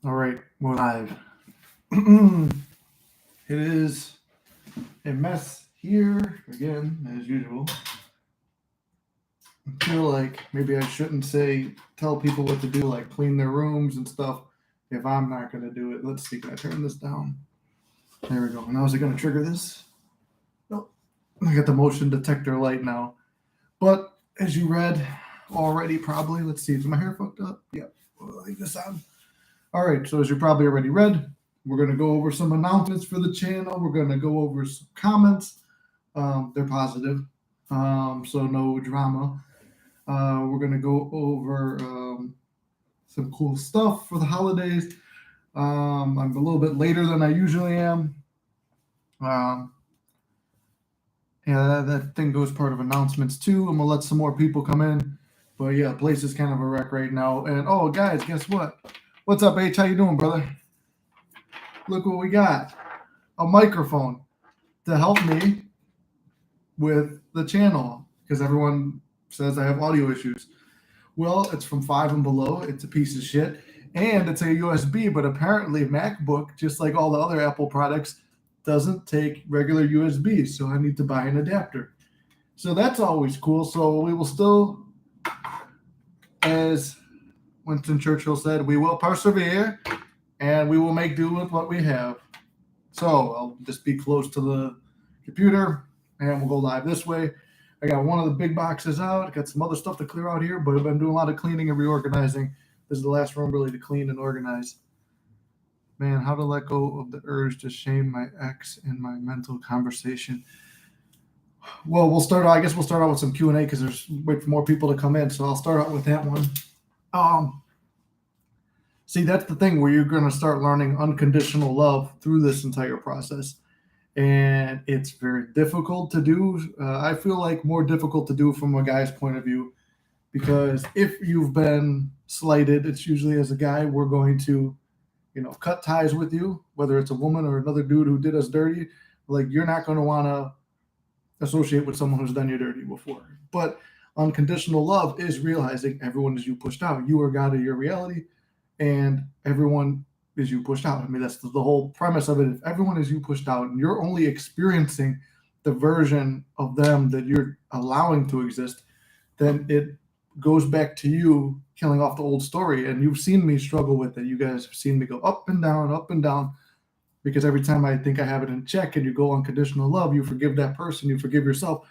All right, we're live. It is a mess here again, as usual. I feel like maybe I shouldn't tell people what to do, like clean their rooms and stuff, if I'm not going to do it. Let's see, can I turn this down? There we go. Now, is it going to trigger this? Nope. I got the motion detector light now. But as you read already, probably, let's see, is my hair fucked up? Yep. We'll leave this on. All right, so as you probably already read, we're going to go over some announcements for the channel. We're going to go over some comments. They're positive, so no drama. We're going to go over some cool stuff for the holidays. I'm a little bit later than I usually am. Um, yeah, that thing goes part of announcements too. I'm going to let some more people come in. But yeah, the place is kind of a wreck right now. And oh, guys, guess what? What's up, H? How you doing, brother? Look what we got. A microphone to help me with the channel because everyone says I have audio issues. Well, it's from Five and Below. It's a piece of shit. And it's a USB, but apparently MacBook, just like all the other Apple products, doesn't take regular USB. So I need to buy an adapter. So that's always cool. So we will still, as Winston Churchill said, we will persevere and we will make do with what we have. So I'll just be close to the computer and we'll go live this way. I got one of the big boxes out. Got some other stuff to clear out here, but I've been doing a lot of cleaning and reorganizing. This is the last room really to clean and organize. Man, how to let go of the urge to shame my ex in my mental conversation. Well, I guess we'll start out with some Q&A because there's wait for more people to come in. So I'll start out with that one. See, that's the thing where you're going to start learning unconditional love through this entire process. And it's very difficult to do. I feel like more difficult to do from a guy's point of view because if you've been slighted, it's usually as a guy, we're going to, cut ties with you, whether it's a woman or another dude who did us dirty. Like, you're not going to want to associate with someone who's done you dirty before. But unconditional love is realizing everyone is you pushed out. You are God of your reality, and everyone is you pushed out. I mean, that's the whole premise of it. If everyone is you pushed out and you're only experiencing the version of them that you're allowing to exist, then it goes back to you killing off the old story. And you've seen me struggle with it. You guys have seen me go up and down, because every time I think I have it in check and you go unconditional love, you forgive that person, you forgive yourself,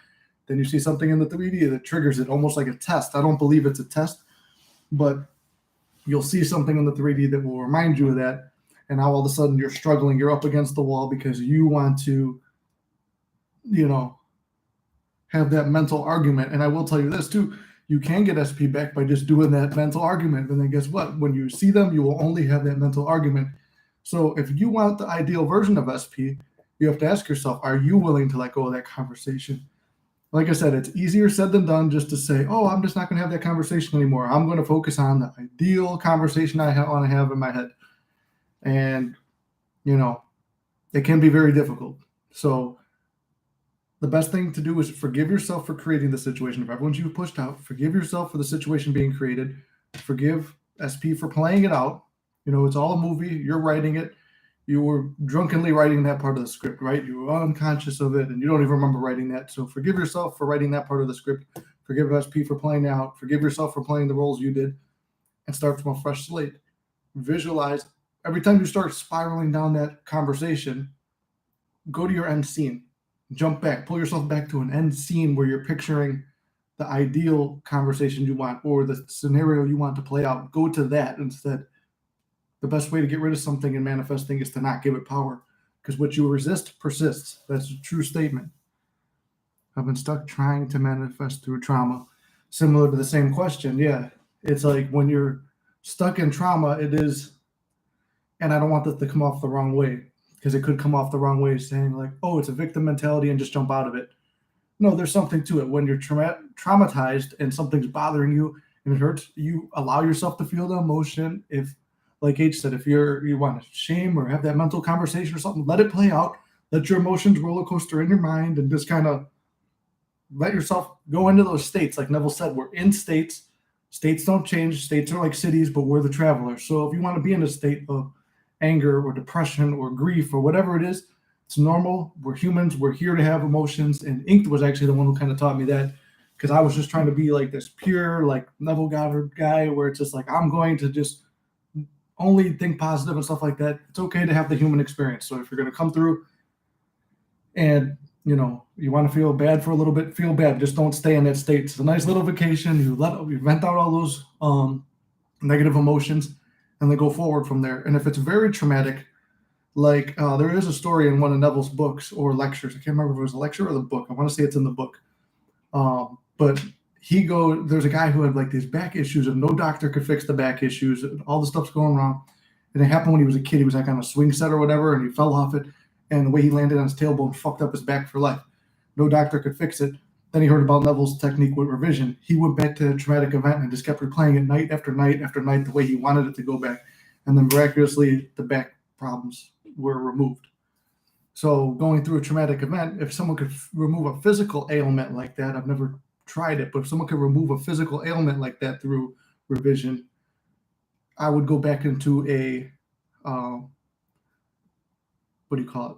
then you see something in the 3D that triggers it, almost like a test. I don't believe it's a test, but you'll see something in the 3D that will remind you of that. And now all of a sudden you're struggling, you're up against the wall because you want to, have that mental argument. And I will tell you this too, you can get SP back by just doing that mental argument. And then guess what? When you see them, you will only have that mental argument. So if you want the ideal version of SP, you have to ask yourself, are you willing to let go of that conversation? Like I said, it's easier said than done just to say, oh, I'm just not going to have that conversation anymore. I'm going to focus on the ideal conversation I want to have in my head. And, it can be very difficult. So the best thing to do is forgive yourself for creating the situation. If everyone's you pushed out, forgive yourself for the situation being created. Forgive SP for playing it out. It's all a movie. You're writing it. You were drunkenly writing that part of the script, right? You were unconscious of it, and you don't even remember writing that. So forgive yourself for writing that part of the script. Forgive SP for playing out. Forgive yourself for playing the roles you did, and start from a fresh slate. Visualize. Every time you start spiraling down that conversation, go to your end scene. Jump back. Pull yourself back to an end scene where you're picturing the ideal conversation you want or the scenario you want to play out. Go to that instead. The best way to get rid of something in manifesting is to not give it power, because what you resist persists. That's a true statement. I've been stuck trying to manifest through trauma. Similar to the same question. Yeah, it's like when you're stuck in trauma, it is, and I don't want this to come off the wrong way, because it could come off the wrong way saying like, oh, it's a victim mentality and just jump out of it. No, there's something to it. When you're traumatized and something's bothering you and it hurts, you allow yourself to feel the emotion. If, like H said, if you want to shame or have that mental conversation or something, let it play out. Let your emotions roller coaster in your mind and just kind of let yourself go into those states. Like Neville said, we're in states. States don't change. States are like cities, but we're the travelers. So if you want to be in a state of anger or depression or grief or whatever it is, it's normal. We're humans. We're here to have emotions. And Inked was actually the one who kind of taught me that, because I was just trying to be like this pure, like Neville Goddard guy, where it's just like, I'm going to just only think positive and stuff like that. It's okay to have the human experience. So if you're going to come through and you want to feel bad for a little bit, feel bad. Just don't stay in that state. It's a nice little vacation. You vent out all those negative emotions, and then go forward from there. And if it's very traumatic, like there is a story in one of Neville's books or lectures. I can't remember if it was a lecture or the book. I want to say it's in the book. But there's a guy who had like these back issues, and no doctor could fix the back issues. All the stuff's going wrong. And it happened when he was a kid. He was like on a swing set or whatever, and he fell off it. And the way he landed on his tailbone fucked up his back for life. No doctor could fix it. Then he heard about Neville's technique with revision. He went back to the traumatic event and just kept replaying it night after night after night the way he wanted it to go back. And then miraculously, the back problems were removed. So going through a traumatic event, if someone could remove a physical ailment like that, I've never tried it, but if someone could remove a physical ailment like that through revision, I would go back into a what do you call it?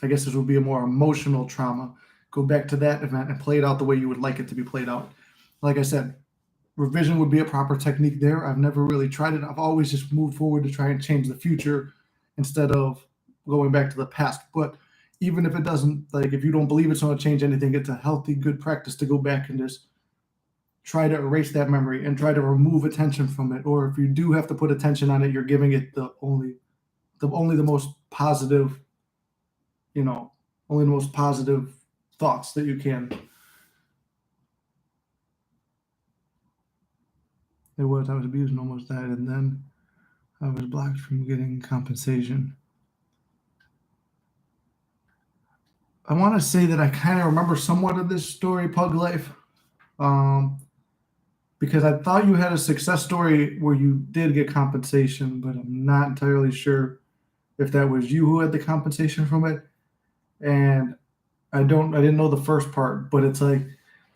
I guess this would be a more emotional trauma. Go back to that event and play it out the way you would like it to be played out. Like I said, revision would be a proper technique there. I've never really tried it. I've always just moved forward to try and change the future instead of going back to the past. But even if it doesn't, like if you don't believe it's going to change anything, it's a healthy, good practice to go back and just try to erase that memory and try to remove attention from it. Or if you do have to put attention on it, you're giving it only the most positive, only the most positive thoughts that you can. I was abused and almost died, and then I was blocked from getting compensation. I want to say that I kind of remember somewhat of this story, Pug Life, because I thought you had a success story where you did get compensation, but I'm not entirely sure if that was you who had the compensation from it. And I didn't know the first part, but it's like,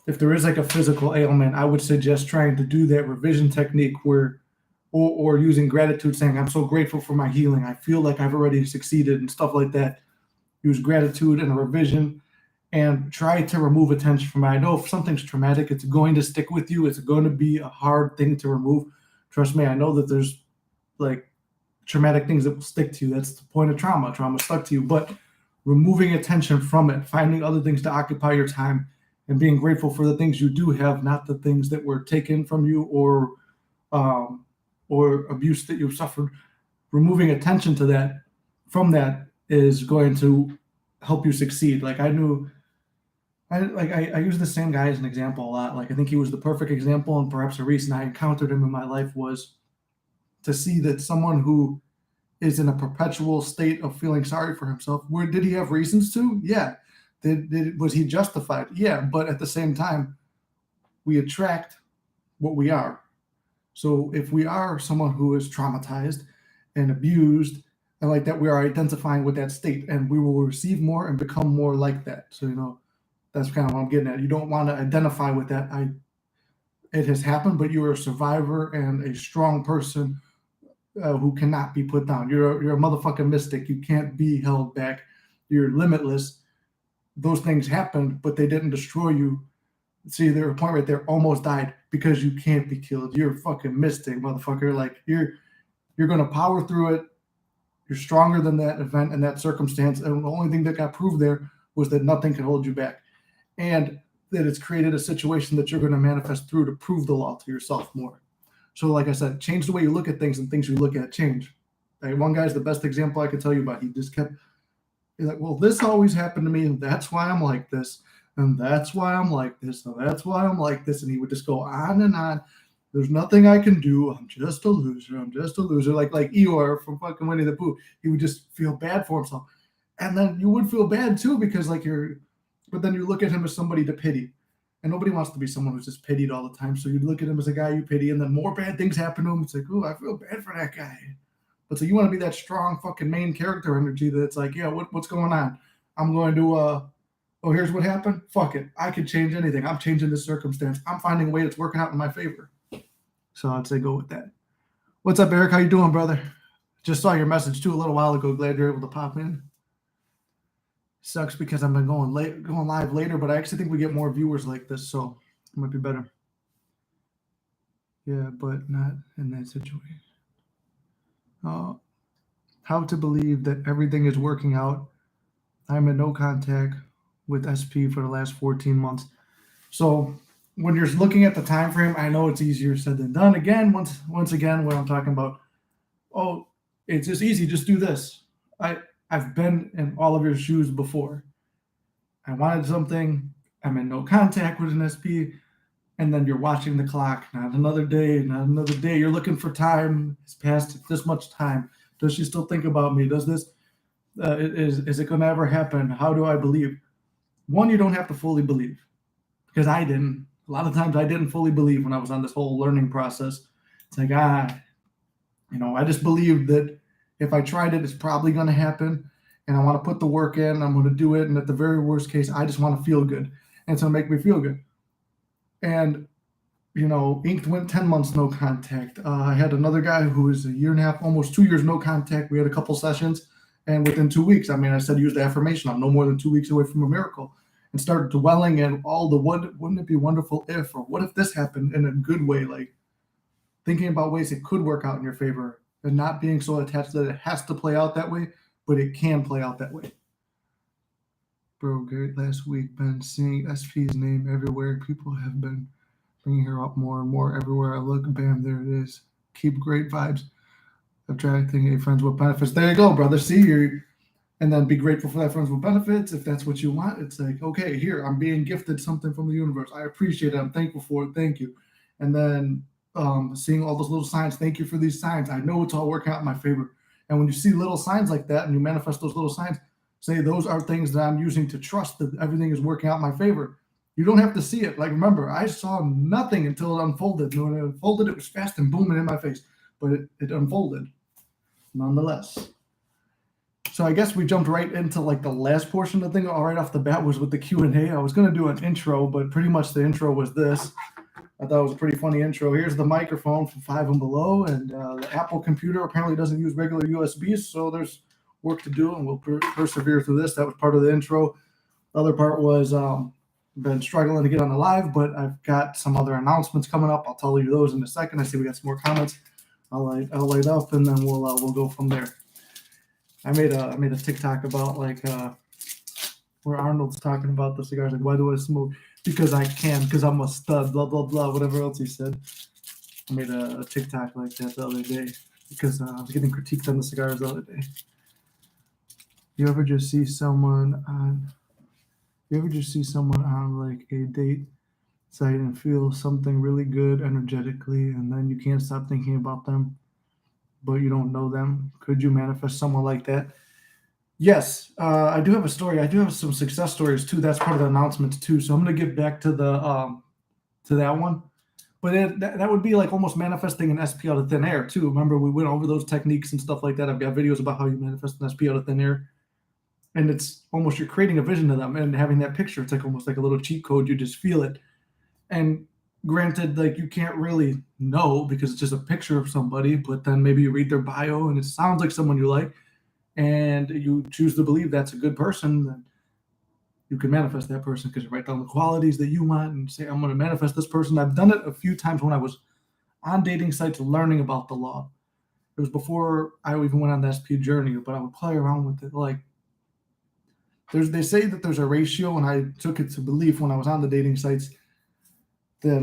if there is like a physical ailment, I would suggest trying to do that revision technique or using gratitude, saying, I'm so grateful for my healing. I feel like I've already succeeded and stuff like that. Use gratitude and a revision and try to remove attention from it. I know if something's traumatic, it's going to stick with you. It's going to be a hard thing to remove. Trust me, I know that there's like traumatic things that will stick to you. That's the point of trauma. Trauma stuck to you, but removing attention from it, finding other things to occupy your time, and being grateful for the things you do have, not the things that were taken from you or abuse that you've suffered. Removing attention to that from that is going to help you succeed. Like I use the same guy as an example a lot. Like I think he was the perfect example, and perhaps the reason I encountered him in my life was to see that someone who is in a perpetual state of feeling sorry for himself. Did he have reasons to? Yeah. Was he justified? Yeah. But at the same time, we attract what we are. So if we are someone who is traumatized and abused and like that, we are identifying with that state, and we will receive more and become more like that. So, that's kind of what I'm getting at. You don't want to identify with that. It has happened, but you are a survivor and a strong person who cannot be put down. You're a motherfucking mystic. You can't be held back. You're limitless. Those things happened, but they didn't destroy you. See, there was a point right there, almost died because you can't be killed. You're a fucking mystic, motherfucker. Like you're gonna power through it. You're stronger than that event and that circumstance. And the only thing that got proved there was that nothing can hold you back, and that it's created a situation that you're going to manifest through to prove the law to yourself more. So like I said, change the way you look at things, and things you look at change. Like one guy's the best example I could tell you about. He's like, well, this always happened to me, and that's why I'm like this, and that's why I'm like this, and that's why I'm like this. And he would just go on and on. There's nothing I can do. I'm just a loser. I'm just a loser. Like Eeyore from fucking Winnie the Pooh. He would just feel bad for himself. And then you would feel bad too, because but then you look at him as somebody to pity. And nobody wants to be someone who's just pitied all the time. So you look at him as a guy you pity, and then more bad things happen to him. It's like, oh, I feel bad for that guy. But so you want to be that strong fucking main character energy that's like, yeah, what's going on? I'm going to, here's what happened. Fuck it. I can change anything. I'm changing this circumstance. I'm finding a way that's working out in my favor. So I'd say go with that. What's up, Eric? How you doing, brother? Just saw your message too a little while ago. Glad you're able to pop in. Sucks because I've been going live later, but I actually think we get more viewers like this, so it might be better. Yeah, but not in that situation. How to believe that everything is working out. I'm in no contact with SP for the last 14 months. So when you're looking at the time frame, I know it's easier said than done. Again, once again, what I'm talking about, it's just easy, just do this. I've been in all of your shoes before. I wanted something, I'm in no contact with an SP, and then you're watching the clock, not another day, not another day. You're looking for time. It's past this much time. Does she still think about me? Does this, is it going to ever happen? How do I believe? One, you don't have to fully believe, because I didn't. A lot of times I didn't fully believe when I was on this whole learning process. It's like, I just believed that if I tried it, it's probably going to happen. And I want to put the work in. I'm going to do it. And at the very worst case, I just want to feel good. And it's going to make me feel good. And, Inked went 10 months no contact. I had another guy who was a year and a half, almost 2 years no contact. We had a couple sessions. And within 2 weeks, I said, use the affirmation. I'm no more than 2 weeks away from a miracle. And started dwelling in all the wouldn't it be wonderful if, or what if this happened in a good way, like thinking about ways it could work out in your favor and not being so attached that it has to play out that way, but it can play out that way. Bro, Garrett, last week, been seeing SP's name everywhere. People have been bringing her up more and more everywhere I look. Bam, there it is. Keep great vibes. Attracting a friends with benefits. There you go, brother. See, and then be grateful for that friends with benefits. If that's what you want, it's like, okay, here, I'm being gifted something from the universe. I appreciate it. I'm thankful for it. Thank you. And then seeing all those little signs. Thank you for these signs. I know it's all working out in my favor. And when you see little signs like that and you manifest those little signs, say those are things that I'm using to trust that everything is working out in my favor. You don't have to see it. Like, remember, I saw nothing until it unfolded. And when it unfolded, it was fast and booming in my face. But it unfolded nonetheless. So I guess we jumped right into like the last portion of the thing. All right off the bat was with the Q&A. I was going to do an intro, but pretty much the intro was this. I thought it was a pretty funny intro. Here's the microphone from Five and Below, and the Apple computer apparently doesn't use regular USBs, so there's work to do, and we'll persevere through this. That was part of the intro. The other part was been struggling to get on the live, but I've got some other announcements coming up. I'll tell you those in a second. I see we got some more comments. I'll light up, and then we'll go from there. I made a TikTok about like where Arnold's talking about the cigars, like, why do I smoke? Because I can, because I'm a stud, blah blah blah, whatever else he said. I made a TikTok like that the other day because I was getting critiqued on the cigars the other day. You ever just see someone on like a date site and feel something really good energetically, and then you can't stop thinking about them, but you don't know them? Could you manifest someone like that? Yes, I do have a story. I do have some success stories too. That's part of the announcements too. So I'm going to get back to the to that one. But that would be like almost manifesting an SP out of thin air too. Remember, we went over those techniques and stuff like that. I've got videos about how you manifest an SP out of thin air. And it's almost you're creating a vision of them and having that picture. It's like almost like a little cheat code. You just feel it. And granted, like you can't really know because it's just a picture of somebody, but then maybe you read their bio and it sounds like someone you like, and you choose to believe that's a good person, then you can manifest that person because you write down the qualities that you want and say, I'm going to manifest this person. I've done it a few times when I was on dating sites learning about the law. It was before I even went on the SP journey, but I would play around with it. Like, they say that there's a ratio, and I took it to belief when I was on the dating sites that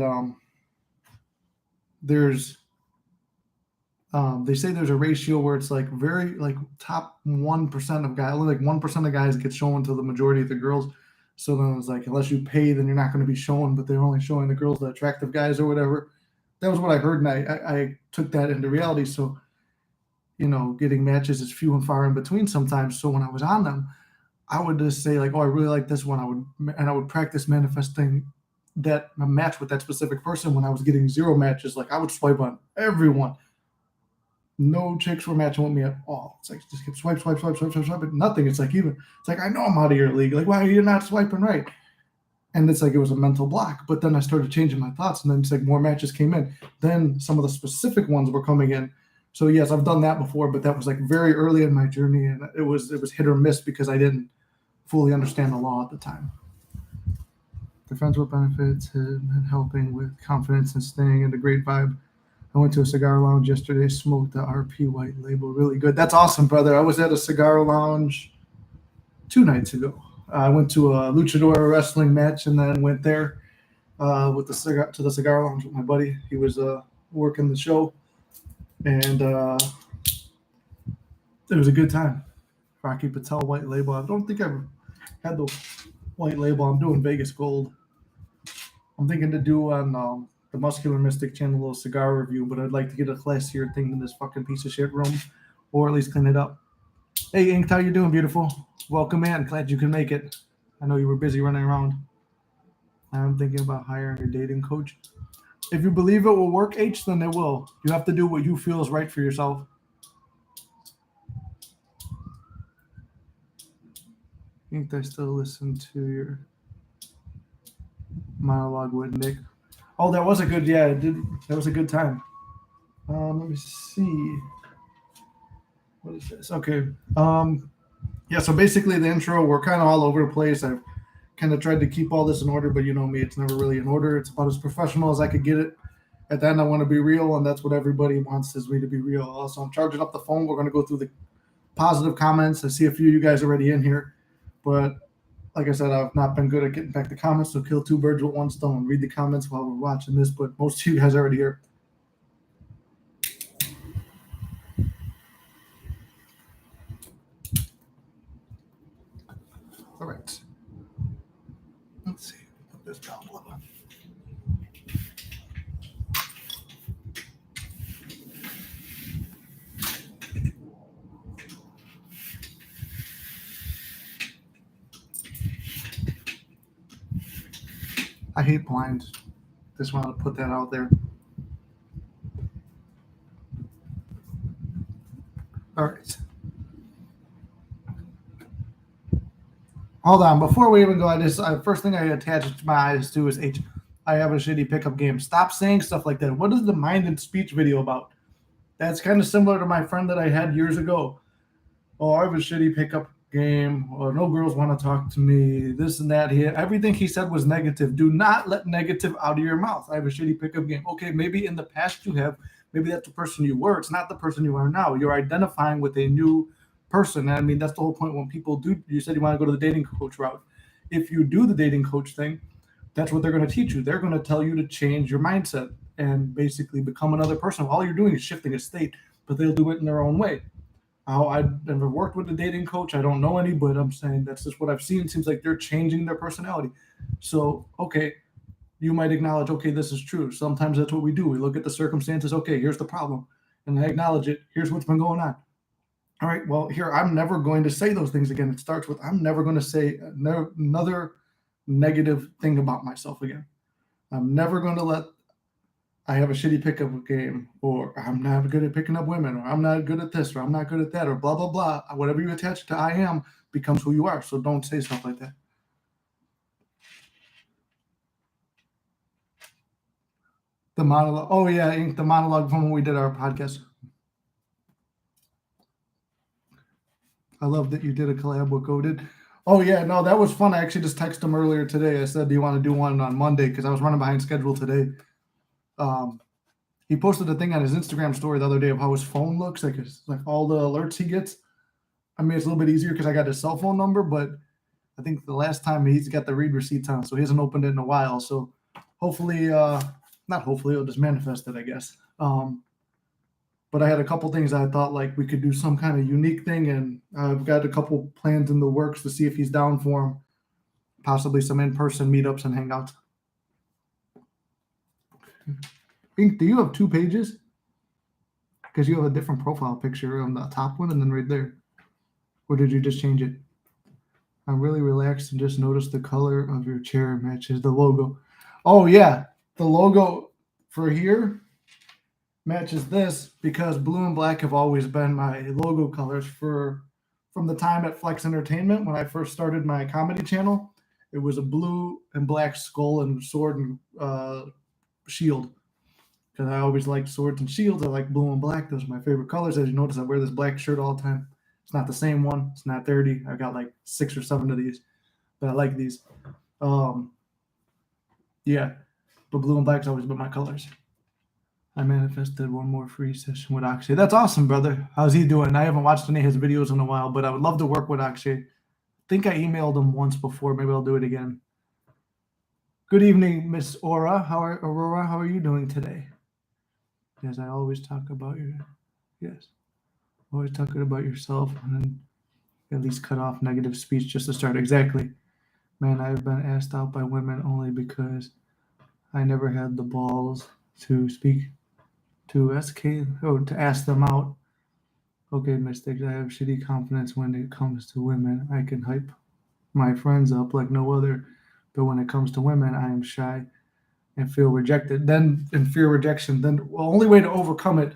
they say there's a ratio where it's like very like top 1% of guys, only like 1% of guys get shown to the majority of the girls. So then it's like, unless you pay, then you're not going to be shown, but they're only showing the girls, the attractive guys or whatever. That was what I heard, and I took that into reality. So, getting matches is few and far in between sometimes. So when I was on them, I would just say like, oh, I really like this one. I would practice manifesting that a match with that specific person. When I was getting 0 matches, like I would swipe on everyone. No chicks were matching with me at all. It's like just keep swipe, but nothing. It's like I know I'm out of your league. Like, why are you not swiping right? And it's like it was a mental block. But then I started changing my thoughts, and then it's like more matches came in. Then some of the specific ones were coming in. So yes, I've done that before, but that was like very early in my journey, and it was hit or miss because I didn't fully understand the law at the time. The friends with benefits and helping with confidence and staying in the great vibe. I went to a cigar lounge yesterday, smoked the RP White Label, really good. That's awesome, brother. I was at a cigar lounge 2 nights ago. I went to a luchador wrestling match and then went there with the cigar lounge with my buddy. He was working the show, and it was a good time. Rocky Patel White Label. I don't think I've had the White Label. I'm doing Vegas Gold. I'm thinking to do on the Muscular Mystic channel a little cigar review, but I'd like to get a classier thing than this fucking piece of shit room, or at least clean it up. Hey, Inked, how you doing, beautiful? Welcome in. Glad you can make it. I know you were busy running around. I'm thinking about hiring a dating coach. If you believe it will work, H, then it will. You have to do what you feel is right for yourself. Inked, I still listen to your monologue with Nick. Oh, that was a good, yeah, it did. That was a good time. Let me see. What is this? Okay. Yeah, so basically the intro, we're kind of all over the place. I've kind of tried to keep all this in order, but you know me, it's never really in order. It's about as professional as I could get it. At the end, I want to be real, and that's what everybody wants is me to be real. Also, I'm charging up the phone. We're going to go through the positive comments. I see a few of you guys already in here, but like I said, I've not been good at getting back the comments, so kill 2 birds with 1 stone. Read the comments while we're watching this, but most of you guys are already here. All right. Let's see. Put this down a little. I hate blinds. Just wanted to put that out there. All right. Hold on. Before we even go, first thing I attached my eyes to is H. I have a shitty pickup game. Stop saying stuff like that. What is the mind and speech video about? That's kind of similar to my friend that I had years ago. Oh, I have a shitty pickup game. Or no girls want to talk to me. This and that. Everything he said was negative. Do not let negative out of your mouth. I have a shitty pickup game. Okay, maybe in the past you have. Maybe that's the person you were. It's not the person you are now. You're identifying with a new person. I mean, that's the whole point when people do. You said you want to go to the dating coach route. If you do the dating coach thing, that's what they're going to teach you. They're going to tell you to change your mindset and basically become another person. All you're doing is shifting a state, but they'll do it in their own way. I've never worked with a dating coach. I don't know any, but I'm saying that's just what I've seen. It seems like they're changing their personality. So, okay, you might acknowledge, okay, this is true. Sometimes that's what we do. We look at the circumstances. Okay, here's the problem. And I acknowledge it. Here's what's been going on. All right, well, here, I'm never going to say those things again. It starts with, I'm never going to say another negative thing about myself again. I'm never going to let I have a shitty pickup game, or I'm not good at picking up women, or I'm not good at this, or I'm not good at that, or blah, blah, blah. Whatever you attach to I am becomes who you are. So don't say stuff like that. The monologue. Oh, yeah, the monologue from when we did our podcast. I love that you did a collab with Goated. Oh, yeah, no, that was fun. I actually just texted him earlier today. I said, do you want to do one on Monday? Because I was running behind schedule today. He posted a thing on his Instagram story the other day of how his phone looks, like all the alerts he gets. I mean, it's a little bit easier because I got his cell phone number, but I think the last time he's got the read receipts on, so he hasn't opened it in a while. So hopefully, not hopefully, it'll just manifest it, I guess. But I had a couple things I thought like we could do some kind of unique thing, and I've got a couple plans in the works to see if he's down for them. Possibly some in-person meetups and hangouts. Ink, do you have 2 pages? Because you have a different profile picture on the top one and then right there. Or did you just change it? I'm really relaxed and just noticed the color of your chair matches the logo. Oh, yeah. The logo for here matches this because blue and black have always been my logo colors from the time at Flex Entertainment when I first started my comedy channel. It was a blue and black skull and sword and shield. Because I always liked swords and shields. I like blue and black. Those are my favorite colors. As you notice, I wear this black shirt all the time. It's not the same one. It's not 30. I got like 6 or 7 of these, but I like these. Um, yeah, but blue and black's always been my colors. I manifested one more free session with Akshay. That's awesome, brother. How's he doing? I haven't watched any of his videos in a while, but I would love to work with Akshay. I think I emailed him once before. Maybe I'll do it again. Good evening, Miss Aurora. How are you doing today? Yes, I always talk about you. Yes, always talking about yourself, and then at least cut off negative speech just to start. Exactly. Man, I've been asked out by women only because I never had the balls to speak to SK or to ask them out. Okay, mistakes. I have shitty confidence when it comes to women. I can hype my friends up like no other, but when it comes to women, I am shy and feel rejected. Then, and fear rejection, then the only way to overcome it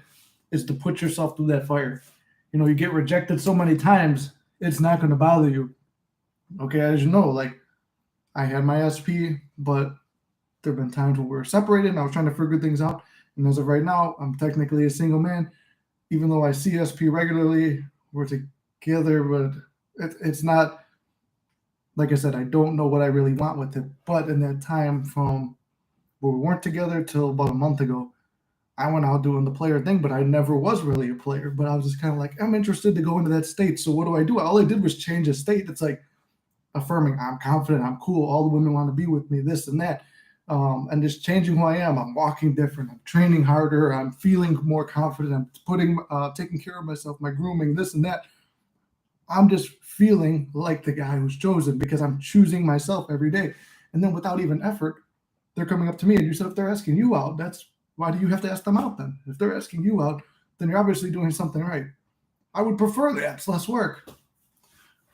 is to put yourself through that fire. You know, you get rejected so many times, it's not going to bother you. Okay, as you know, like I had my SP, but there have been times when we were separated and I was trying to figure things out. And as of right now, I'm technically a single man, even though I see SP regularly. We're together, but it's not, like I said, I don't know what I really want with it. But in that time from where we weren't together till about a month ago, I went out doing the player thing, but I never was really a player. But I was just kind of like, I'm interested to go into that state. So what do? All I did was change a state. It's like affirming, I'm confident, I'm cool, all the women want to be with me, this and that. And just changing who I am. I'm walking different. I'm training harder. I'm feeling more confident. I'm taking care of myself, my grooming, this and that. I'm just feeling like the guy who's chosen because I'm choosing myself every day. And then without even effort, they're coming up to me. And you said, if they're asking you out, why do you have to ask them out then? If they're asking you out, then you're obviously doing something right. I would prefer that. It's less work.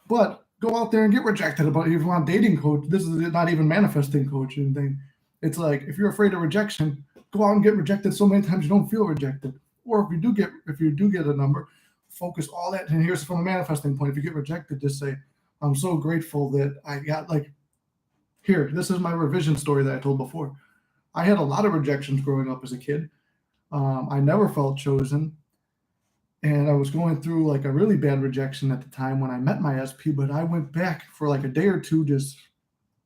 But go out there and get rejected. About if you want dating coach, this is not even manifesting coaching thing. It's like if you're afraid of rejection, go out and get rejected so many times you don't feel rejected. Or if you do get a number, focus all that. And here's from a manifesting point: if you get rejected, just say, "I'm so grateful that I got like." Here, this is my revision story that I told before. I had a lot of rejections growing up as a kid. I never felt chosen. And I was going through like a really bad rejection at the time when I met my SP, but I went back for like a day or two just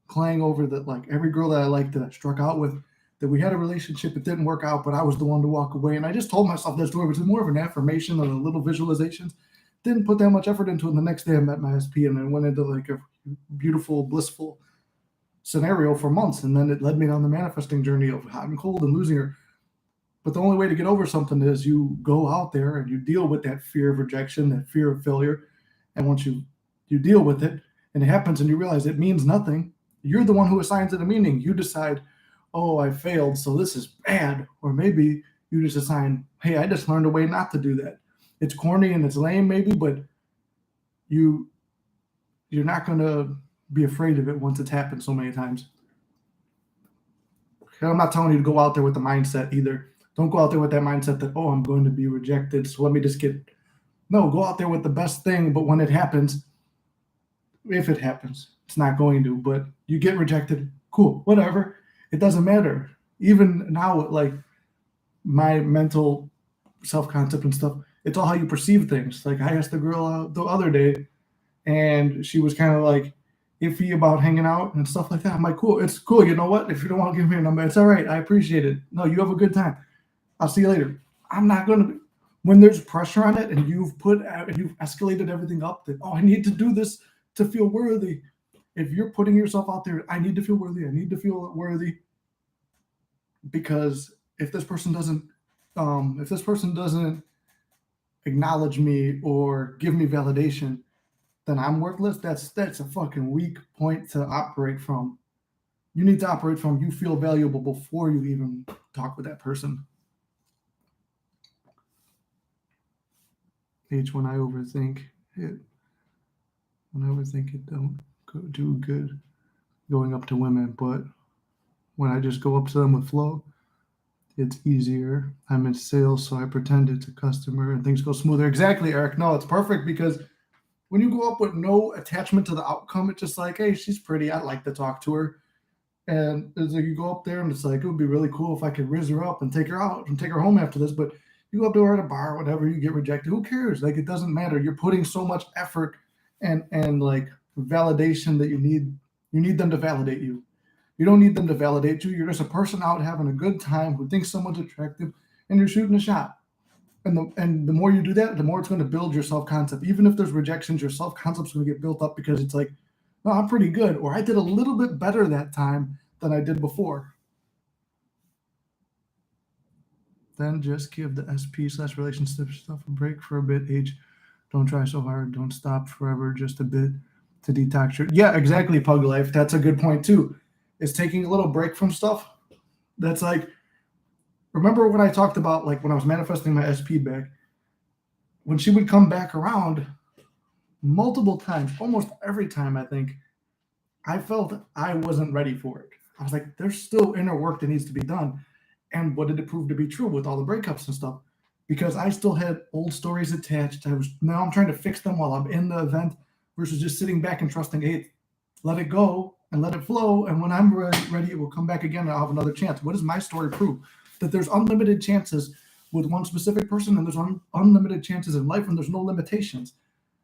crying over that, like every girl that I liked that I struck out with, that we had a relationship, it didn't work out, but I was the one to walk away. And I just told myself that story, which is more of an affirmation and a little visualizations. Didn't put that much effort into it. And the next day I met my SP and I went into like a beautiful, blissful scenario for months. And then it led me down the manifesting journey of hot and cold and losing her. But the only way to get over something is you go out there and you deal with that fear of rejection, that fear of failure. And once you deal with it and it happens and you realize it means nothing, you're the one who assigns it a meaning. You decide, oh, I failed, so this is bad. Or maybe you just assign, hey, I just learned a way not to do that. It's corny and it's lame maybe, but you're not going to be afraid of it once it's happened so many times. And I'm not telling you to go out there with the mindset either. Don't go out there with that mindset that, oh, I'm going to be rejected, so let me just No, go out there with the best thing, but when it happens, if it happens, it's not going to, but you get rejected, cool, whatever. It doesn't matter. Even now, like my mental self-concept and stuff, it's all how you perceive things. Like I asked the girl out the other day, and she was kind of like iffy about hanging out and stuff like that. I'm like, cool, it's cool. You know what? If you don't want to give me a number, it's all right. I appreciate it. No, you have a good time. I'll see you later. I'm not going to, when there's pressure on it and you've escalated everything up that, oh, I need to do this to feel worthy. If you're putting yourself out there, I need to feel worthy. I need to feel worthy. Because if this person doesn't acknowledge me or give me validation, then I'm worthless. That's a fucking weak point to operate from. You need to operate from you feel valuable before you even talk with that person. When I overthink it. When I overthink it, don't do good going up to women. But when I just go up to them with flow, it's easier. I'm in sales, so I pretend it's a customer and things go smoother. Exactly, Eric. No, it's perfect because When you go up with no attachment to the outcome, it's just like, hey, she's pretty. I'd like to talk to her. And it's like you go up there and it's like, it would be really cool if I could riz her up and take her out and take her home after this. But you go up to her at a bar, whatever, you get rejected. Who cares? Like, it doesn't matter. You're putting so much effort and like validation that you need them to validate you. You don't need them to validate you. You're just a person out having a good time who thinks someone's attractive and you're shooting a shot. And the more you do that, the more it's going to build your self-concept. Even if there's rejections, your self-concept's going to get built up because it's like, no, I'm pretty good, or I did a little bit better that time than I did before. Then just give the SP/relationship stuff a break for a bit. Age, don't try so hard. Don't stop forever, just a bit to detox your. Yeah, exactly, Pug Life. That's a good point too. Is taking a little break from stuff. That's like, remember when I talked about like when I was manifesting my SP back, when she would come back around multiple times, almost every time, I think, I felt I wasn't ready for it. I was like, there's still inner work that needs to be done. And what did it prove to be true with all the breakups and stuff? Because I still had old stories attached. Now I'm trying to fix them while I'm in the event versus just sitting back and trusting, hey, let it go and let it flow. And when I'm ready, it will come back again and I'll have another chance. What does my story prove? That there's unlimited chances with one specific person and there's unlimited chances in life and there's no limitations.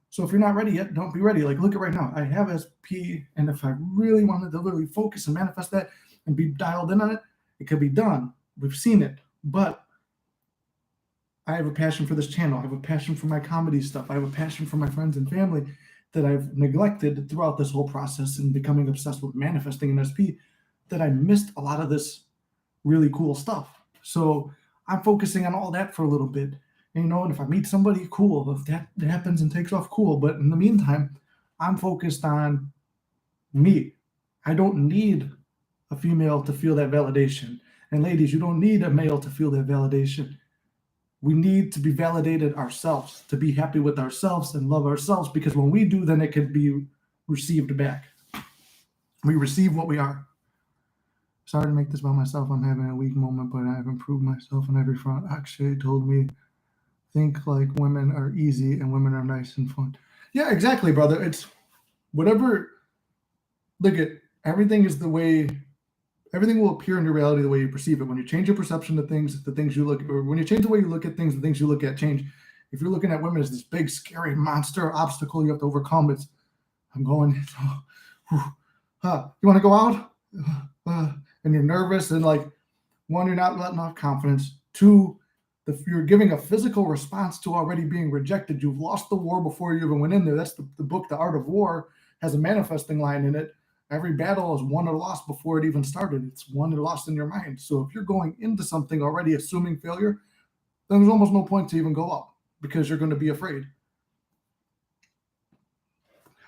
So if you're not ready yet, don't be ready. Like, look at right now. I have SP, and if I really wanted to literally focus and manifest that and be dialed in on it, it could be done. We've seen it. But I have a passion for this channel. I have a passion for my comedy stuff. I have a passion for my friends and family that I've neglected throughout this whole process and becoming obsessed with manifesting in SP, that I missed a lot of this really cool stuff. So I'm focusing on all that for a little bit. And if I meet somebody, cool. If that happens and takes off, cool. But in the meantime, I'm focused on me. I don't need a female to feel that validation. And ladies, you don't need a male to feel that validation. We need to be validated ourselves, to be happy with ourselves and love ourselves, because when we do, then it can be received back. We receive what we are. Sorry to make this about myself. I'm having a weak moment, but I've improved myself on every front. Akshay told me, think like women are easy and women are nice and fun. Yeah, exactly, brother. It's whatever. Look at everything is the way. Everything will appear in your reality the way you perceive it. When you change your perception to things, the things you look, or when you change the way you look at things, the things you look at change. If you're looking at women as this big, scary monster obstacle you have to overcome, it's, I'm going, you want to go out? And you're nervous, and like, one, you're not letting off confidence. Two, you're giving a physical response to already being rejected. You've lost the war before you even went in there. That's the book, The Art of War, has a manifesting line in it. Every battle is won or lost before it even started. It's won or lost in your mind. So if you're going into something already assuming failure, then there's almost no point to even go up because you're going to be afraid.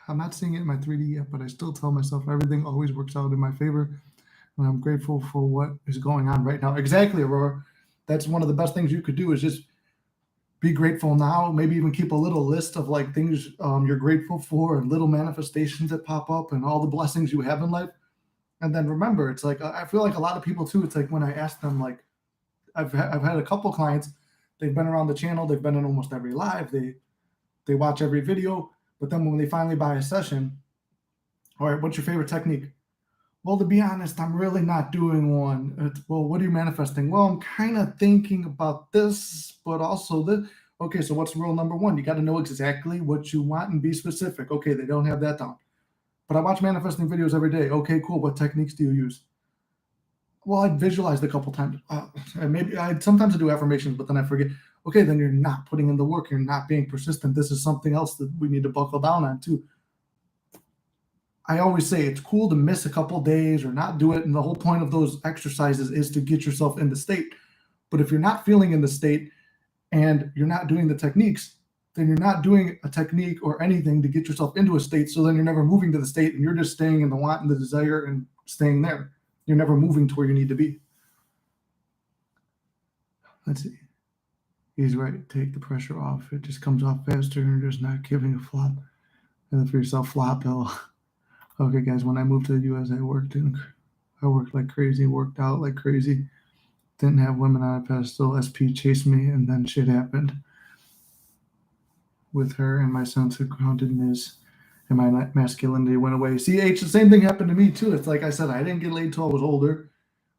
I'm not seeing it in my 3D yet, but I still tell myself everything always works out in my favor. And I'm grateful for what is going on right now. Exactly, Aurora. That's one of the best things you could do is just be grateful now. Maybe even keep a little list of like things you're grateful for and little manifestations that pop up and all the blessings you have in life. And then remember, it's like, I feel like a lot of people too, it's like when I ask them, like, I've had a couple clients, they've been around the channel, they've been in almost every live, they watch every video, but then when they finally buy a session, all right, what's your favorite technique? Well, to be honest, I'm really not doing one. Well, what are you manifesting? Well, I'm kind of thinking about this, but also this. Okay, so what's rule number one? You got to know exactly what you want and be specific. Okay, they don't have that down. But I watch manifesting videos every day. Okay, cool. What techniques do you use? Well, I visualized a couple times. Maybe sometimes I do affirmations, but then I forget. Okay, then you're not putting in the work. You're not being persistent. This is something else that we need to buckle down on too. I always say it's cool to miss a couple days or not do it. And the whole point of those exercises is to get yourself in the state. But if you're not feeling in the state and you're not doing the techniques, then you're not doing a technique or anything to get yourself into a state. So then you're never moving to the state and you're just staying in the want and the desire and staying there. You're never moving to where you need to be. Let's see. He's right. Take the pressure off. It just comes off faster and you're just not giving a flop. And then for yourself, flop hill. Okay, guys, when I moved to the U.S., I worked like crazy, worked out like crazy. Didn't have women on a pedestal. SP chased me, and then shit happened. with her, and my sense of groundedness and my masculinity went away. See, H, the same thing happened to me too. It's like I said, I didn't get laid till I was older.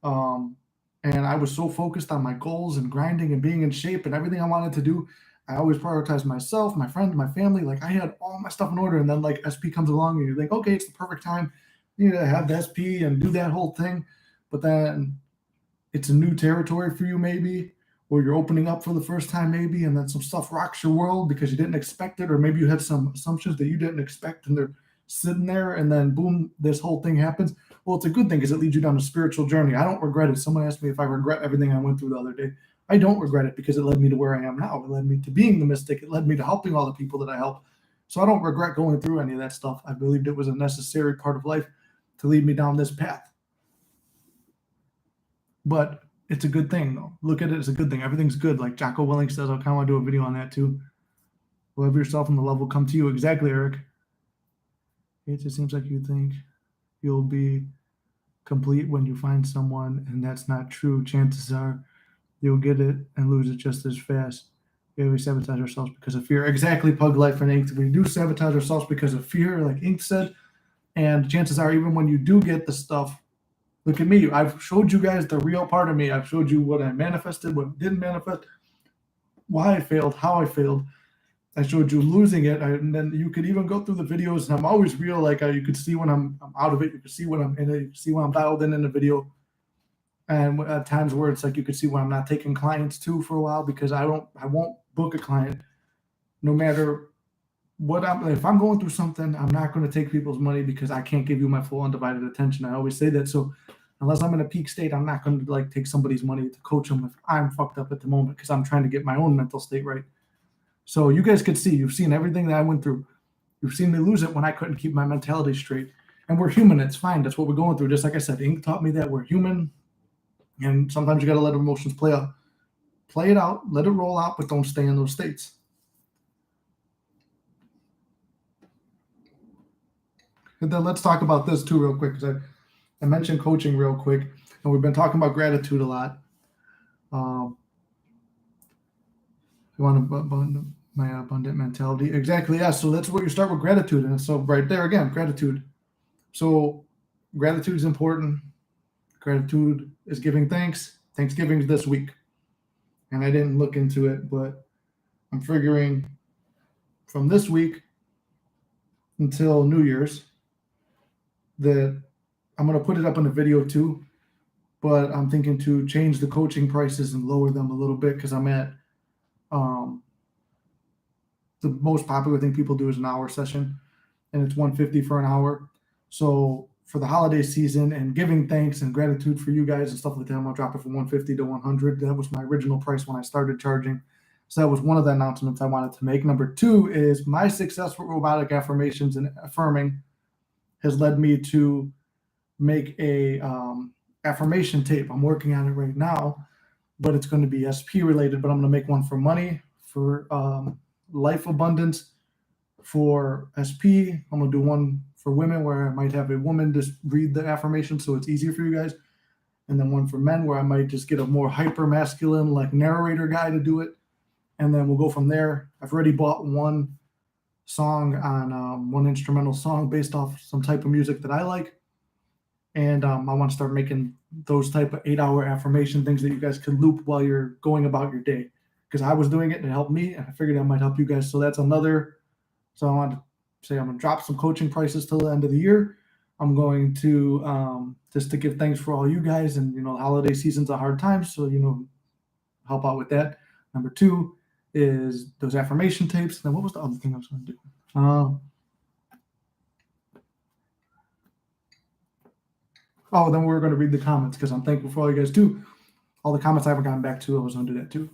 Um, and I was so focused on my goals and grinding and being in shape and everything I wanted to do. I always prioritized myself, my friends, my family. Like I had all my stuff in order. And then like SP comes along and you think, okay, it's the perfect time, to have the SP and do that whole thing. But then it's a new territory for you, maybe, or you're opening up for the first time, maybe, and then some stuff rocks your world because you didn't expect it, or maybe you had some assumptions that you didn't expect and they're sitting there, and then boom, this whole thing happens. Well, it's a good thing because it leads you down a spiritual journey. I don't regret it. Someone asked me if I regret everything I went through the other day. I don't regret it because it led me to where I am now. It led me to being the mystic. It led me to helping all the people that I help. So I don't regret going through any of that stuff. I believed it was a necessary part of life to lead me down this path. But it's a good thing, though. Look at it as a good thing. Everything's good. Like Jocko Willink says, I'll kind of want to do a video on that too. Love yourself and the love will come to you. Exactly, Eric. It just seems like you think you'll be complete when you find someone, and that's not true. Chances are you'll get it and lose it just as fast. We sabotage ourselves because of fear. Exactly, Pug Life and Ink. We do sabotage ourselves because of fear, like Ink said. And chances are, even when you do get the stuff, look at me. I've showed you guys the real part of me. I've showed you what I manifested, what didn't manifest, why I failed, how I failed. I showed you losing it. And then you could even go through the videos. And I'm always real. Like you could see when I'm out of it. You could see when I'm in it. You could see when I'm dialed in the video. And at times where it's like you could see when I'm not taking clients too for a while because I won't book a client no matter what if I'm going through something. I'm not going to take people's money because I can't give you my full undivided attention. I always say that. So unless I'm in a peak state, I'm not going to like take somebody's money to coach them if I'm fucked up at the moment because I'm trying to get my own mental state right. So you guys could see, you've seen everything that I went through. You've seen me lose it when I couldn't keep my mentality straight. And we're human. It's fine. That's what we're going through. Just like I said, Ink taught me that we're human. And sometimes you got to let emotions play out. Play it out. Let it roll out, but don't stay in those states. And then let's talk about this too real quick because I mentioned coaching real quick. And we've been talking about gratitude a lot. You want my abundant mentality. Exactly. Yeah. So that's where you start with gratitude. And so right there again, gratitude. So gratitude is important. Gratitude is giving thanks. Thanksgiving is this week. And I didn't look into it, but I'm figuring from this week until New Year's that I'm going to put it up in a video too, but I'm thinking to change the coaching prices and lower them a little bit because I'm at the most popular thing people do is an hour session, and it's $150 for an hour. So for the holiday season and giving thanks and gratitude for you guys and stuff like that, I'm gonna drop it from $150 to $100. That was my original price when I started charging. So that was one of the announcements I wanted to make. Number two is my success with robotic affirmations and affirming has led me to make a affirmation tape. I'm working on it right now, but it's going to be SP related, but I'm going to make one for money, for life abundance, for SP. I'm going to do one for women where I might have a woman just read the affirmation so it's easier for you guys. And then one for men where I might just get a more hyper masculine like narrator guy to do it. And then we'll go from there. I've already bought one song on one instrumental song based off some type of music that I like. And I want to start making those type of 8-hour affirmation things that you guys can loop while you're going about your day. Because I was doing it and it helped me, and I figured I might help you guys. So that's another. So I want to say I'm going to drop some coaching prices till the end of the year. I'm going to just to give thanks for all you guys, and the holiday season's a hard time, so help out with that. Number two is those affirmation tapes. Then what was the other thing I was going to do? Then we're going to read the comments because I'm thankful for all you guys too. All the comments I haven't gotten back to, I was going to do that too.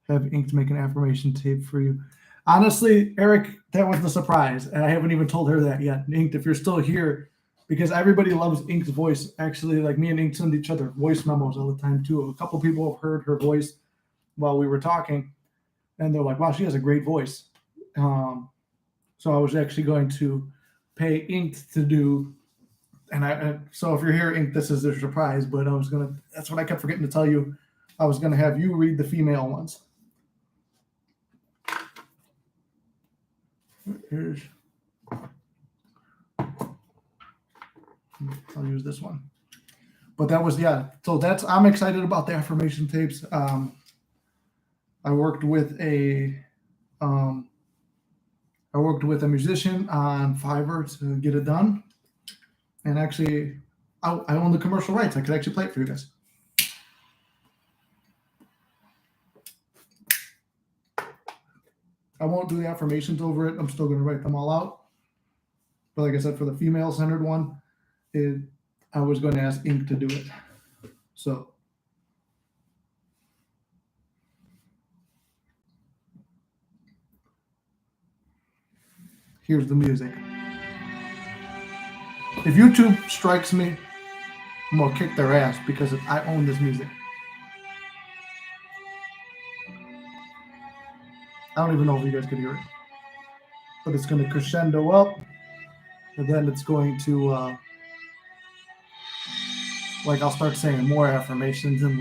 Have Ink to make an affirmation tape for you. Honestly, Eric, that was the surprise. And I haven't even told her that yet. Ink, if you're still here, because everybody loves Ink's voice. Actually, like me and Ink send each other voice memos all the time too. A couple people have heard her voice while we were talking, and they're like, wow, she has a great voice. So I was actually going to pay Ink to do. And so if you're here, Ink, this is a surprise, but that's what I kept forgetting to tell you. I was going to have you read the female ones. Here's, I'll use this one. But that was, yeah. So I'm excited about the affirmation tapes. I worked with a musician on Fiverr to get it done, and actually, I own the commercial rights. I could actually play it for you guys. I won't do the affirmations over it. I'm still going to write them all out. But like I said, for the female-centered one, I was going to ask Ink to do it. So here's the music. If YouTube strikes me, I'm going to kick their ass because I own this music. I don't even know if you guys can hear it. But it's going to crescendo up. And then it's going to, I'll start saying more affirmations and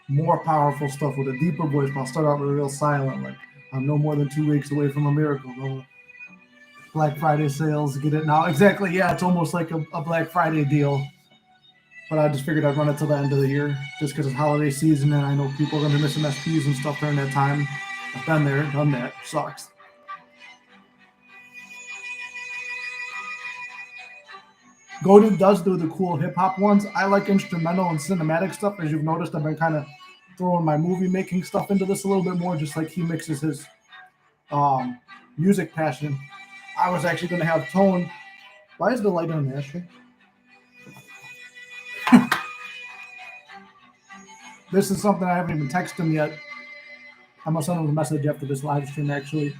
more powerful stuff with a deeper voice. But I'll start out with real silent, I'm no more than 2 weeks away from a miracle. No Black Friday sales, get it now. Exactly, yeah, it's almost like a Black Friday deal. But I just figured I'd run it till the end of the year just because it's holiday season and I know people are going to be missing SPs and stuff during that time. I've been there, done that. Sucks. Godin does do the cool hip-hop ones. I like instrumental and cinematic stuff. As you've noticed, I've been kind of throwing my movie-making stuff into this a little bit more, just like he mixes his music passion. I was actually going to have Tone. Why is the light on the ashtray? This is something I haven't even texted him yet. I'm going to send him a message after this live stream, actually.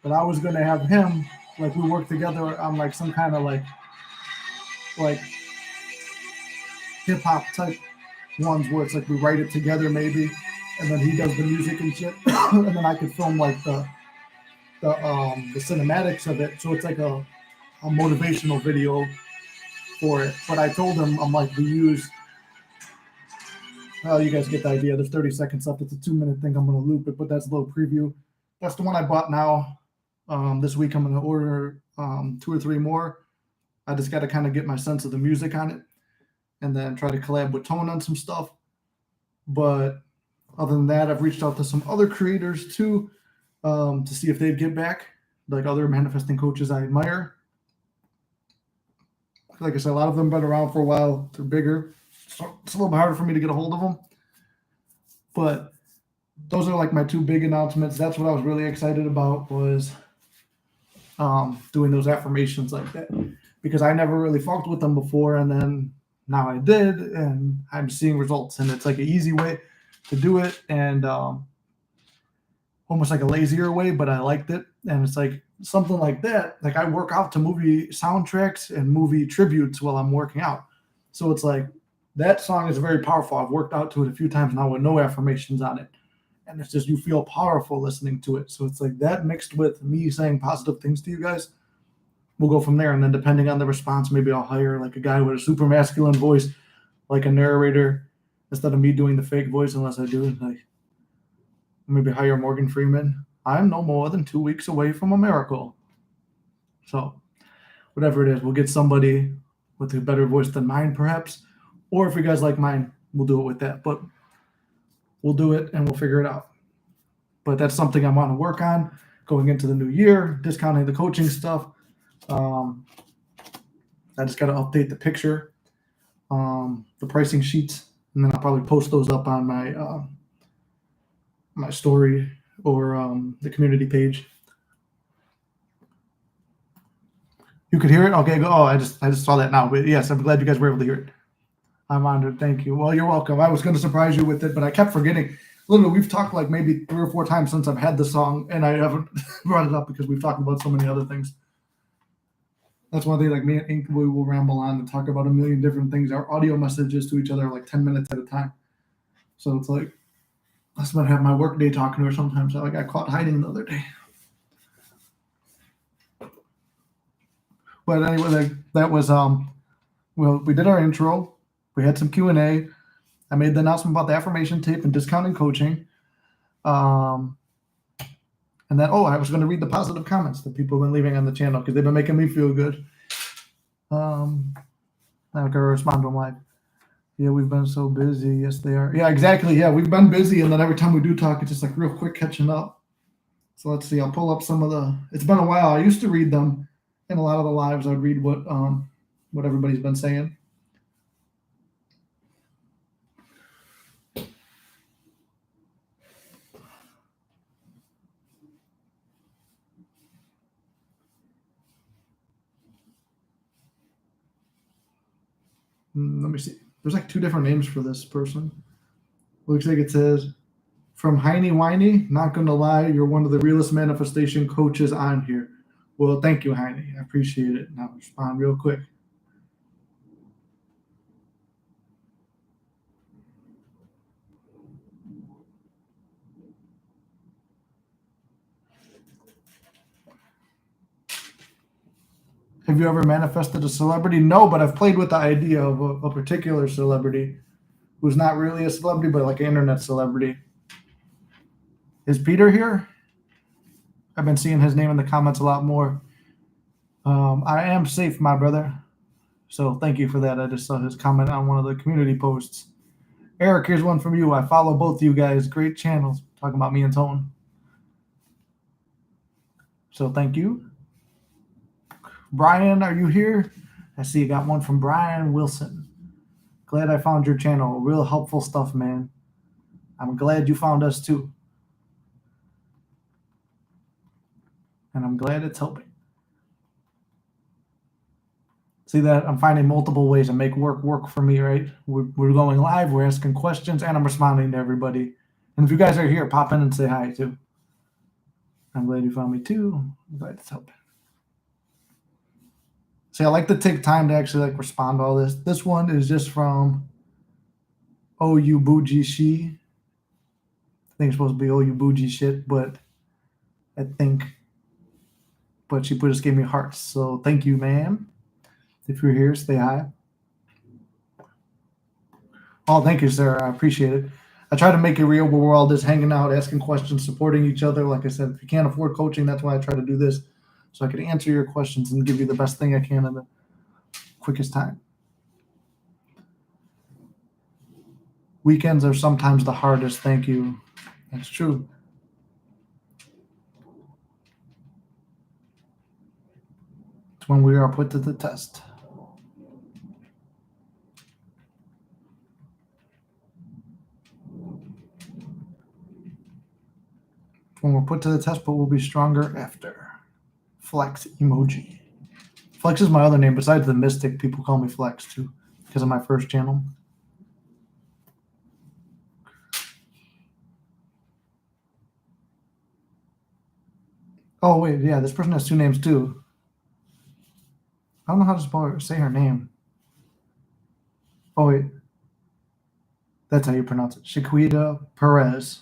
But I was going to have him, we work together on, some kind of, hip-hop type ones where it's we write it together maybe, and then he does the music and shit, and then I could film, the cinematics of it, so it's a motivational video for it. But I told him, we use, well, you guys get the idea. There's 30 seconds left. It's a 2-minute thing. I'm going to loop it, but that's a little preview. That's the one I bought now. This week I'm going to order 2 or 3 more. I just got to kind of get my sense of the music on it and then try to collab with Tone on some stuff. But other than that, I've reached out to some other creators too, to see if they'd get back, other manifesting coaches I admire. Like I said, a lot of them have been around for a while. They're bigger. So it's a little bit harder for me to get a hold of them. But those are my 2 big announcements. That's what I was really excited about, was doing those affirmations like that. Because I never really fucked with them before, and then now I did, and I'm seeing results. And it's an easy way to do it, and almost a lazier way, but I liked it. And it's something like that. I work out to movie soundtracks and movie tributes while I'm working out. So it's that song is very powerful. I've worked out to it a few times now with no affirmations on it. And it's just, you feel powerful listening to it. So it's that mixed with me saying positive things to you guys. We'll go from there. And then depending on the response, maybe I'll hire a guy with a super masculine voice, a narrator, instead of me doing the fake voice, unless I do it. Maybe hire Morgan Freeman. I'm no more than 2 weeks away from a miracle. So whatever it is, we'll get somebody with a better voice than mine, perhaps. Or if you guys like mine, we'll do it with that. But we'll do it and we'll figure it out. But that's something I want to work on going into the new year, discounting the coaching stuff. I just got to update the picture, the pricing sheets, and then I'll probably post those up on my my story or the community page. You could hear it? Okay, go. Oh, I just saw that now. But yes, I'm glad you guys were able to hear it. I'm honored. Thank you. Well, you're welcome. I was going to surprise you with it, but I kept forgetting. Literally, we've talked maybe 3 or 4 times since I've had the song, and I haven't brought it up because we've talked about so many other things. That's one thing, me and Ink, we will ramble on and talk about a million different things. Our audio messages to each other are 10 minutes at a time. So it's that's what I have my work day talking to her sometimes. I got caught hiding the other day. But anyway, that was, well, we did our intro. We had some Q&A. I made the announcement about the affirmation tape and discounting coaching. And then, I was going to read the positive comments that people have been leaving on the channel because they've been making me feel good. I'm going to respond to them live. Yeah, we've been so busy. Yes, they are. Yeah, exactly. Yeah, we've been busy. And then every time we do talk, it's just like real quick catching up. So let's see. I'll pull up some of it's been a while. I used to read them in a lot of the lives. I'd read what everybody's been saying. Let me see. There's like 2 different names for this person. Looks like it says, from Heine Winey, not going to lie, you're one of the realest manifestation coaches on here. Well, thank you, Heine. I appreciate it. And I'll respond real quick. Have you ever manifested a celebrity? No, but I've played with the idea of a particular celebrity who's not really a celebrity, but like an internet celebrity. Is Peter here? I've been seeing his name in the comments a lot more. I am safe, my brother. So thank you for that. I just saw his comment on one of the community posts. Eric, here's one from you. I follow both you guys. Great channels. Talking about me and Tone. So thank you. Brian, are you here? I see you got one from Brian Wilson. Glad I found your channel. Real helpful stuff, man. I'm glad you found us too. And I'm glad it's helping. See that? I'm finding multiple ways to make work for me, right? We're going live, we're asking questions, and I'm responding to everybody. And if you guys are here, pop in and say hi too. I'm glad you found me too. I'm glad it's helping. See, I like to take time to actually respond to all this. This one is just from OU Bougie She. I think it's supposed to be OU Bougie shit, but she just gave me hearts. So thank you, ma'am. If you're here, stay high. Oh, thank you, sir. I appreciate it. I try to make it real where we're all just hanging out, asking questions, supporting each other. Like I said, if you can't afford coaching, that's why I try to do this, so I can answer your questions and give you the best thing I can in the quickest time. Weekends are sometimes the hardest. Thank you. That's true. It's when we are put to the test. When we're put to the test, but we'll be stronger after. Flex emoji. Flex is my other name. Besides the Mystic, people call me Flex too because of my first channel. Oh, wait. Yeah, this person has 2 names too. I don't know how to say her name. Oh, wait. That's how you pronounce it. Shaquita Perez.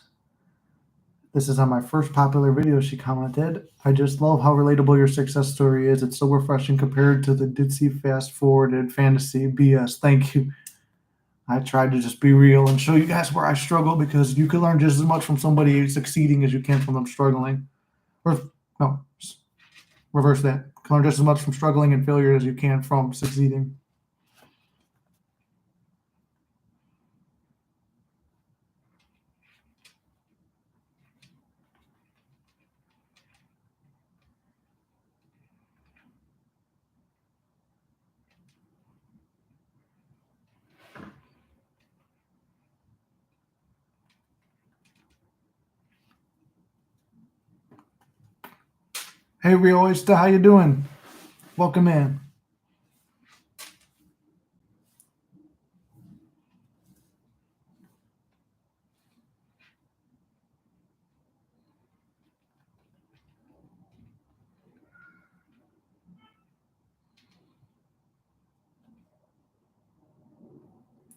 This is on my first popular video. She commented, I just love how relatable your success story is. It's so refreshing compared to the ditzy fast-forwarded fantasy BS. Thank you. I tried to just be real and show you guys where I struggle because you can learn just as much from somebody succeeding as you can from them struggling. Or, no, reverse that. You can learn just as much from struggling and failure as you can from succeeding. Hey, Real Oyster, how you doing? Welcome in.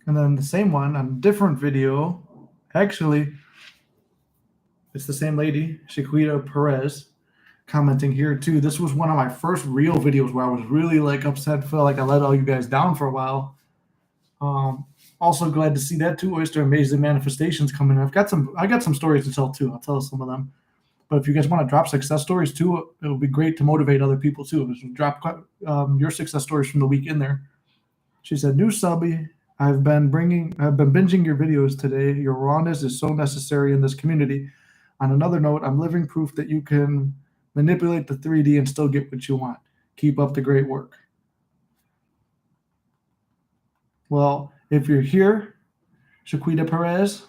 And then the same one on a different video, actually, it's the same lady, Shaquita Perez, commenting here too. This was one of my first real videos where I was really upset, felt like I let all you guys down for a while. Also glad to see that too. Oyster Amazing Manifestations coming in. I got some stories to tell too. I'll tell some of them. But if you guys want to drop success stories too, it would be great to motivate other people too. So drop your success stories from the week in there. She said, "New subby, I've been binging your videos today. Your rawness is so necessary in this community. On another note, I'm living proof that you can manipulate the 3D and still get what you want. Keep up the great work." Well, if you're here, Shaquita Perez,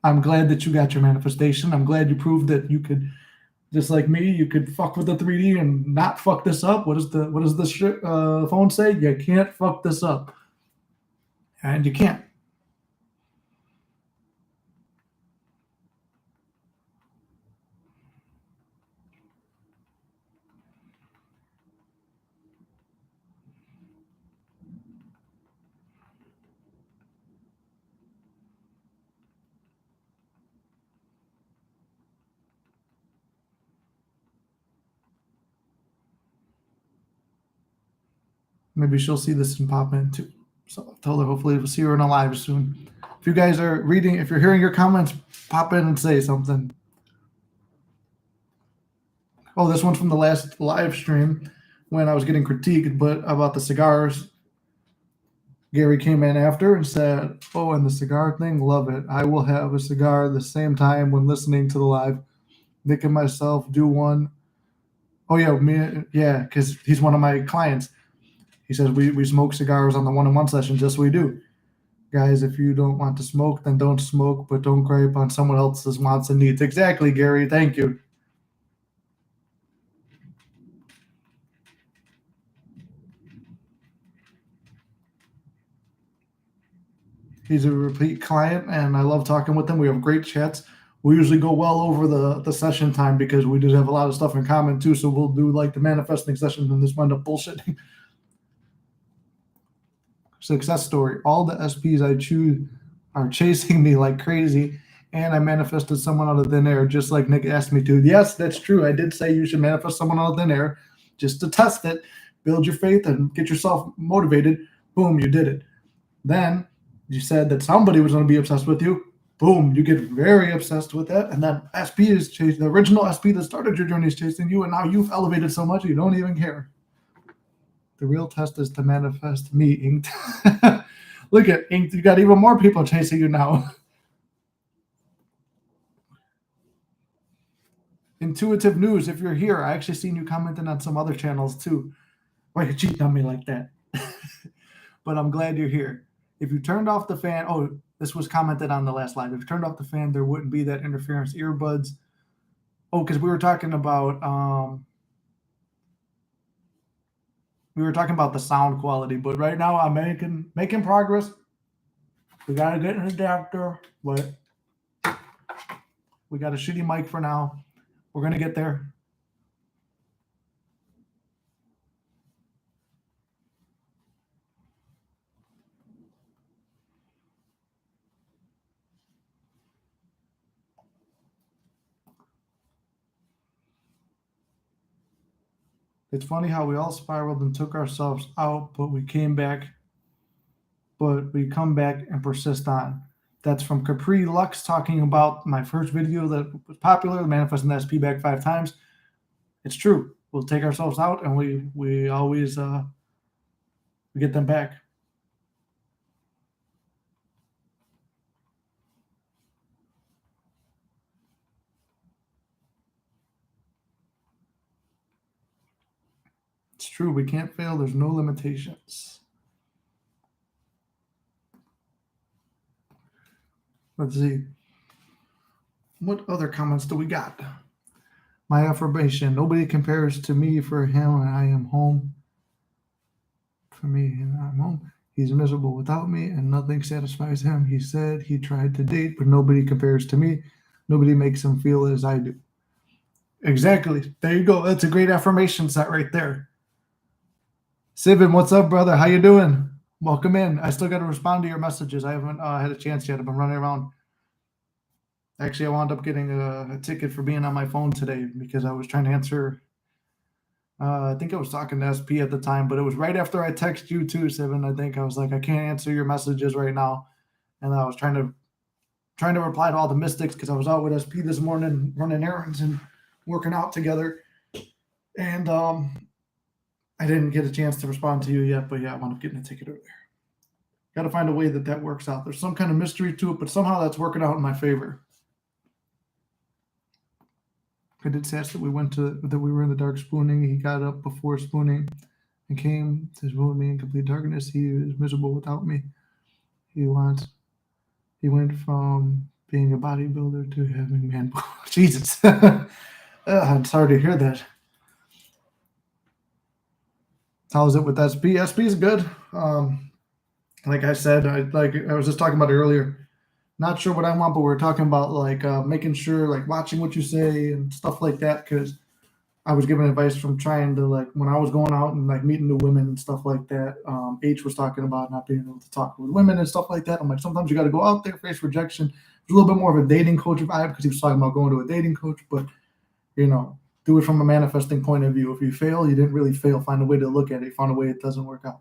I'm glad that you got your manifestation. I'm glad you proved that you could, just like me, you could fuck with the 3D and not fuck this up. What does the phone say? You can't fuck this up, and you can't. Maybe she'll see this and pop in too. So I'll tell her hopefully we'll see her in a live soon. If you guys are reading, if you're hearing your comments, pop in and say something. Oh, this one's from the last live stream when I was getting critiqued, but about the cigars. Gary came in after and said, "Oh, and the cigar thing, love it. I will have a cigar the same time when listening to the live. Nick and myself do one." Oh yeah, because he's one of my clients. He says we smoke cigars on the one-on-one sessions. Yes, we do. Guys, if you don't want to smoke, then don't smoke, but don't gripe on someone else's wants and needs. Exactly, Gary. Thank you. He's a repeat client, and I love talking with him. We have great chats. We usually go well over the session time because we just have a lot of stuff in common too. So we'll do like the manifesting session and this wind up bullshitting. Success story. All the SPs I choose are chasing me like crazy, and I manifested someone out of thin air, just like Nick asked me to. Yes, that's true. I did say you should manifest someone out of thin air just to test it, build your faith, and get yourself motivated. Boom, you did it. Then you said that somebody was going to be obsessed with you. Boom, you get very obsessed with that. And then SP is chasing, the original SP that started your journey is chasing you, and now you've elevated so much you don't even care. The real test is to manifest me, Inked. Look at Inked, you got even more people chasing you now. Intuitive News, if you're here, I actually seen you commenting on some other channels too. Why you cheating on me like that? But I'm glad you're here. If you turned off the fan, oh, this was commented on the last live. If you turned off the fan, there wouldn't be that interference earbuds. Oh, because we were talking about the sound quality, but right now I'm making progress. We gotta get an adapter, but we got a shitty mic for now. We're gonna get there. It's funny how we all spiraled and took ourselves out, but we come back and persist on. That's from Capri Lux talking about my first video that was popular, manifesting the SP back 5 times. It's true. We'll take ourselves out and we always we get them back. It's true. We can't fail. There's no limitations. Let's see. What other comments do we got? My affirmation. Nobody compares to me for him, and I am home. For me, and I'm home. He's miserable without me, and nothing satisfies him. He said he tried to date, but nobody compares to me. Nobody makes him feel as I do. Exactly. There you go. That's a great affirmation set right there. Sibin, what's up, brother? How you doing? Welcome in. I still got to respond to your messages. I haven't had a chance yet. I've been running around. Actually, I wound up getting a ticket for being on my phone today because I was trying to answer. I think I was talking to SP at the time, but it was right after I texted you too, Sibin. I think I was like, I can't answer your messages right now, and I was trying to reply to all the mystics because I was out with SP this morning running errands, and working out together. And I didn't get a chance to respond to you yet, but yeah, I wound up getting a ticket over there. Got to find a way that works out. There's some kind of mystery to it, but somehow that's working out in my favor. I did say that we were in the dark spooning. He got up before spooning and came to spoon me in complete darkness. He is miserable without me. He went from being a bodybuilder to having man boobs. Jesus. I'm sorry to hear that. How is it with SP? SP is good. Like I said, I was just talking about it earlier. Not sure what I want, but we're talking about like making sure, like watching what you say and stuff like that. Because I was given advice from trying to, like, when I was going out and like meeting new women and stuff like that. H was talking about not being able to talk with women and stuff like that. I'm like, sometimes you got to go out there, face rejection. It's a little bit more of a dating coach vibe because he was talking about going to a dating coach, but do it from a manifesting point of view. If you fail, you didn't really fail. Find a way to look at it. Find a way it doesn't work out.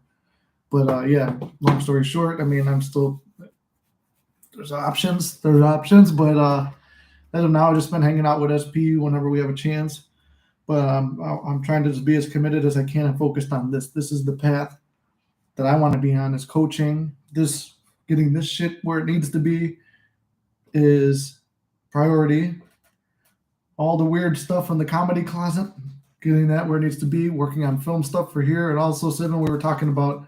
But yeah, long story short, I mean, there's options, but as of now, I've just been hanging out with SP whenever we have a chance. But I'm trying to just be as committed as I can and focused on this. This is the path that I want to be on, is coaching. Getting this shit where it needs to be is priority. All the weird stuff in the comedy closet, getting that where it needs to be, working on film stuff for here. And also, Sidney, we were talking about,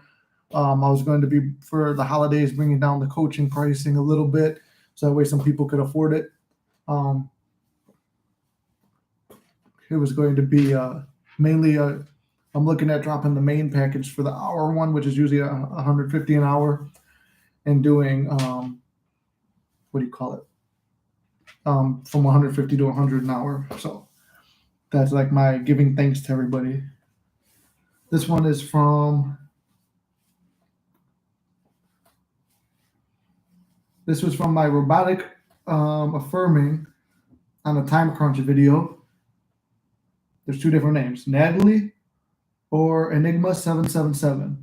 I was going to be, for the holidays, bringing down the coaching pricing a little bit, so that way some people could afford it. It was going to be mainly, I'm looking at dropping the main package for the hour one, which is usually $150 an hour, and doing, what do you call it? From 150 to 100 an hour. So that's like my giving thanks to everybody. This one is from, this was from my robotic affirming on a time crunch video. There's two different names, Natalie or Enigma777.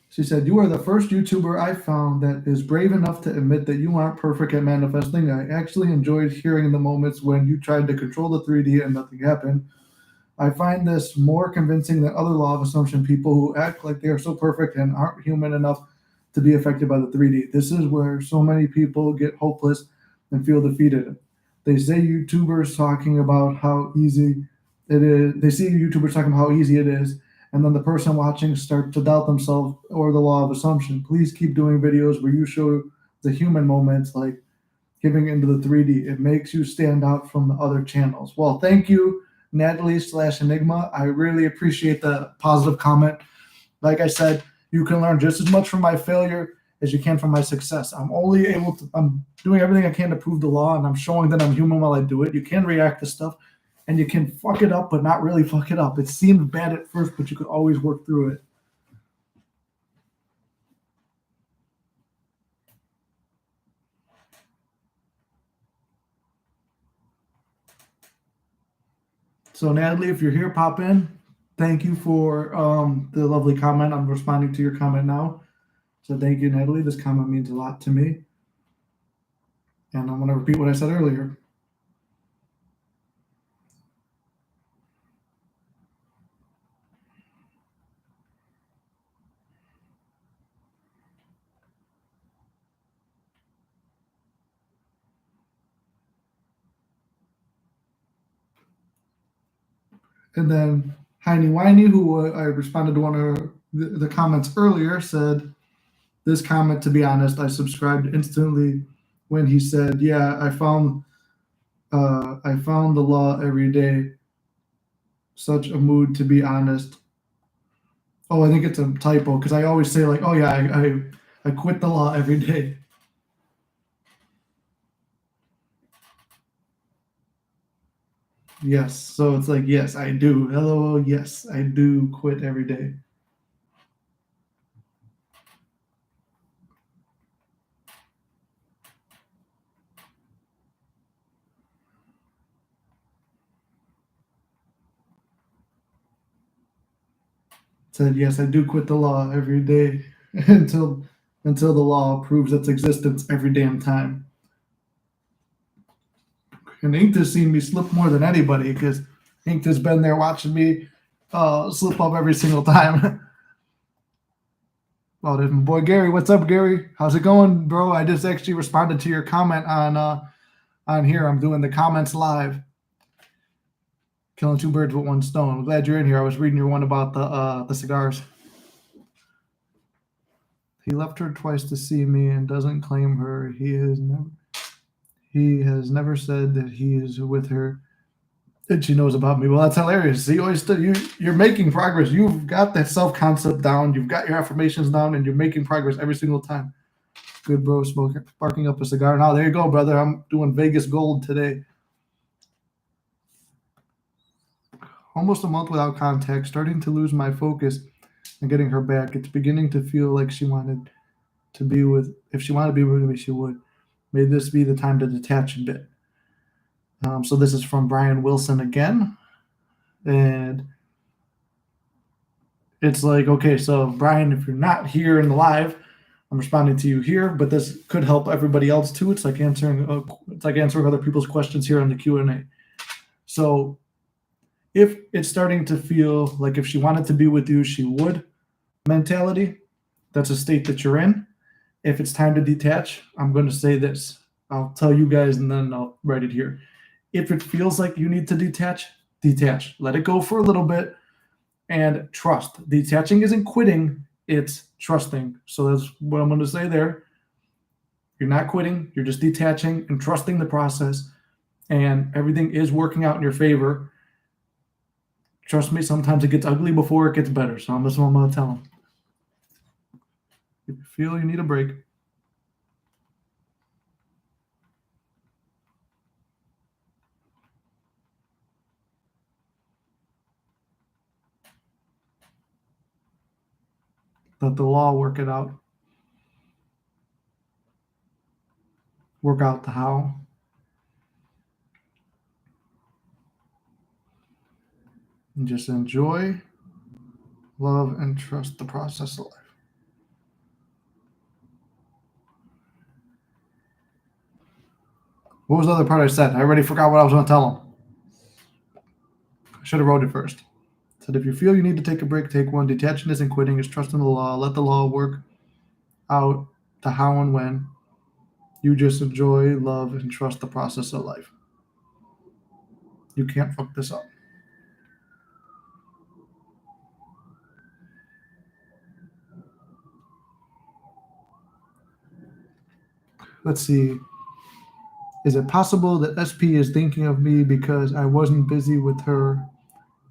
She said, "You are the first YouTuber I found that is brave enough to admit that you aren't perfect at manifesting. I actually enjoyed hearing the moments when you tried to control the 3D and nothing happened. I find this more convincing than other law of assumption people who act like they are so perfect and aren't human enough to be affected by the 3D. This is where so many people get hopeless and feel defeated. They say YouTubers talking about how easy it is. They see YouTubers talking about how easy it is, and then the person watching starts to doubt themselves or the law of assumption. Please keep doing videos where you show the human moments, like giving into the 3D. It makes you stand out from the other channels." Well, thank you, Natalie/Enigma. I really appreciate the positive comment. Like I said, you can learn just as much from my failure as you can from my success. I'm doing everything I can to prove the law, and I'm showing that I'm human while I do it. You can react to stuff, and you can fuck it up, but not really fuck it up. It seemed bad at first, but you could always work through it. So, Natalie, if you're here, pop in. Thank you for the lovely comment. I'm responding to your comment now. So thank you, Natalie. This comment means a lot to me. And I'm going to repeat what I said earlier. And then Heiny Winey, who I responded to one of the comments earlier, said, "This comment, to be honest, I subscribed instantly when he said, yeah, I found the law every day. Such a mood, to be honest." Oh, I think it's a typo because I always say like, oh yeah, I quit the law every day. Yes, so it's like, yes, I do. Hello, yes, I do quit every day. Said, yes, I do quit the law every day until the law proves its existence every damn time. And Ink has seen me slip more than anybody because Inked has been there watching me slip up every single time. Oh, there's my boy Gary. What's up, Gary? How's it going, bro? I just actually responded to your comment on here. I'm doing the comments live. Killing two birds with one stone. I'm glad you're in here. I was reading your one about the cigars. He left her twice to see me and doesn't claim her. He has never said that he is with her that she knows about me. Well, that's hilarious. See, you're making progress. You've got that self-concept down. You've got your affirmations down, and you're making progress every single time. Good, bro. Sparking up a cigar. Now, there you go, brother. I'm doing Vegas Gold today. Almost a month without contact, starting to lose my focus and getting her back. It's beginning to feel like she wanted to be with, if she wanted to be with me, she would. May this be the time to detach a bit. So this is from Brian Wilson again. And it's like, okay, so Brian, if you're not here in the live, I'm responding to you here, but this could help everybody else too. It's like answering other people's questions here on the Q&A. So if it's starting to feel like if she wanted to be with you, she would mentality, that's a state that you're in. If it's time to detach, I'm going to say this. I'll tell you guys and then I'll write it here. If it feels like you need to detach, detach. Let it go for a little bit and trust. Detaching isn't quitting, it's trusting. So that's what I'm going to say there. You're not quitting, you're just detaching and trusting the process, and everything is working out in your favor. Trust me, sometimes it gets ugly before it gets better. So that's what I'm going to tell them. If you feel you need a break, let the law work it out. Work out the how. And just enjoy, love, and trust the process of life. What was the other part I said? I already forgot what I was going to tell them. I should have wrote it first. I said, if you feel you need to take a break, take one. Detaching isn't quitting, it's trusting the law. Let the law work out the how and when. You just enjoy, love, and trust the process of life. You can't fuck this up. Let's see. Is it possible that SP is thinking of me because I wasn't busy with her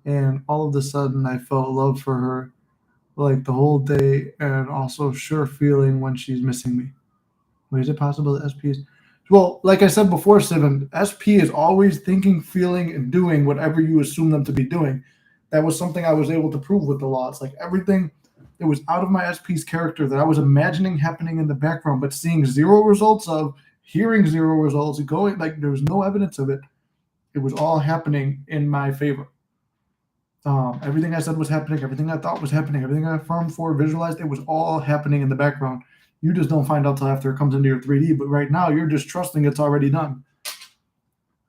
and all of a sudden I felt love for her like the whole day and also sure feeling when she's missing me? Wait, is it possible that SP is. Well, like I said before, Steven, SP is always thinking, feeling, and doing whatever you assume them to be doing. That was something I was able to prove with the law. It's like everything that was out of my SP's character that I was imagining happening in the background, but seeing zero results of, hearing zero results, going like there was no evidence of it. It was all happening in my favor. Everything I said was happening. Everything I thought was happening. Everything I affirmed for, visualized, it was all happening in the background. You just don't find out till after it comes into your 3D. But right now, you're just trusting it's already done.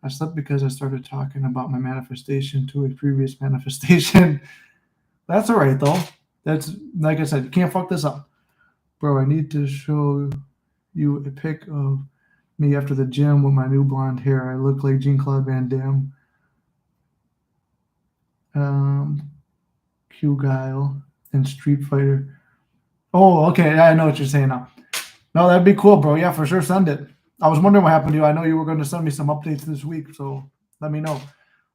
I slept because I started talking about my manifestation to a previous manifestation. That's all right, though. That's, like I said, you can't fuck this up. Bro, I need to show you a pic of me after the gym with my new blonde hair. I look like Jean-Claude Van Damme. Q Guile and Street Fighter. Oh, okay. I know what you're saying now. No, that'd be cool, bro. Yeah, for sure. Send it. I was wondering what happened to you. I know you were going to send me some updates this week, so let me know.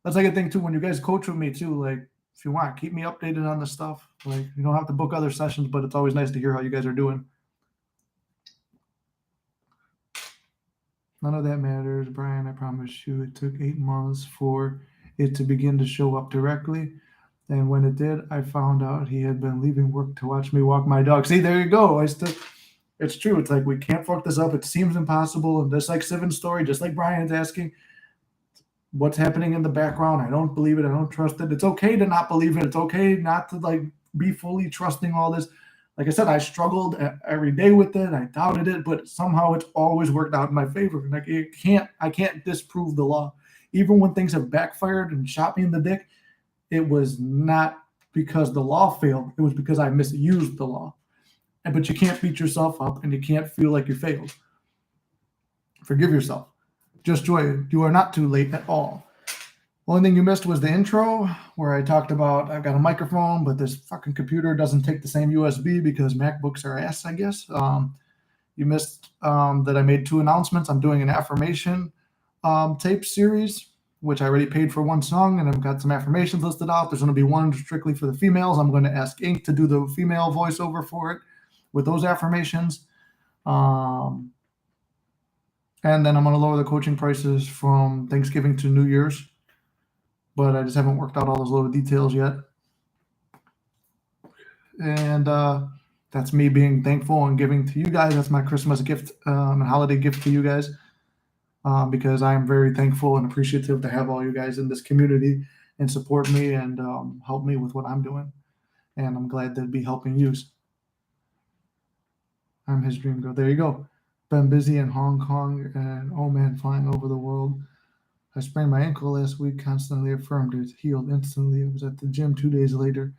That's like a thing too. When you guys coach with me too, like if you want, keep me updated on the stuff. Like you don't have to book other sessions, but it's always nice to hear how you guys are doing. None of that matters, Brian. I promise you. It took 8 months for it to begin to show up directly. And when it did, I found out he had been leaving work to watch me walk my dog. See, there you go. It's true. It's like we can't fuck this up. It seems impossible. And just like Sivan's story, just like Brian's asking, what's happening in the background? I don't believe it. I don't trust it. It's okay to not believe it. It's okay not to like be fully trusting all this. Like I said, I struggled every day with it. I doubted it, but somehow it's always worked out in my favor. Like I can't disprove the law. even when things have backfired and shot me in the dick, it was not because the law failed. It was because I misused the law. But you can't beat yourself up and you can't feel like you failed. Forgive yourself. Just joy it. You are not too late at all. Only thing you missed was the intro where I talked about I've got a microphone, but this fucking computer doesn't take the same USB because MacBooks are ass, I guess. You missed that I made 2 announcements. I'm doing an affirmation tape series, which I already paid for 1 song, and I've got some affirmations listed out. There's going to be one strictly for the females. I'm going to ask Ink to do the female voiceover for it with those affirmations. And then I'm going to lower the coaching prices from Thanksgiving to New Year's. But I just haven't worked out all those little details yet. And that's me being thankful and giving to you guys. That's my Christmas gift and holiday gift to you guys, because I am very thankful and appreciative to have all you guys in this community and support me and help me with what I'm doing. And I'm glad to be helping you. I'm his dream girl. There you go. Been busy in Hong Kong and, oh man, flying over the world. I sprained my ankle last week, constantly affirmed it, healed instantly. I was at the gym 2 days later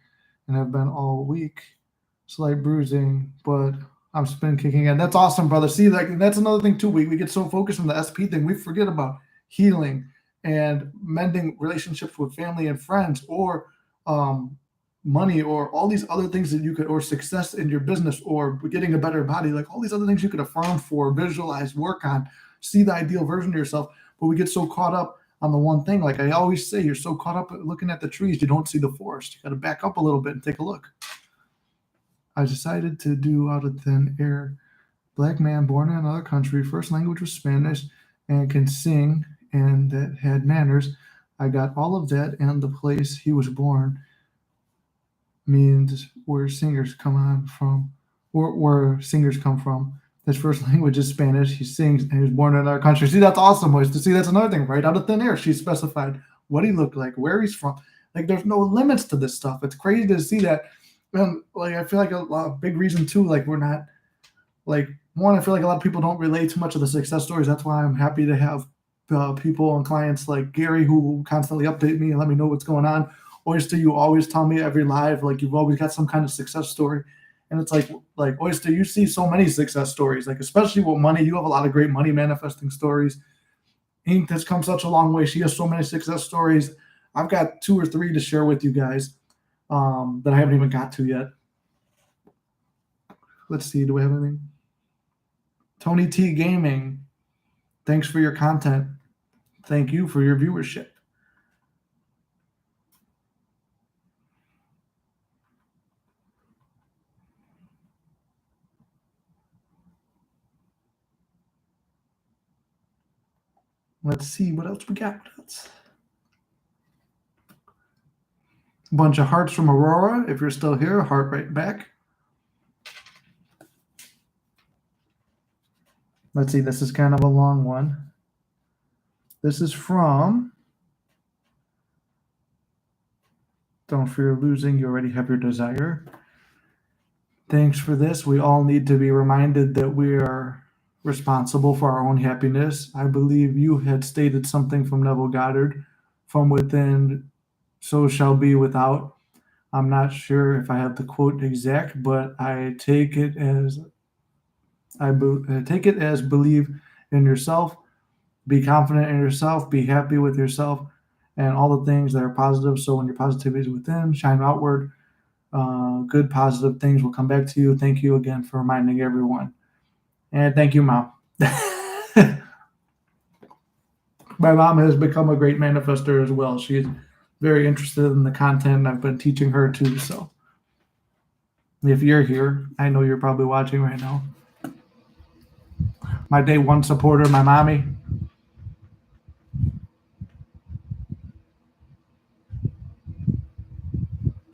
and have been all week. Slight bruising, but I'm spin kicking in. That's awesome, brother. See, like that's another thing too. We get so focused on the SP thing, we forget about healing and mending relationships with family and friends, or money, or all these other things that you could, or success in your business, or getting a better body, like all these other things you could affirm for, visualize, work on, see the ideal version of yourself. But we get so caught up on the one thing. Like I always say, you're so caught up looking at the trees, you don't see the forest. You got to back up a little bit and take a look. I decided to do out of thin air. Black man born in another country, first language was Spanish, and can sing, and that had manners. I got all of that, and the place he was born means where singers come from. His first language is Spanish. He sings, and he was born in another country. See, that's awesome, boys. To see, that's another thing. Right out of thin air, she specified what he looked like, where he's from. Like, there's no limits to this stuff. It's crazy to see that. And like, I feel like a big reason too. Like, we're not like one. I feel like a lot of people don't relate too much of the success stories. That's why I'm happy to have people and clients like Gary who constantly update me and let me know what's going on. Oyster, you always tell me every live, like you've always got some kind of success story. And it's like Oyster, you see so many success stories, like especially with money. You have a lot of great money manifesting stories. Ink has come such a long way. She has so many success stories. I've got 2 or 3 to share with you guys that I haven't even got to yet. Let's see. Do we have anything? Tony T Gaming. Thanks for your content. Thank you for your viewership. Let's see what else we got. What else? A bunch of hearts from Aurora. If you're still here, heart right back. Let's see. This is kind of a long one. This is from Don't Fear Losing. You Already Have Your Desire. Thanks for this. We all need to be reminded that we are responsible for our own happiness. I believe you had stated something from Neville Goddard, from within, so shall be without. I'm not sure if I have the quote exact, but I take it as believe in yourself, be confident in yourself, be happy with yourself, and all the things that are positive. So when your positivity is within, shine outward. Good positive things will come back to you. Thank you again for reminding everyone. And thank you, Mom. My mom has become a great manifester as well. She's very interested in the content. I've been teaching her too. So if you're here, I know you're probably watching right now. My day one supporter, my mommy.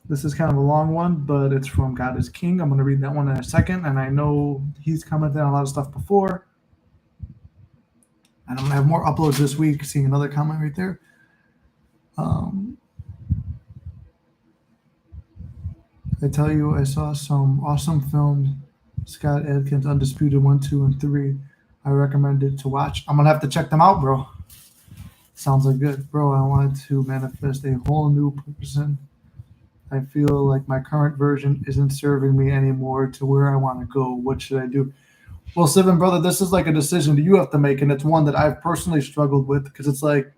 This is kind of a long one, but it's from God is King. I'm going to read that one in a second. And I know he's commented on a lot of stuff before. And I'm going to have more uploads this week. Seeing another comment right there. I tell you, I saw some awesome films. Scott Adkins, Undisputed 1, 2, and 3. I recommend it to watch. I'm going to have to check them out, bro. Sounds like good. Bro, I want to manifest a whole new person. I feel like my current version isn't serving me anymore to where I want to go. What should I do? Well, Sivan, brother, this is like a decision that you have to make, and it's one that I've personally struggled with because it's like,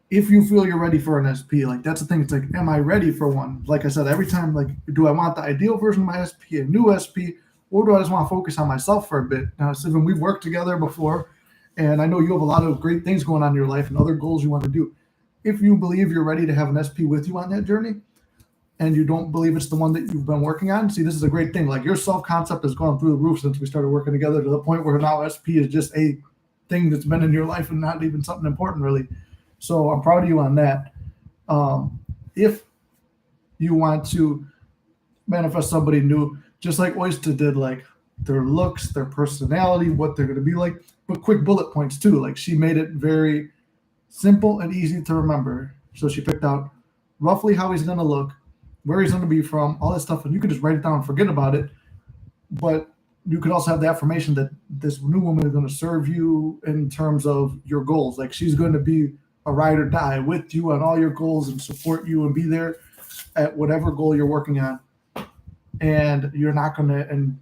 if you feel you're ready for an SP, like that's the thing. It's like, am I ready for one? Like I said, every time, like, do I want the ideal version of my SP, a new SP, or do I just want to focus on myself for a bit? Now, Sivan, we've worked together before, and I know you have a lot of great things going on in your life and other goals you want to do. If you believe you're ready to have an SP with you on that journey, and you don't believe it's the one that you've been working on, see, this is a great thing. Like your self-concept has gone through the roof since we started working together to the point where now SP is just a thing that's been in your life and not even something important really. So I'm proud of you on that. If you want to manifest somebody new, just like Oyster did, like their looks, their personality, what they're going to be like, but quick bullet points too. Like she made it very simple and easy to remember. So she picked out roughly how he's going to look, where he's going to be from, all that stuff, and you could just write it down and forget about it. But you could also have the affirmation that this new woman is going to serve you in terms of your goals. Like she's going to be a ride or die with you on all your goals and support you and be there at whatever goal you're working on. And you're not going to, and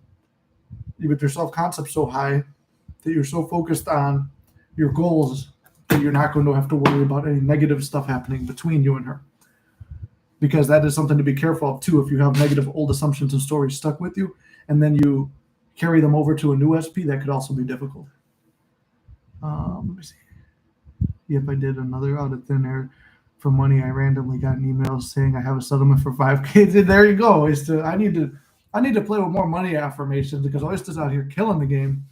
with your self-concept so high that you're so focused on your goals that you're not going to have to worry about any negative stuff happening between you and her. Because that is something to be careful of too. If you have negative old assumptions and stories stuck with you, and then you carry them over to a new SP, that could also be difficult. Let me see. Yep, I did another out of thin air for money. I randomly got an email saying I have a settlement for 5K. There you go. I need to play with more money affirmations because Oyster's out here killing the game.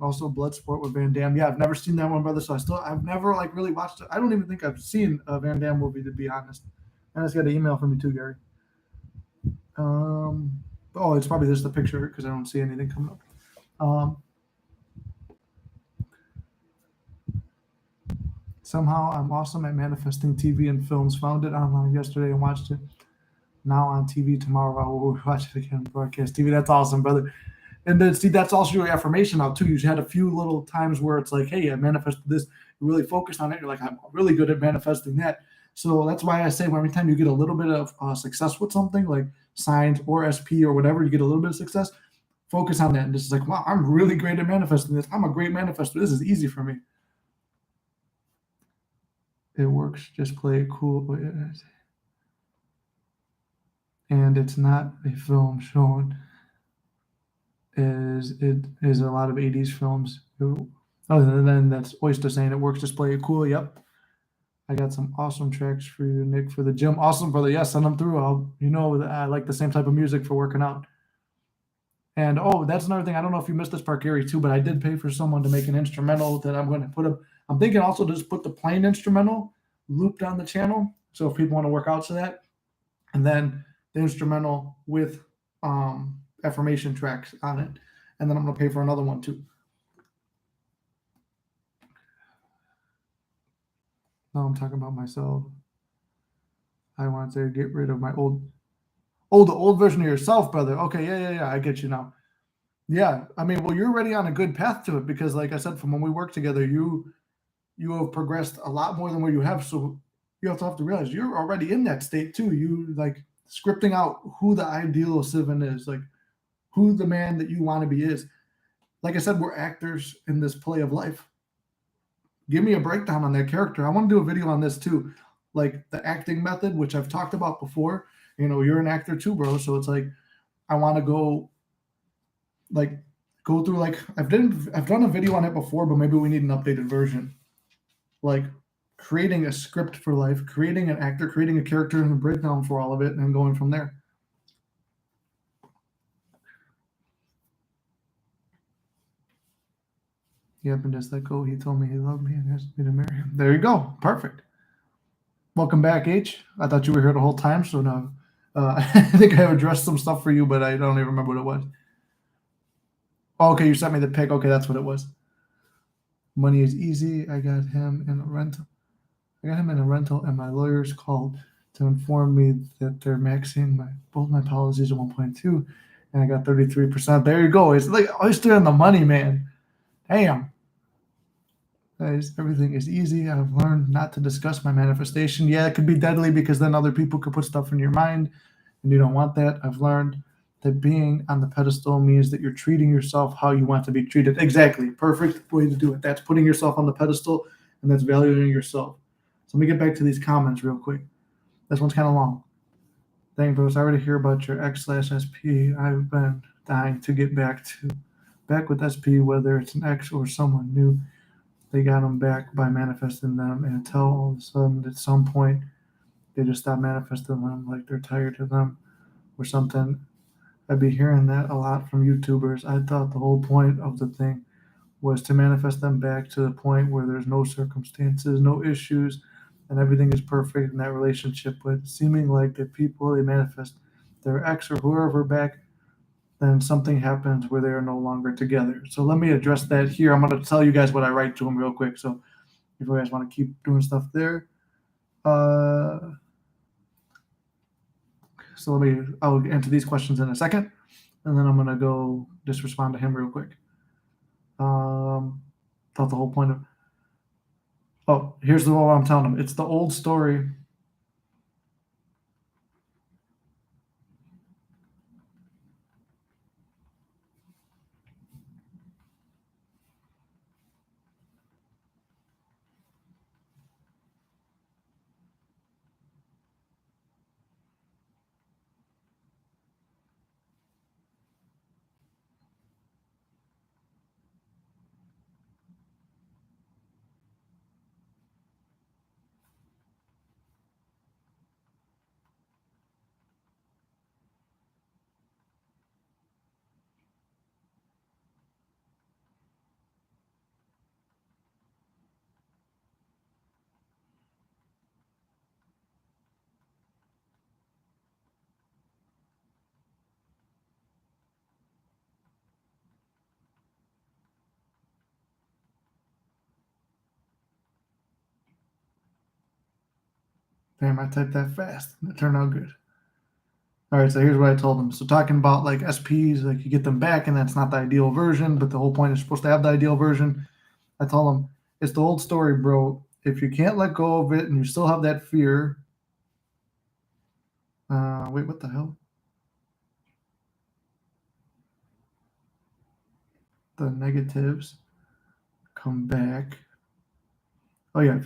Also, Bloodsport with Van Damme. Yeah, I've never seen that one, brother. So I've never like really watched it. I don't even think I've seen a Van Damme movie, to be honest. I just got an email from you too, Gary. Oh, it's probably just the picture because I don't see anything coming up. Somehow I'm awesome at manifesting TV and films. Found it online yesterday and watched it. Now on TV tomorrow. I will watch it again. Broadcast TV. That's awesome, brother. And then see, that's also your affirmation now too. You had a few little times where it's like, hey, I manifested this. You really focused on it. You're like, I'm really good at manifesting that. So that's why I say every time you get a little bit of success with something like signs or SP or whatever, you get a little bit of success, focus on that. And just like, wow, I'm really great at manifesting this. I'm a great manifester. This is easy for me. It works. Just play it cool. And it's not a film shown. It is a lot of 80s films. Other than that's Oyster saying it works. Just play it cool. Yep. I got some awesome tracks for you, Nick, for the gym. Awesome, brother. Yeah, send them through. I like the same type of music for working out. And that's another thing. I don't know if you missed this part, Gary, too, but I did pay for someone to make an instrumental that I'm going to put up. I'm thinking also to just put the plain instrumental looped on the channel. So if people want to work out to that, and then the instrumental with affirmation tracks on it. And then I'm going to pay for another one too. No, I'm talking about myself. I want to get rid of my the old version of yourself, brother. Okay, yeah. I get you now. Yeah, I mean, well, you're already on a good path to it because, like I said, from when we worked together, you have progressed a lot more than where you have. So you have to realize you're already in that state too. You like scripting out who the ideal Sivan is, like who the man that you want to be is. Like I said, we're actors in this play of life. Give me a breakdown on that character. I want to do a video on this too, like the acting method, which I've talked about before. You're an actor too, bro. So it's like I want to go through like I've done a video on it before, but maybe we need an updated version. Like creating a script for life, creating an actor, creating a character, and a breakdown for all of it, and going from there. Yep, and just let go. He told me he loved me and asked me to marry him. There you go. Perfect. Welcome back, H. I thought you were here the whole time, so now I think I addressed some stuff for you, but I don't even remember what it was. Oh, okay, you sent me the pic. Okay, that's what it was. Money is easy. I got him in a rental. And my lawyers called to inform me that they're maxing both my policies at 1.2, and I got 33%. There you go. It's like Oyster and the money, man. Damn. Guys, everything is easy. I've learned not to discuss my manifestation. Yeah, it could be deadly because then other people could put stuff in your mind and you don't want that. I've learned that being on the pedestal means that you're treating yourself how you want to be treated. Exactly. Perfect way to do it. That's putting yourself on the pedestal and that's valuing yourself. So let me get back to these comments real quick. This one's kind of long. Thank you. Sorry to hear about your ex/SP. I've been dying to get back with SP, whether it's an ex or someone new. They got them back by manifesting them until all of a sudden at some point they just stop manifesting them like they're tired of them or something. I'd be hearing that a lot from YouTubers. I thought the whole point of the thing was to manifest them back to the point where there's no circumstances, no issues, and everything is perfect in that relationship. But seeming like the people they manifest their ex or whoever back, then something happens where they are no longer together. So let me address that here. I'm going to tell you guys what I write to them real quick. So if you guys want to keep doing stuff there. So I'll answer these questions in a second, and then I'm going to go just respond to him real quick. Thought the whole point of, here's the one I'm telling him. It's the old story. Damn, I typed that fast. It turned out good. All right, so here's what I told them. So talking about like SPs, like you get them back, and that's not the ideal version, but the whole point is supposed to have the ideal version. I told them it's the old story, bro. If you can't let go of it and you still have that fear, wait, what the hell? The negatives come back. Oh yeah,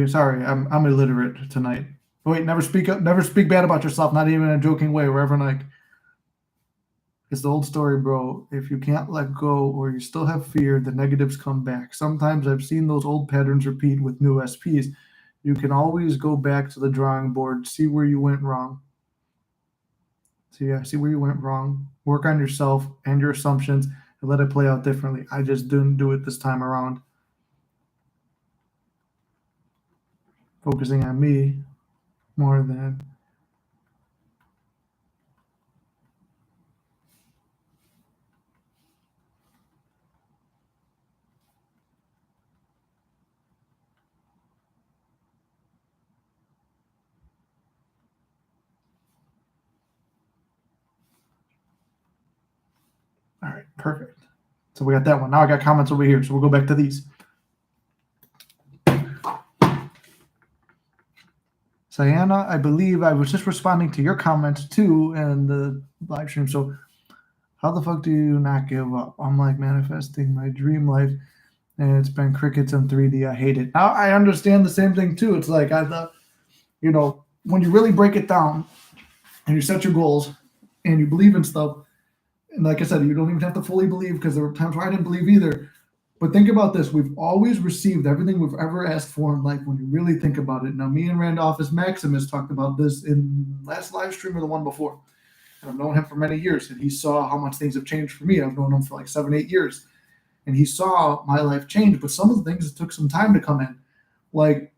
sorry, I'm illiterate tonight. Wait, never speak bad about yourself, not even in a joking way, wherever like it's the old story, bro. If you can't let go or you still have fear, the negatives come back. Sometimes I've seen those old patterns repeat with new SPs. You can always go back to the drawing board, see where you went wrong. So yeah, see where you went wrong. Work on yourself and your assumptions and let it play out differently. I just didn't do it this time around. Focusing on me more than all right, perfect. So we got that one. Now I got comments over here. So we'll go back to these. Sayana, I believe I was just responding to your comments too in the live stream. So how the fuck do you not give up? I'm like manifesting my dream life and it's been crickets in 3D. I hate it. Now I understand the same thing too. It's like I thought, when you really break it down and you set your goals and you believe in stuff, and like I said, you don't even have to fully believe because there were times where I didn't believe either. But think about this. We've always received everything we've ever asked for in life when you really think about it. Now, me and Randolphus Maximus talked about this in last live stream or the one before. And I've known him for many years, and he saw how much things have changed for me. I've known him for like 7-8 years. And he saw my life change, but some of the things took some time to come in. But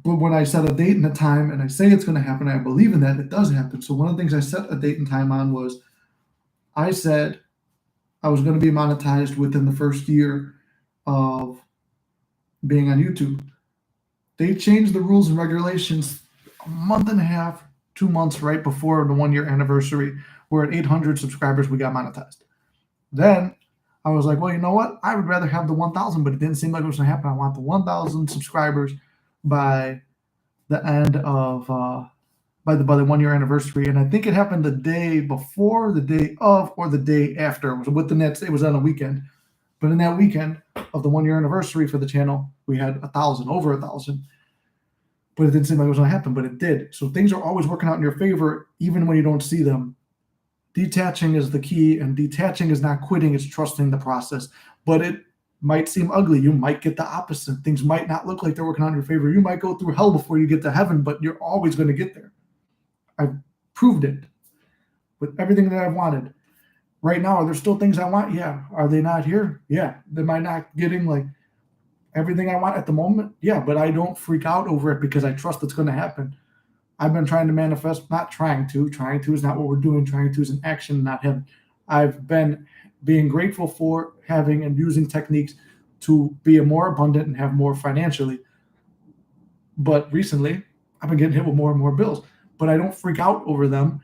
when I set a date and a time and I say it's going to happen, I believe in that, it does happen. So one of the things I set a date and time on was I said I was going to be monetized within the first year of being on YouTube. They changed the rules and regulations a month and a half, 2 months right before the 1 year anniversary, where at 800 subscribers, we got monetized. Then I was like, well, you know what? I would rather have the 1,000, but it didn't seem like it was going to happen. I want the 1,000 subscribers by the end of by the 1 year anniversary, and I think it happened the day before, the day of, or the day after. It was with the Nets. It was on a weekend, but in that weekend of the 1 year anniversary for the channel, we had 1,000, over 1,000. But it didn't seem like it was going to happen, but it did. So things are always working out in your favor, even when you don't see them. Detaching is the key, and detaching is not quitting, it's trusting the process. But it might seem ugly. You might get the opposite. Things might not look like they're working out in your favor. You might go through hell before you get to heaven, but you're always going to get there. I've proved it with everything that I've wanted. Right now, are there still things I want? Yeah. Are they not here? Yeah. Am I not getting like everything I want at the moment? Yeah, but I don't freak out over it because I trust it's going to happen. I've been trying to manifest, not trying to. Trying to is not what we're doing. Trying to is an action, not him. I've been being grateful for having and using techniques to be more abundant and have more financially. But recently, I've been getting hit with more and more bills. But I don't freak out over them.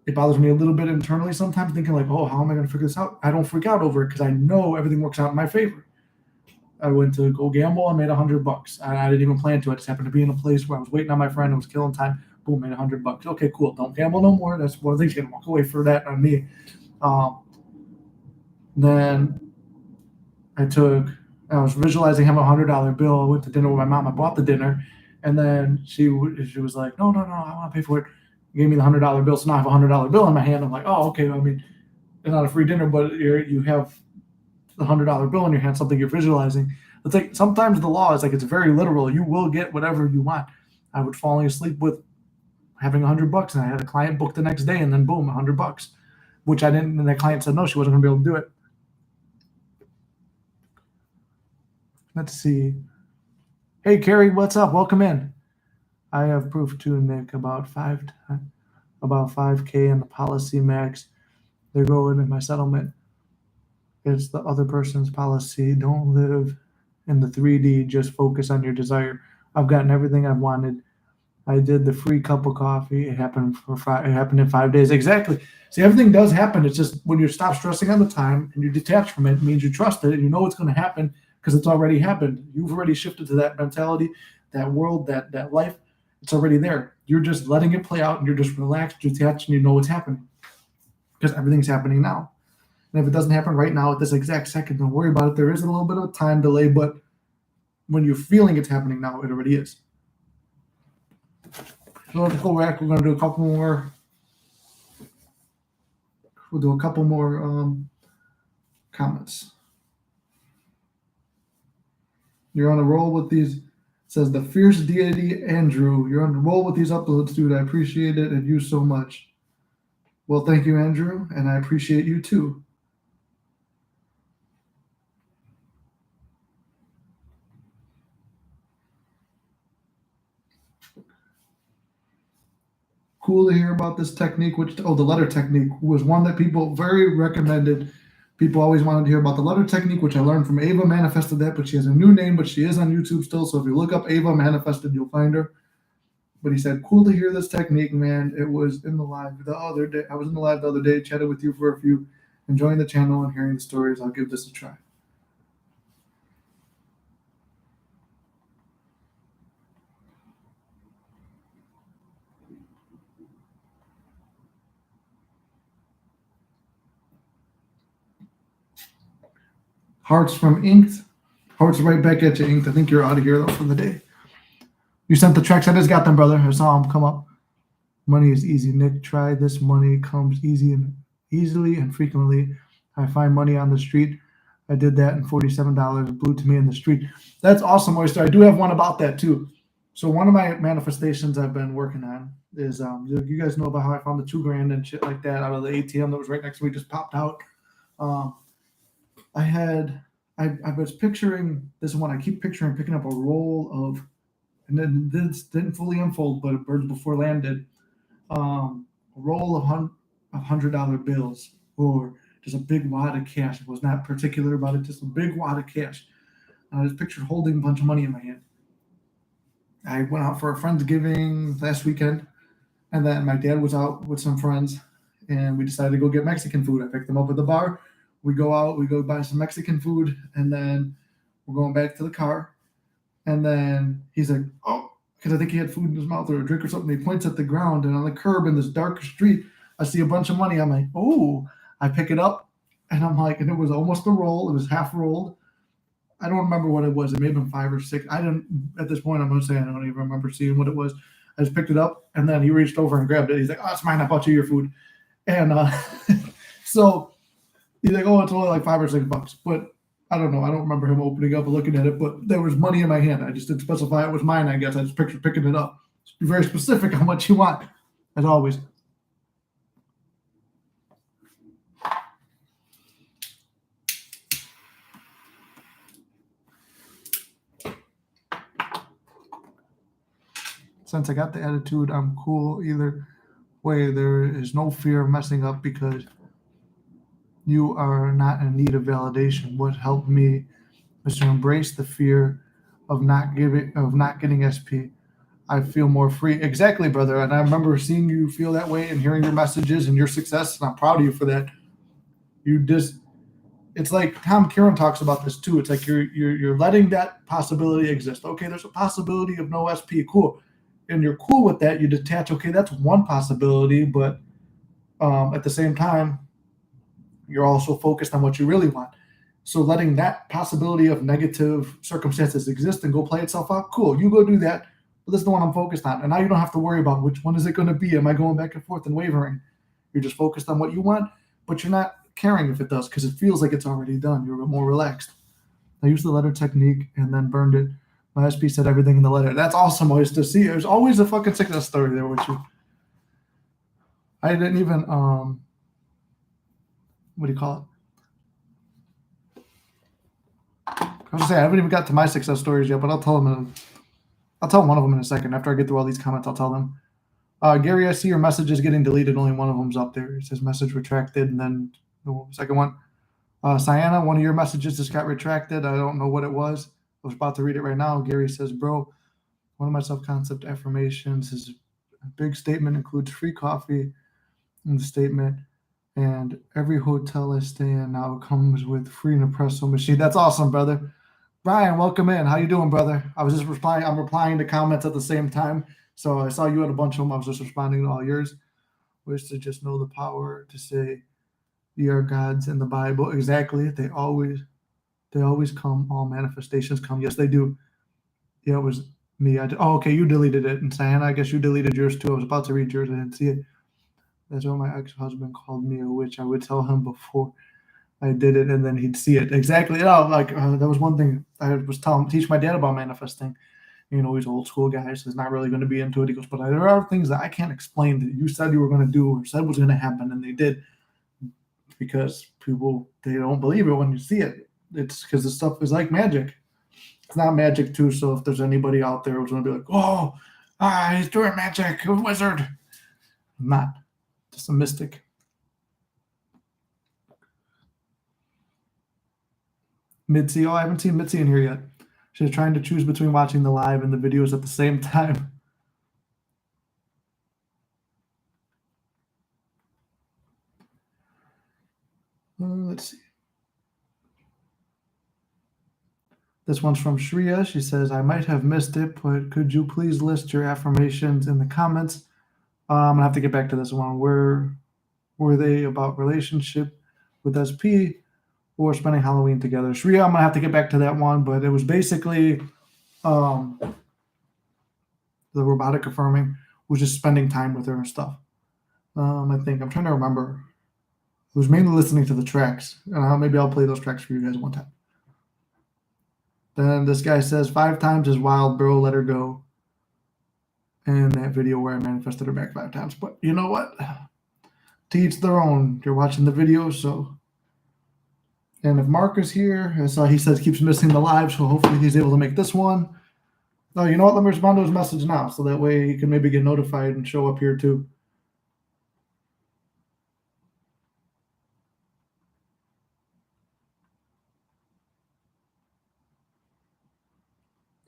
It bothers me a little bit internally sometimes, thinking like, oh, how am I going to figure this out? I don't freak out over it because I know everything works out in my favor. I went to go gamble. I made $100. I didn't even plan to. I just happened to be in a place where I was waiting on my friend and was killing time. Boom, made $100. Okay, cool. Don't gamble no more. That's one of the things. You're gonna walk away for that on me. Then I was visualizing having $100 bill. I went to dinner with my mom. I bought the dinner, and then she was like, no, I want to pay for it. Gave me the $100 bill. So now I have a $100 bill in my hand. I'm like, oh, okay. I mean, it's not a free dinner, but you have the $100 bill in your hand, something you're visualizing. It's like sometimes the law is like it's very literal. You will get whatever you want. I was falling asleep with having $100, and I had a client book the next day, and then boom, $100, which I didn't. And the client said no, she wasn't going to be able to do it. Let's see. Hey, Carrie, what's up? Welcome in. I have proof to Nick about 5K in the policy max. They're going in my settlement. It's the other person's policy. Don't live in the 3D. Just focus on your desire. I've gotten everything I've wanted. I did the free cup of coffee. It happened It happened in 5 days. Exactly. See, everything does happen. It's just when you stop stressing on the time and you detach from it, it means you trust it and you know it's going to happen because it's already happened. You've already shifted to that mentality, that world, that life. It's already there. You're just letting it play out and you're just relaxed, detached, and you know what's happening because everything's happening now. And if it doesn't happen right now at this exact second, don't worry about it. There is a little bit of a time delay, but when you're feeling it's happening now, it already is. So let's go back. We're going to do a couple more. We'll do a couple more comments. You're on a roll with these. It says the fierce deity Andrew. You're on a roll with these uploads, dude. I appreciate it and you so much. Well, thank you, Andrew, and I appreciate you too. Cool to hear about this technique, the letter technique was one that people very recommended. People always wanted to hear about the letter technique, which I learned from Ava Manifested that, but she has a new name, but she is on YouTube still. So if you look up Ava Manifested, you'll find her. But he said, cool to hear this technique, man. It was in the live the other day. I was in the live the other day, chatted with you for a few, enjoying the channel and hearing the stories. I'll give this a try. Hearts from Inked. Hearts right back at you, Inked. I think you're out of here, though, for the day. You sent the tracks. I just got them, brother. I saw them come up. Money is easy, Nick. Try this. Money comes easily and frequently. I find money on the street. I did that, and $47 blew to me in the street. That's awesome, Oyster. I do have one about that, too. So one of my manifestations I've been working on is, you guys know about how I found the $2,000 and shit like that out of the ATM that was right next to me, just popped out. I was picturing this one. I keep picturing picking up a roll of, and then this didn't fully unfold, but Birds Before Land did. A roll of $100 bills, or just a big wad of cash. I was not particular about it, just a big wad of cash. And I just pictured holding a bunch of money in my hand. I went out for a Friendsgiving last weekend, and then my dad was out with some friends, and we decided to go get Mexican food. I picked them up at the bar. We go out, we go buy some Mexican food, and then we're going back to the car. And then he's like, oh, because I think he had food in his mouth or a drink or something. He points at the ground, and on the curb in this dark street, I see a bunch of money. I'm like, oh, I pick it up, and I'm like, and it was almost a roll. It was half rolled. I don't remember what it was. It may have been 5 or 6. I didn't, at this point, I'm going to say I don't even remember seeing what it was. I just picked it up, and then he reached over and grabbed it. He's like, oh, it's mine. I bought you your food. And so he's like, oh, it's only like $5 or $6. But I don't know. I don't remember him opening up and looking at it, but there was money in my hand. I just didn't specify it was mine, I guess. I just pictured picking it up. Just be very specific on what you want, as always. Since I got the attitude, I'm cool either way. There is no fear of messing up because you are not in need of validation. What helped me is to embrace the fear of not getting SP. I feel more free. Exactly, brother. And I remember seeing you feel that way and hearing your messages and your success, and I'm proud of you for that. It's like Tom Kieran talks about this too. It's like you're letting that possibility exist. Okay, there's a possibility of no SP. Cool. And you're cool with that. You detach. Okay, that's one possibility, but at the same time, you're also focused on what you really want. So letting that possibility of negative circumstances exist and go play itself out, cool. You go do that. But this is the one I'm focused on. And now you don't have to worry about which one is it going to be. Am I going back and forth and wavering? You're just focused on what you want, but you're not caring if it does because it feels like it's already done. You're more relaxed. I used the letter technique and then burned it. My SP said everything in the letter. That's awesome always to see. There's always a fucking success story there with you. I didn't even what do you call it? I was gonna say I haven't even got to my success stories yet, but I'll tell them one of them in a second. After I get through all these comments, I'll tell them. Gary, I see your message is getting deleted. Only one of them's up there. It says message retracted, and then the second one. Sienna, one of your messages just got retracted. I don't know what it was. I was about to read it right now. Gary says, bro, one of my self-concept affirmations is a big statement includes free coffee in the statement, and every hotel I stay in now comes with free Nespresso machine. That's awesome, brother. Brian, welcome in. How you doing, brother? I was just replying. I'm replying to comments at the same time. So I saw you had a bunch of them. I was just responding to all yours. Wish to just know the power to say ye are gods in the Bible. Exactly. They always come. All manifestations come. Yes, they do. Yeah, it was me. Okay, you deleted it. And Sienna, I guess you deleted yours too. I was about to read yours. I didn't see it. That's when my ex-husband called me a witch. I would tell him before I did it, and then he'd see it. Exactly. That was one thing I was teach my dad about manifesting. He's old school guy, so he's not really going to be into it. He goes, but there are things that I can't explain that you said you were going to do or said was going to happen, and they did, because people, they don't believe it when you see it. It's because the stuff is like magic. It's not magic too, so if there's anybody out there who's going to be like, oh, he's doing magic, a wizard. I'm not. Just a mystic. Mitzi, I haven't seen Mitzi in here yet. She's trying to choose between watching the live and the videos at the same time. Let's see. This one's from Shreya. She says, I might have missed it, but could you please list your affirmations in the comments? I'm going to have to get back to this one. Were they about relationship with SP or spending Halloween together? Shreya, I'm going to have to get back to that one, but it was basically the robotic affirming was just spending time with her and stuff. I think I'm trying to remember. It was mainly listening to the tracks. Maybe I'll play those tracks for you guys one time. Then this guy says 5 times is wild, bro. Let her go. And that video where I manifested her back 5 times. But you know what? To each their own. You're watching the video, so. And if Mark is here, I saw he says keeps missing the live, so hopefully he's able to make this one. Oh, you know what? Let me respond to his message now, so that way he can maybe get notified and show up here too.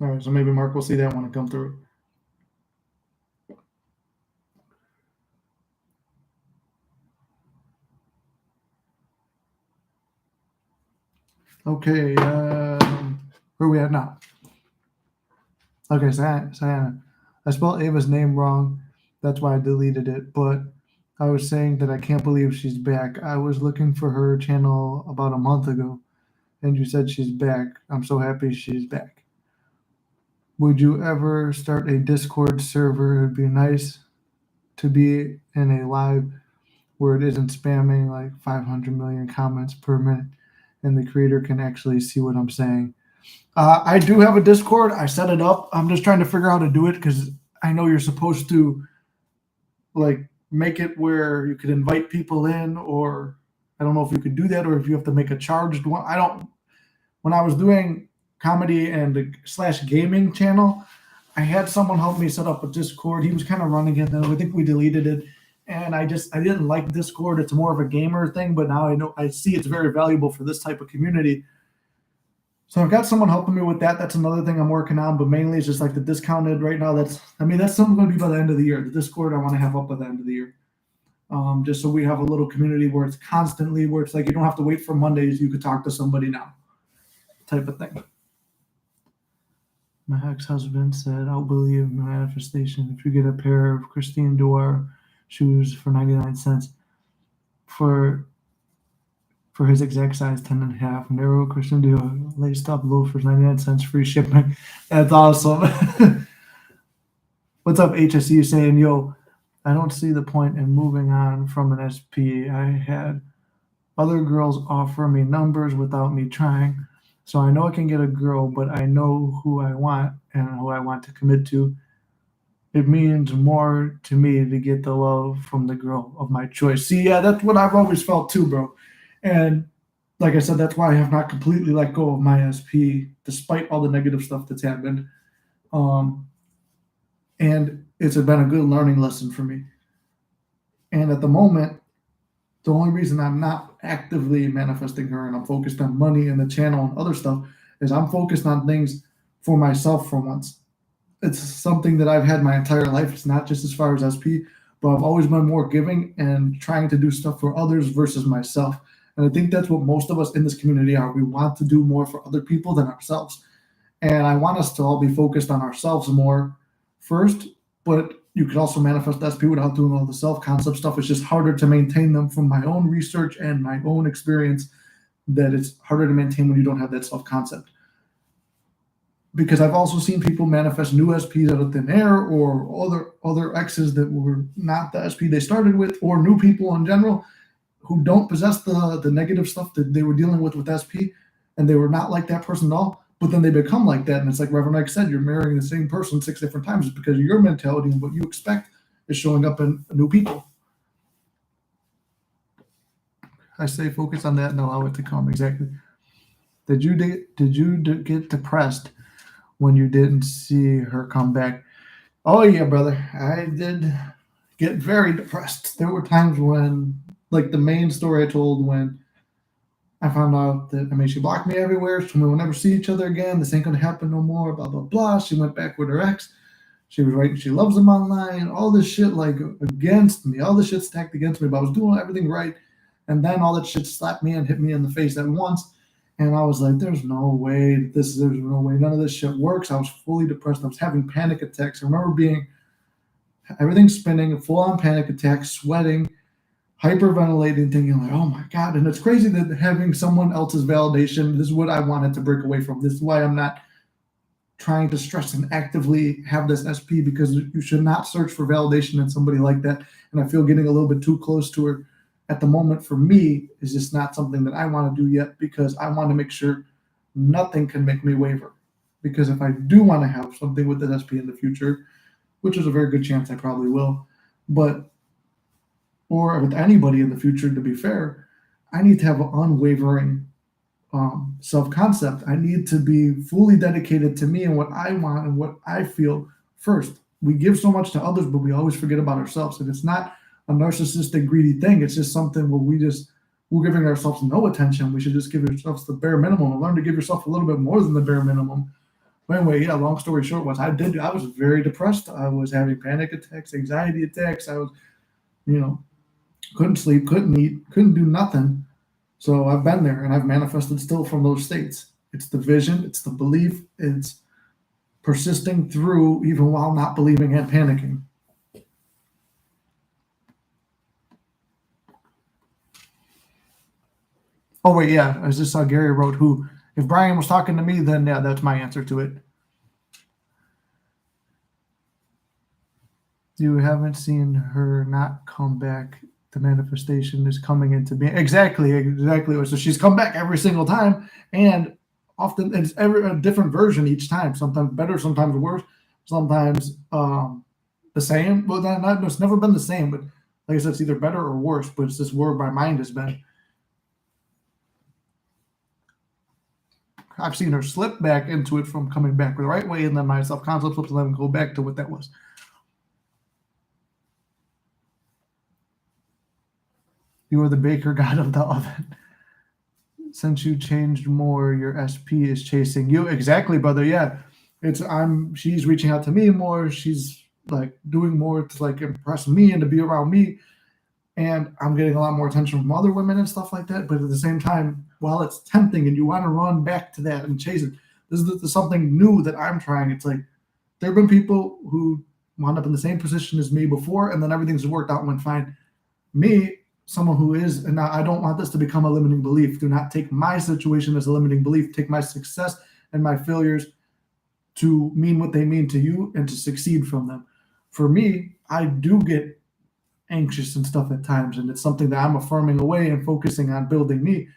All right, so maybe Mark will see that one and come through. Okay, where are we at now? Okay, Sayana. I spelled Ava's name wrong. That's why I deleted it. But I was saying that I can't believe she's back. I was looking for her channel about a month ago, and you said she's back. I'm so happy she's back. Would you ever start a Discord server? It'd be nice to be in a live where it isn't spamming like 500 million comments per minute, and the creator can actually see what I'm saying. I do have a Discord. I set it up. I'm just trying to figure out how to do it because I know you're supposed to like make it where you could invite people in, or I don't know if you could do that, or if you have to make a charged one. I don't. When I was doing comedy and the slash gaming channel, I had someone help me set up a Discord. He was kind of running it, and I think we deleted it. And I didn't like Discord. It's more of a gamer thing, but now I see it's very valuable for this type of community. So I've got someone helping me with that. That's another thing I'm working on, but mainly it's just like the discounted right now. That's something going to be by the end of the year. The Discord I want to have up by the end of the year, just so we have a little community where it's constantly where it's like you don't have to wait for Mondays. You could talk to somebody now, type of thing. My ex-husband said, "I'll believe manifestation. If you get a pair of Christine Dior shoes for 99 cents for his exact size, 10 and a half, narrow Christian Dior laced up loafers, 99 cents, free shipping." That's awesome. What's up, HSE? Saying, yo, I don't see the point in moving on from an SP. I had other girls offer me numbers without me trying. So I know I can get a girl, but I know who I want and who I want to commit to. It means more to me to get the love from the girl of my choice. See, yeah, that's what I've always felt too, bro. And like I said, that's why I have not completely let go of my SP, despite all the negative stuff that's happened. And it's been a good learning lesson for me. And at the moment, the only reason I'm not actively manifesting her and I'm focused on money and the channel and other stuff is I'm focused on things for myself for once. It's something that I've had my entire life. It's not just as far as SP, but I've always been more giving and trying to do stuff for others versus myself. And I think that's what most of us in this community are. We want to do more for other people than ourselves. And I want us to all be focused on ourselves more first, but you could also manifest SP without doing all the self-concept stuff. It's just harder to maintain them from my own research and my own experience, that it's harder to maintain when you don't have that self-concept. Because I've also seen people manifest new SPs out of thin air, or other exes that were not the SP they started with, or new people in general who don't possess the negative stuff that they were dealing with SP, and they were not like that person at all. But then they become like that, and it's like Reverend Mike said, you're marrying the same person 6 different times. It's because your mentality and what you expect is showing up in new people. I say focus on that and allow it to come. Exactly. Did you get depressed when you didn't see her come back? Oh yeah, brother. I did get very depressed. There were times when, like the main story I told, when I found out that, she blocked me everywhere. She told me we'll never see each other again. This ain't gonna happen no more, blah, blah, blah. She went back with her ex. She was writing she loves him online. All this shit like against me. All this shit stacked against me, but I was doing everything right. And then all that shit slapped me and hit me in the face at once. And I was like, there's no way. There's no way. None of this shit works. I was fully depressed. I was having panic attacks. I remember everything spinning, full on panic attacks, sweating, hyperventilating, thinking like, oh my God. And it's crazy that having someone else's validation, this is what I wanted to break away from. This is why I'm not trying to stress and actively have this SP, because you should not search for validation in somebody like that. And I feel getting a little bit too close to her at the moment for me is just not something that I want to do yet, because I want to make sure nothing can make me waver. Because if I do want to have something with the SP in the future, which is a very good chance I probably will, or with anybody in the future, to be fair, I need to have an unwavering self-concept. I need to be fully dedicated to me and what I want and what I feel first. We give so much to others, but we always forget about ourselves. And it's not a narcissistic, greedy thing. It's just something where we're giving ourselves no attention. We should just give ourselves the bare minimum and learn to give yourself a little bit more than the bare minimum. But anyway, yeah, long story short was I was very depressed. I was having panic attacks, anxiety attacks. I was, couldn't sleep, couldn't eat, couldn't do nothing. So I've been there and I've manifested still from those states. It's the vision, it's the belief, it's persisting through even while not believing and panicking. Oh wait, yeah, I just saw Gary wrote who. If Brian was talking to me, then yeah, that's my answer to it. You haven't seen her not come back. The manifestation is coming into being. Exactly. So she's come back every single time, and often it's a different version each time. Sometimes better, sometimes worse, sometimes the same. Well, it's never been the same, but like I said, it's either better or worse. But it's just where my mind has been. I've seen her slip back into it from coming back the right way, and then my self-concept slips, and then go back to what that was. You are the baker god of the oven. Since you changed more, your SP is chasing you. Exactly, brother. Yeah. She's reaching out to me more. She's like doing more to like impress me and to be around me. And I'm getting a lot more attention from other women and stuff like that. But at the same time, while it's tempting and you want to run back to that and chase it, this is something new that I'm trying. It's like there have been people who wound up in the same position as me before, and then everything's worked out and went fine. Me, someone who is, and I don't want this to become a limiting belief. Do not take my situation as a limiting belief. Take my success and my failures to mean what they mean to you and to succeed from them. For me, I do get anxious and stuff at times, and it's something that I'm affirming away and focusing on building me,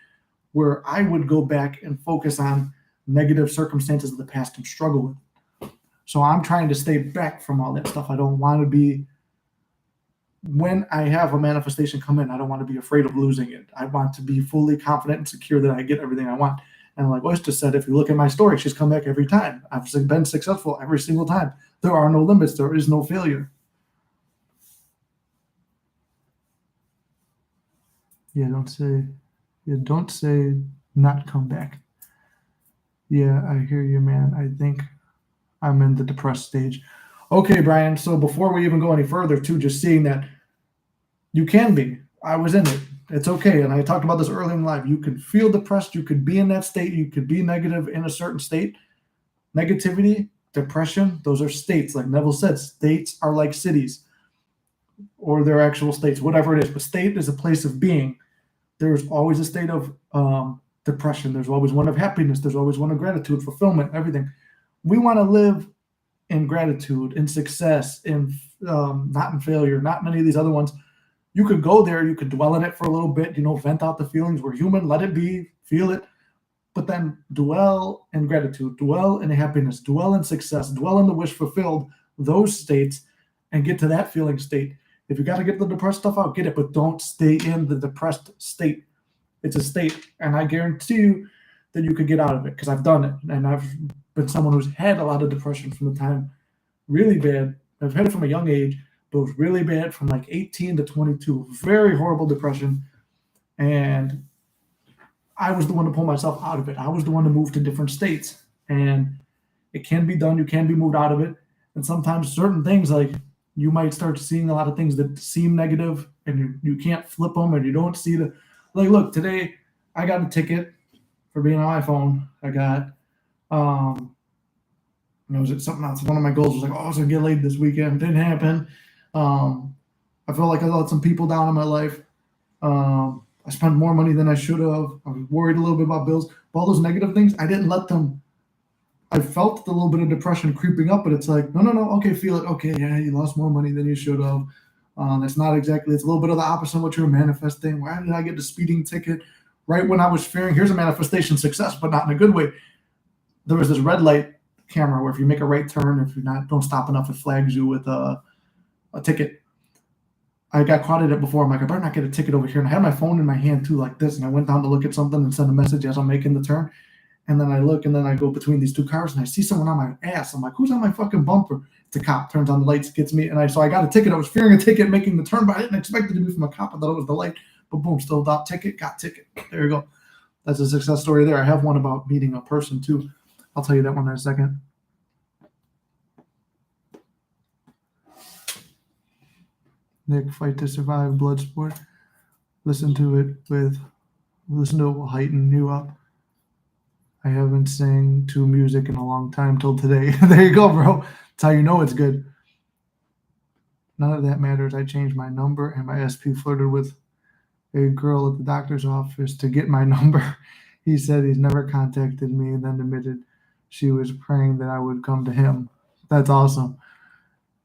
where I would go back and focus on negative circumstances of the past and struggle with. So I'm trying to stay back from all that stuff. I don't want to be, when I have a manifestation come in, I don't want to be afraid of losing it. I want to be fully confident and secure that I get everything I want. And like Oyster said, if you look at my story, she's come back every time. I've been successful every single time. There are no limits. There is no failure. Yeah, don't say not come back. Yeah, I hear you, man. I think I'm in the depressed stage. Okay, Brian. So before we even go any further, too, just seeing that you can be. I was in it. It's okay. And I talked about this early in life. You could feel depressed. You could be in that state. You could be negative in a certain state. Negativity, depression, those are states. Like Neville said, states are like cities or their actual states, whatever it is. But state is a place of being. There's always a state of depression. There's always one of happiness. There's always one of gratitude, fulfillment, everything. We want to live in gratitude, in success, in not in failure, not many of these other ones. You could go there, you could dwell in it for a little bit, vent out the feelings. We're human, let it be, feel it, but then dwell in gratitude, dwell in happiness, dwell in success, dwell in the wish fulfilled, those states, and get to that feeling state. If you got to get the depressed stuff out, get it, but don't stay in the depressed state. It's a state, and I guarantee you that you could get out of it because I've done it, and I've been someone who's had a lot of depression from the time really bad. I've had it from a young age, but it was really bad from like 18 to 22. Very horrible depression. And I was the one to pull myself out of it. I was the one to move to different states. And it can be done. You can be moved out of it. And sometimes certain things, like you might start seeing a lot of things that seem negative and you can't flip them and you don't see the, like, look, today I got a ticket for being on my phone. I got, was it something else? One of my goals was like, I was going to get laid this weekend. Didn't happen. I felt like I let some people down in my life. I spent more money than I should have. I was worried a little bit about bills. But all those negative things, I didn't let them. I felt a little bit of depression creeping up, but it's like, no. Okay, feel it. Okay, yeah, you lost more money than you should have. That's not exactly, it's a little bit of the opposite of what you were manifesting. Why did I get the speeding ticket? Right when I was fearing, here's a manifestation success, but not in a good way. There was this red light camera where if you make a right turn, if you're not, don't stop enough, it flags you with a ticket. I got caught in it before. I'm like, I better not get a ticket over here. And I had my phone in my hand too, like this. And I went down to look at something and send a message as I'm making the turn. And then I look, and then I go between these two cars, and I see someone on my ass. I'm like, who's on my fucking bumper? It's a cop. Turns on the lights, gets me, and so I got a ticket. I was fearing a ticket making the turn, but I didn't expect it to be from a cop. I thought it was the light. But boom, still got ticket, got ticket. There you go. That's a success story there. I have one about meeting a person too. I'll tell you that one in a second. Nick, Fight to Survive, Bloodsport. Listen to it with listen to it will heighten you up. I haven't sang to music in a long time till today. There you go, bro. That's how you know it's good. None of that matters. I changed my number and my SP flirted with a girl at the doctor's office to get my number. He said he's never contacted me and then admitted she was praying that I would come to him. That's awesome.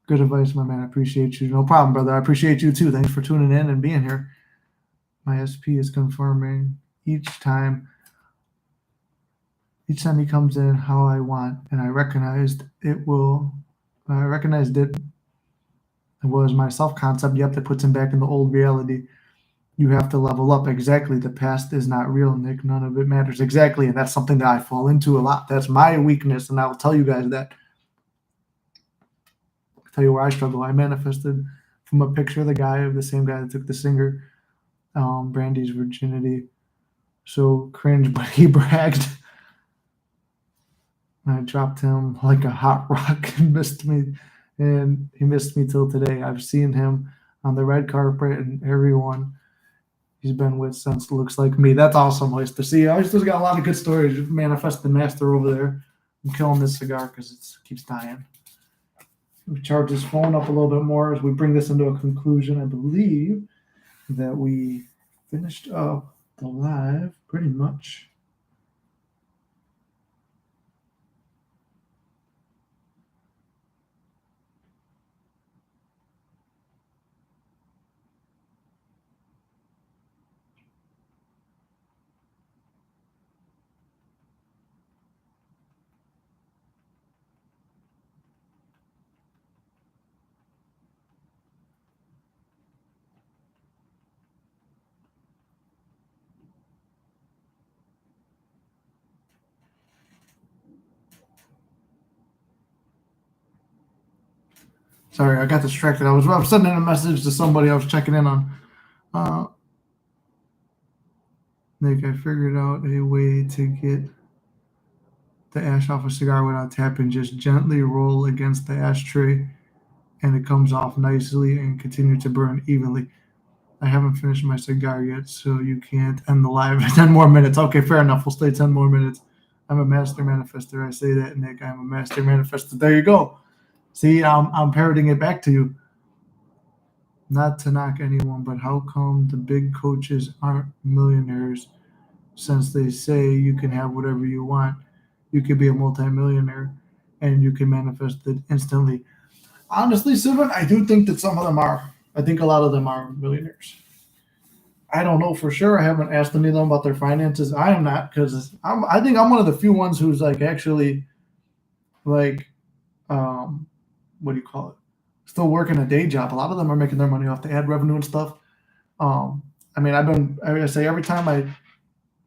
Good advice, my man. I appreciate you. No problem, brother. I appreciate you too. Thanks for tuning in and being here. My SP is confirming each time he comes in how I want, and I recognized it. It was my self-concept. Yep, that puts him back in the old reality. You have to level up. Exactly. The past is not real, Nick. None of it matters. Exactly. And that's something that I fall into a lot. That's my weakness. And I will tell you guys that. I'll tell you where I struggle. I manifested from a picture of the same guy that took the singer, Brandy's virginity. So cringe, but he bragged. I dropped him like a hot rock and he missed me till today. I've seen him on the red carpet and everyone he's been with since looks like me. That's awesome, Oyster. See, Oyster's got a lot of good stories. Manifest the master over there. I'm killing this cigar because it keeps dying. We charge this phone up a little bit more as we bring this into a conclusion. I believe that we finished up the live pretty much. Sorry, I got distracted. I was sending a message to somebody I was checking in on. Nick, I figured out a way to get the ash off a cigar without tapping. Just gently roll against the ashtray and it comes off nicely and continue to burn evenly. I haven't finished my cigar yet, so you can't end the live 10 more minutes. Okay, fair enough. We'll stay 10 more minutes. I'm a master manifester. I say that, Nick. I'm a master manifester. There you go. See, I'm parroting it back to you. Not to knock anyone, but how come the big coaches aren't millionaires since they say you can have whatever you want? You could be a multimillionaire and you can manifest it instantly. Honestly, Sylvan, I do think that some of them are. I think a lot of them are millionaires. I don't know for sure. I haven't asked any of them about their finances. I am not, because I think I'm one of the few ones who's like actually like what do you call it? Still working a day job. A lot of them are making their money off the ad revenue and stuff. I mean, I say every time I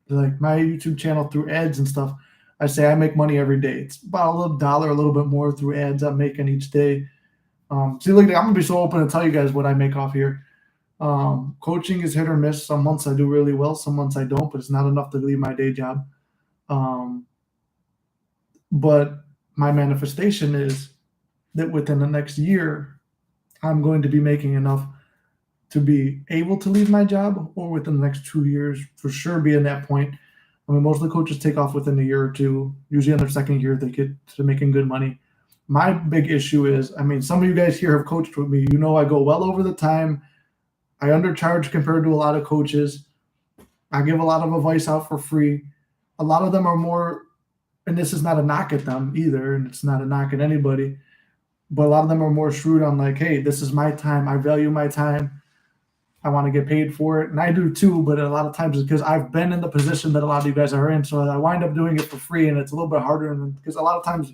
like my YouTube channel through ads and stuff, I say I make money every day. It's about $1, a little bit more through ads I'm making each day. See, look, I'm gonna be so open to tell you guys what I make off here. Coaching is hit or miss. Some months I do really well, some months I don't, but it's not enough to leave my day job. But my manifestation is that within the next year, I'm going to be making enough to be able to leave my job, or within the next 2 years, for sure be in that point. I mean, most of the coaches take off within a year or two. Usually in their second year, they get to making good money. My big issue is, I mean, some of you guys here have coached with me. You know I go well over the time. I undercharge compared to a lot of coaches. I give a lot of advice out for free. A lot of them are more, and this is not a knock at them either, and it's not a knock at anybody, but a lot of them are more shrewd on like, hey, this is my time. I value my time. I want to get paid for it. And I do too, but a lot of times it's because I've been in the position that a lot of you guys are in. So I wind up doing it for free, and it's a little bit harder because a lot of times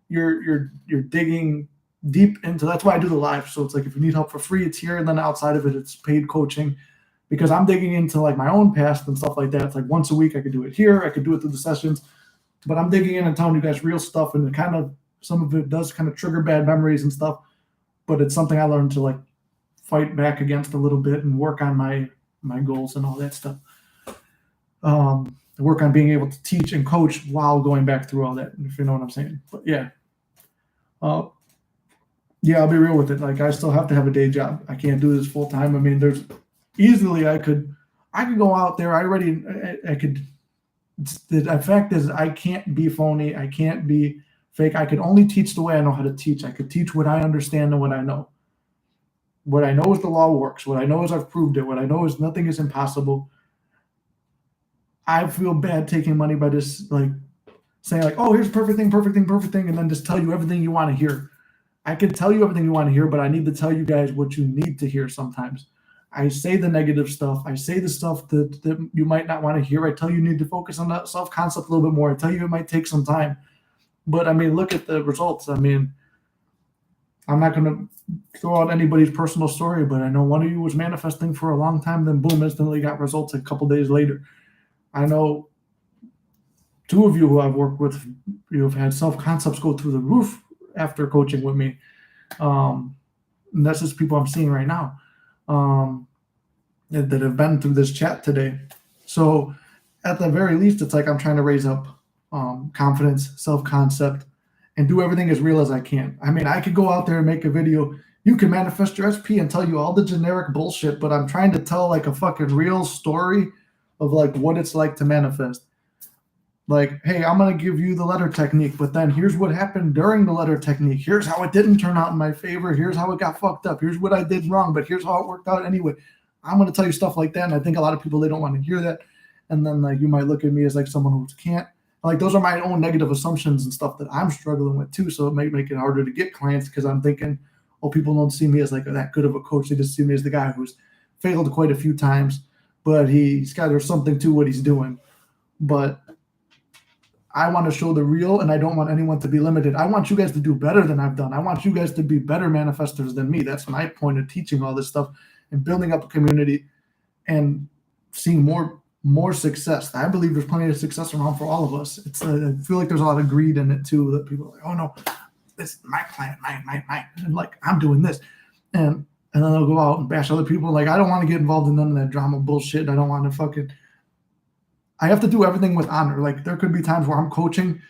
you're digging deep into. That's why I do the live. So it's like if you need help for free, it's here, and then outside of it, it's paid coaching, because I'm digging into like my own past and stuff like that. It's like once a week I could do it here, I could do it through the sessions, but I'm digging in and telling you guys real stuff, and it kind of, some of it does kind of trigger bad memories and stuff, but it's something I learned to like fight back against a little bit and work on my goals and all that stuff. Work on being able to teach and coach while going back through all that, if you know what I'm saying. But yeah. Yeah, I'll be real with it. Like, I still have to have a day job. I can't do this full time. I mean, there's easily I I could go out there. I could. The fact is, I can't be phony. I can't be fake. I could only teach the way I know how to teach. I could teach what I understand and what I know. What I know is the law works. What I know is I've proved it. What I know is nothing is impossible. I feel bad taking money by just like saying like, oh, here's perfect thing, and then just tell you everything you want to hear. I can tell you everything you want to hear, but I need to tell you guys what you need to hear sometimes. I say the negative stuff. I say the stuff that you might not want to hear. I tell you need to focus on that self-concept a little bit more. I tell you it might take some time. But, I mean, look at the results. I mean, I'm not going to throw out anybody's personal story, but I know one of you was manifesting for a long time, then boom, instantly got results a couple days later. I know two of you who I've worked with, you have had self-concepts go through the roof after coaching with me. And that's just people I'm seeing right now that have been through this chat today. So at the very least, it's like I'm trying to raise up confidence, self-concept, and do everything as real as I can. I mean, I could go out there and make a video. You can manifest your SP and tell you all the generic bullshit, but I'm trying to tell like a fucking real story of like what it's like to manifest. Like, hey, I'm going to give you the letter technique, but then here's what happened during the letter technique. Here's how it didn't turn out in my favor. Here's how it got fucked up. Here's what I did wrong, but here's how it worked out anyway. I'm going to tell you stuff like that, and I think a lot of people, they don't want to hear that. And then like you might look at me as like someone who can't. Like those are my own negative assumptions and stuff that I'm struggling with too, so it might make it harder to get clients because I'm thinking, oh, people don't see me as like that good of a coach. They just see me as the guy who's failed quite a few times, but there's something to what he's doing. But I want to show the real, and I don't want anyone to be limited. I want you guys to do better than I've done. I want you guys to be better manifestors than me. That's my point of teaching all this stuff and building up a community and seeing more success. I believe there's plenty of success around for all of us. I feel like there's a lot of greed in it too, that people are like, oh no, this is my client, mine. And like, I'm doing this. And then they'll go out and bash other people. Like, I don't want to get involved in none of that drama bullshit. I don't want to I have to do everything with honor. Like there could be times where I'm coaching.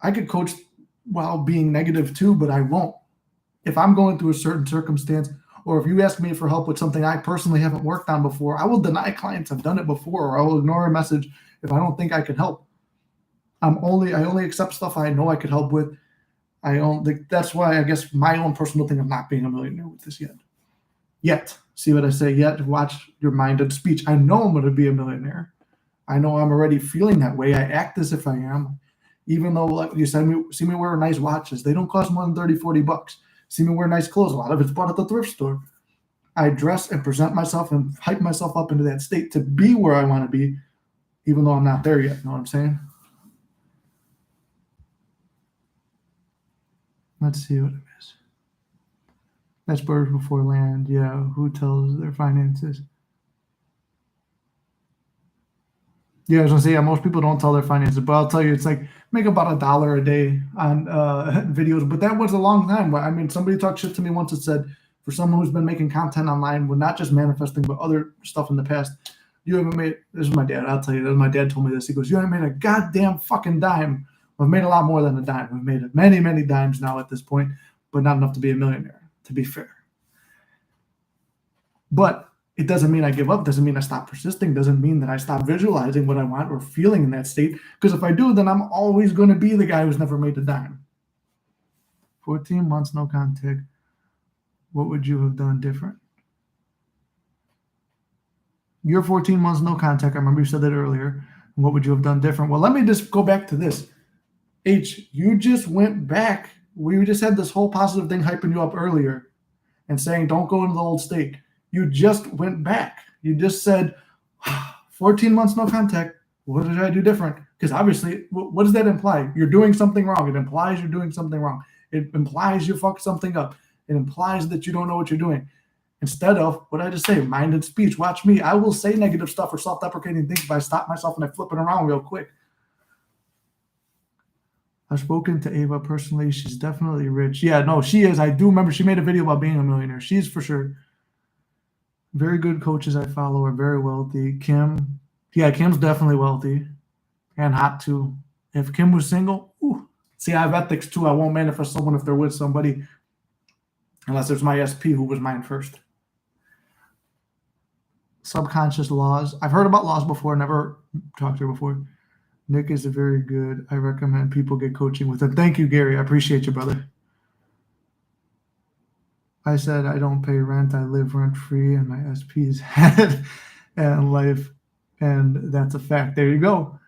I could coach while being negative too, but I won't. If I'm going through a certain circumstance, or if you ask me for help with something I personally haven't worked on before, I will deny clients I've done it before, or I will ignore a message if I don't think I can help. I only accept stuff I know I could help with. That's why I guess my own personal thing of not being a millionaire with this yet. See what I say? Yet. Watch your mind and speech. I know I'm going to be a millionaire. I know I'm already feeling that way. I act as if I am. Even though, like you said, see me wear nice watches. They don't cost more than $30-$40. See me wear nice clothes. A lot of it's bought at the thrift store. I dress and present myself and hype myself up into that state to be where I want to be, even though I'm not there yet. You know what I'm saying? Let's see what it is. That's birds before land. Yeah, who tells their finances? Yeah, I was gonna say, yeah, most people don't tell their finances, but I'll tell you, it's like make about $1 a day on videos. But that was a long time. I mean, somebody talked shit to me once that said, for someone who's been making content online with not just manifesting, but other stuff in the past, you haven't made, this is my dad, I'll tell you, my dad told me this. He goes, you haven't made a goddamn fucking dime. We've made a lot more than a dime. We've made many, many dimes now at this point, but not enough to be a millionaire, to be fair. But it doesn't mean I give up, doesn't mean I stop persisting, doesn't mean that I stop visualizing what I want or feeling in that state. Because if I do, then I'm always going to be the guy who's never made a dime. 14 months, no contact. What would you have done different? Your 14 months, no contact. I remember you said that earlier. What would you have done different? Well, let me just go back to this. H, you just went back. We just had this whole positive thing hyping you up earlier and saying, don't go into the old state. You just went back. You just said, 14 months, no contact. What did I do different? Because obviously, what does that imply? You're doing something wrong. It implies you're doing something wrong. It implies you fucked something up. It implies that you don't know what you're doing. Instead of, what I just say, mind and speech. Watch me. I will say negative stuff or self-deprecating things if I stop myself and I flip it around real quick. I've spoken to Ava personally. She's definitely rich. Yeah, no, she is. I do remember she made a video about being a millionaire. She's for sure. Very good coaches I follow are very wealthy. Kim, yeah, Kim's definitely wealthy and hot too. If Kim was single, see, I have ethics too. I won't manifest someone if they're with somebody unless there's my SP who was mine first. subconscious laws. I've heard about laws before, never talked to her before. Nick is very good. I recommend people get coaching with him. Thank you, Gary. I appreciate you, brother. I said I don't pay rent. I live rent free, and my SP's head and life, and that's a fact. There you go.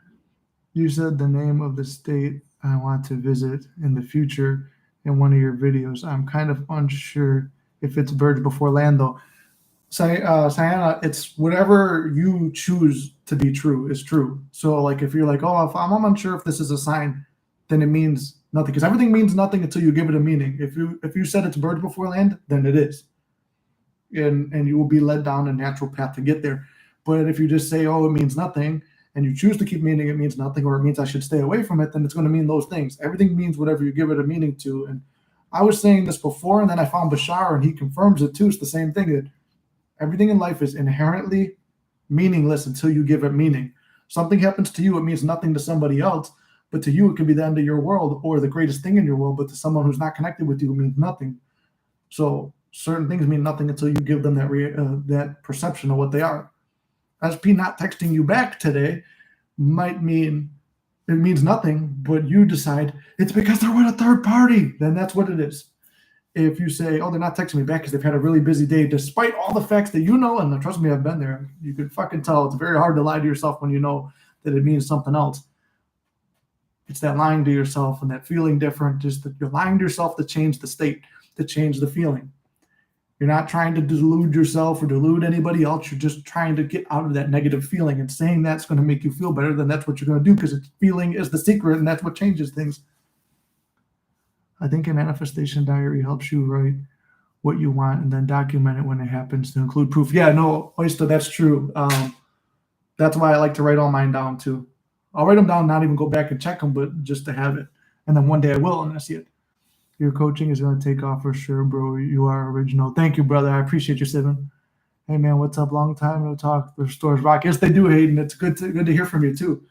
You said the name of the state I want to visit in the future in one of your videos. I'm kind of unsure if it's birds before land, though. Sayana, it's whatever you choose to be true is true. So, like, if you're like, oh, if I'm unsure if this is a sign, then it means nothing, because everything means nothing until you give it a meaning. If you said it's birds before land, then it is, and you will be led down a natural path to get there. But if you just say, oh, it means nothing, and you choose to keep meaning it means nothing, or it means I should stay away from it, then it's going to mean those things. Everything means whatever you give it a meaning to. And I was saying this before, and then I found Bashar, and he confirms it too. It's the same thing, that everything in life is inherently meaningless until you give it meaning. Something happens to you, it means nothing to somebody else, but to you, it can be the end of your world or the greatest thing in your world, but to someone who's not connected with you, it means nothing. So certain things mean nothing until you give them that perception of what they are. SP not texting you back today might mean it means nothing, but you decide it's because they're with a third party. Then that's what it is. If you say, oh, they're not texting me back because they've had a really busy day, despite all the facts that you know, and trust me, I've been there, you could fucking tell. It's very hard to lie to yourself when you know that it means something else. It's that lying to yourself and that feeling different, just that you're lying to yourself to change the state, to change the feeling. You're not trying to delude yourself or delude anybody else. You're just trying to get out of that negative feeling, and saying that's going to make you feel better, then that's what you're going to do, because feeling is the secret, and that's what changes things. I think a manifestation diary helps you write what you want and then document it when it happens to include proof. Yeah, no, Oyster, that's true. That's why I like to write all mine down too. I'll write them down, not even go back and check them, but just to have it. And then one day I will, and I see it. Your coaching is going to take off for sure, bro. You are original. Thank you, brother. I appreciate you, Steven. Hey, man, what's up? Long time no talk. The stores rock. Yes, they do, Hayden. It's good to hear from you, too.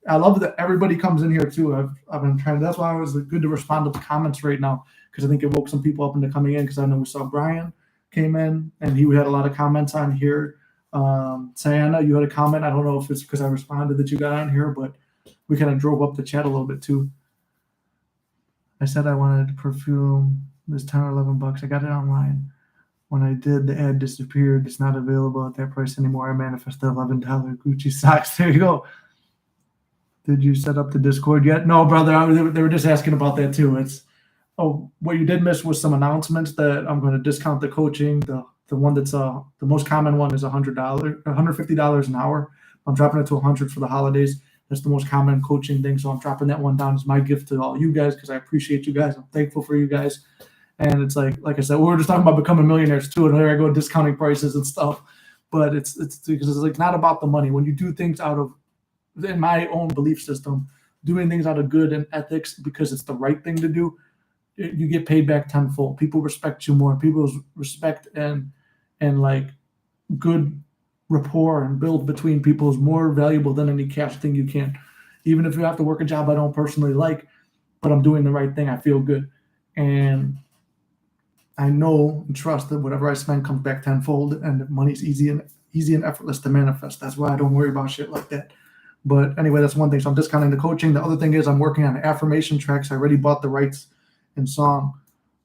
I love that everybody comes in here, too. I've been trying. That's why it was good to respond to the comments right now, because I think it woke some people up into coming in, because I know we saw Brian came in, and he had a lot of comments on here. Sayana, you had a comment. I don't know if it's because I responded that you got on here, but we kind of drove up the chat a little bit, too. I said I wanted perfume. It was 10 or 11 bucks. I got it online. When I did, the ad disappeared. It's not available at that price anymore. I manifested $11 Gucci socks. There you go. Did you set up the Discord yet? No, brother. They were just asking about that too. What you did miss was some announcements that I'm going to discount the coaching. The one that's the most common one is $100, $150 an hour. I'm dropping it to $100 for the holidays. That's the most common coaching thing. So I'm dropping that one down as my gift to all you guys, because I appreciate you guys. I'm thankful for you guys. And it's like I said, we were just talking about becoming millionaires too, and here I go discounting prices and stuff. But it's because it's like not about the money. When you do things out of, in my own belief system, doing things out of good and ethics because it's the right thing to do, you get paid back tenfold. People respect you more. People's respect and like good rapport and build between people is more valuable than any cash thing you can. Even if you have to work a job I don't personally like, but I'm doing the right thing, I feel good. And I know and trust that whatever I spend comes back tenfold, and money's easy and effortless to manifest. That's why I don't worry about shit like that. But anyway, that's one thing. So I'm discounting the coaching. The other thing is I'm working on affirmation tracks. I already bought the rights and song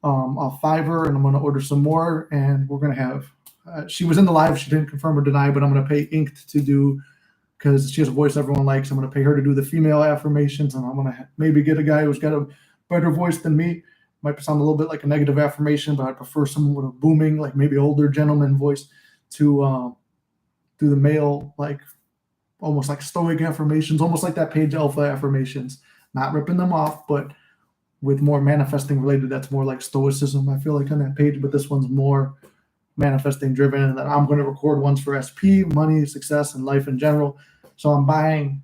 off Fiverr, and I'm going to order some more. And we're going to have, she was in the live. She didn't confirm or deny, but I'm going to pay Inked to do, because she has a voice everyone likes. I'm going to pay her to do the female affirmations, and I'm going to maybe get a guy who's got a better voice than me. Might sound a little bit like a negative affirmation, but I prefer someone with a booming, like maybe older gentleman voice to do the male, like almost like stoic affirmations, almost like that Page Alpha affirmations, not ripping them off, but with more manifesting related. That's more like stoicism, I feel like, on that page, but this one's more manifesting driven. And then I'm going to record ones for SP, money, success, and life in general. So I'm buying,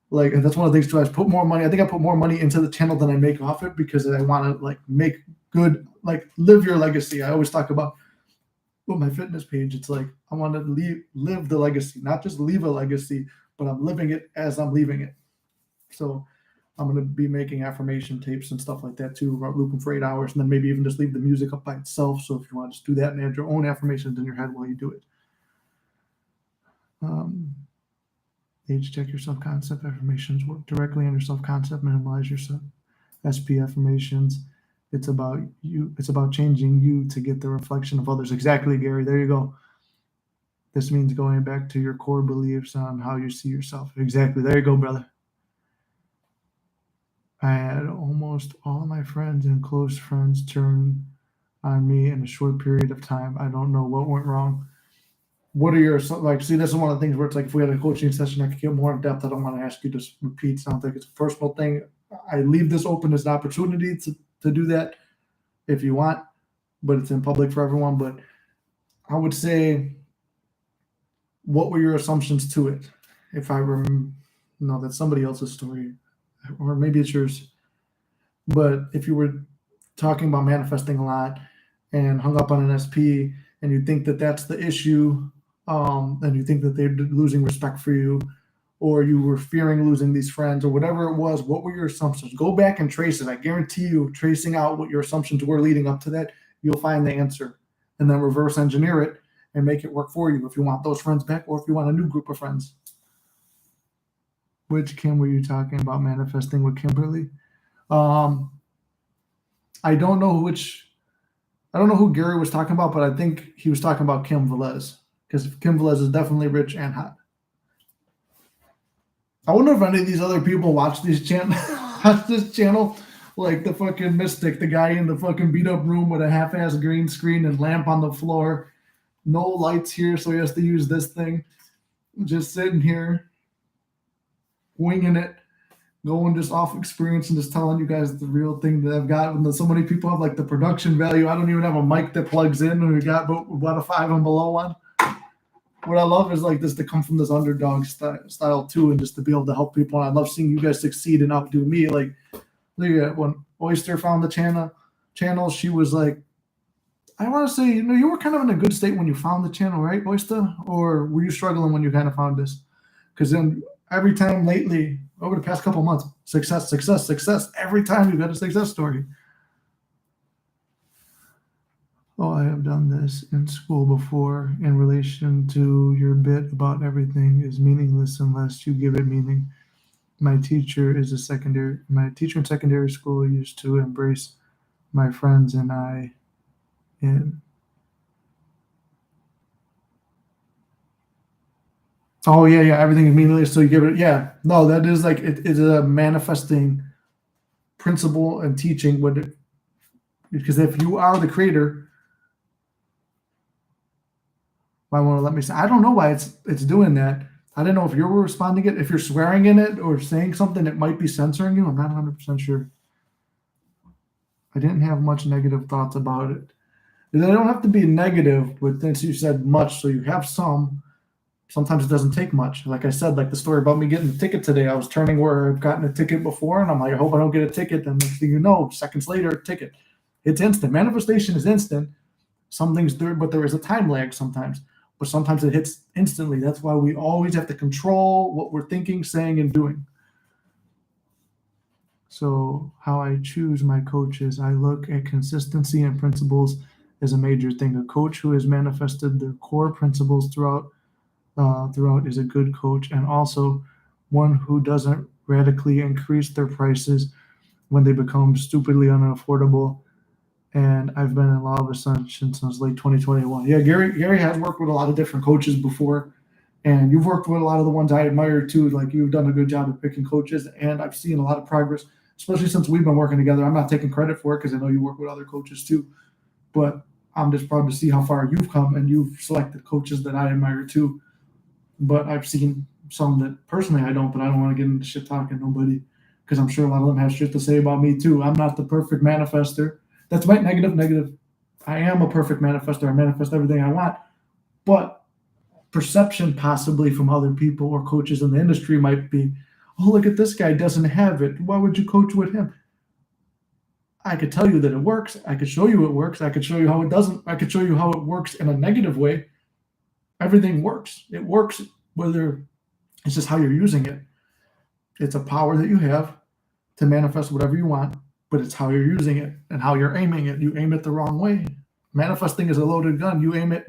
like, and that's one of the things too. I put more money. I think I put more money into the channel than I make off it, because I want to like make good, like live your legacy. I always talk about with my fitness page. It's like I want to live the legacy, not just leave a legacy, but I'm living it as I'm leaving it. So I'm going to be making affirmation tapes and stuff like that too, loop them for 8 hours, and then maybe even just leave the music up by itself. So if you want to just do that and add your own affirmations in your head while you do it. Age check your self-concept affirmations. Work directly on your self-concept. Minimize your SP affirmations. It's about you. It's about changing you to get the reflection of others. Exactly, Gary. There you go. This means going back to your core beliefs on how you see yourself. Exactly. There you go, brother. I had almost all my friends and close friends turn on me in a short period of time. I don't know what went wrong. What are your, like, see, this is one of the things where it's like, if we had a coaching session, I could get more in depth. I don't want to ask you to repeat something. It's a personal thing. I leave this open as an opportunity to do that if you want, but it's in public for everyone. But I would say, what were your assumptions to it? If I no, that's somebody else's story, or maybe it's yours. But if you were talking about manifesting a lot and hung up on an SP, and you think that that's the issue, and you think that they're losing respect for you, or you were fearing losing these friends, or whatever it was, what were your assumptions? Go back and trace it. I guarantee you, tracing out what your assumptions were leading up to that, you'll find the answer, and then reverse engineer it and make it work for you if you want those friends back, or if you want a new group of friends. Which Kim were you talking about manifesting with, Kimberly? I don't know who Gary was talking about, but I think he was talking about Kim Velez, because Kim Velez is definitely rich and hot. I wonder if any of these other people watch this channel, like the fucking Mystic, the guy in the fucking beat up room with a half-ass green screen and lamp on the floor, no lights here, so he has to use this thing, just sitting here, winging it, going just off experience and just telling you guys the real thing that I've got. And so many people have like the production value. I don't even have a mic that plugs in, and we got about a 5 and below one. What I love is like this to come from this underdog style too, and just to be able to help people. And I love seeing you guys succeed and outdo me. Like, look at when Oyster found the channel, she was like, I want to say, you were kind of in a good state when you found the channel, right, Oyster? Or were you struggling when you kind of found this? Because then every time lately, over the past couple months, success. Every time you've got a success story. Oh, I have done this in school before. In relation to your bit about everything is meaningless unless you give it meaning. My teacher in secondary school used to embrace my friends and I in. Oh yeah, everything is meaningless, so you give it. Yeah, no, that is like it is a manifesting principle and teaching. Because if you are the creator, why won't it let me say? I don't know why it's doing that. I don't know if you're responding it, if you're swearing in it or saying something, it might be censoring you. I'm not 100% sure. I didn't have much negative thoughts about it. They don't have to be negative, but since you said much, so you have some. Sometimes it doesn't take much. Like I said, like the story about me getting the ticket today, I was turning where I've gotten a ticket before, and I'm like, I hope I don't get a ticket. Then next thing you know, seconds later, ticket. It's instant. Manifestation is instant. Some things do, but there is a time lag sometimes. But sometimes it hits instantly. That's why we always have to control what we're thinking, saying, and doing. So how I choose my coaches, I look at consistency and principles as a major thing. A coach who has manifested their core principles throughout is a good coach, and also one who doesn't radically increase their prices when they become stupidly unaffordable. And I've been in law of assumption since late 2021. Yeah, Gary has worked with a lot of different coaches before, and you've worked with a lot of the ones I admire too. Like, you've done a good job of picking coaches, and I've seen a lot of progress, especially since we've been working together. I'm not taking credit for it because I know you work with other coaches too, but I'm just proud to see how far you've come, and you've selected coaches that I admire too. But I've seen some that personally I don't, but I don't want to get into shit talking nobody, because I'm sure a lot of them have shit to say about me too. I'm not the perfect manifester. That's my negative. I am a perfect manifester. I manifest everything I want. But perception possibly from other people or coaches in the industry might be, oh, look at this guy, doesn't have it. Why would you coach with him? I could tell you that it works. I could show you it works. I could show you how it doesn't. I could show you how it works in a negative way. Everything works. It works, whether it's just how you're using it. It's a power that you have to manifest whatever you want, but it's how you're using it and how you're aiming it. You aim it the wrong way. Manifesting is a loaded gun. You aim it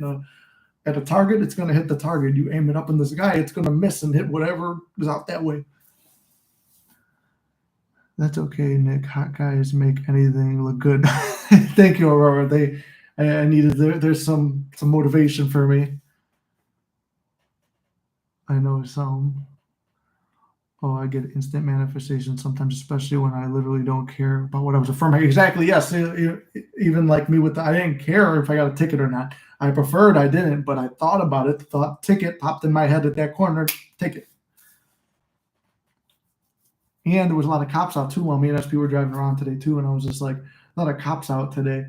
at a target, it's going to hit the target. You aim it up in the sky, it's going to miss and hit whatever is out that way. That's okay, Nick. Hot guys make anything look good. Thank you, Aurora. I needed there's some motivation for me. I know some. Oh, I get instant manifestation sometimes, especially when I literally don't care about what I was affirming. Exactly. Yes. Even like me I didn't care if I got a ticket or not. I preferred I didn't, but I thought about it. The thought ticket popped in my head at that corner. Ticket. And there was a lot of cops out too while me and SP were driving around today too. And I was just like, a lot of cops out today.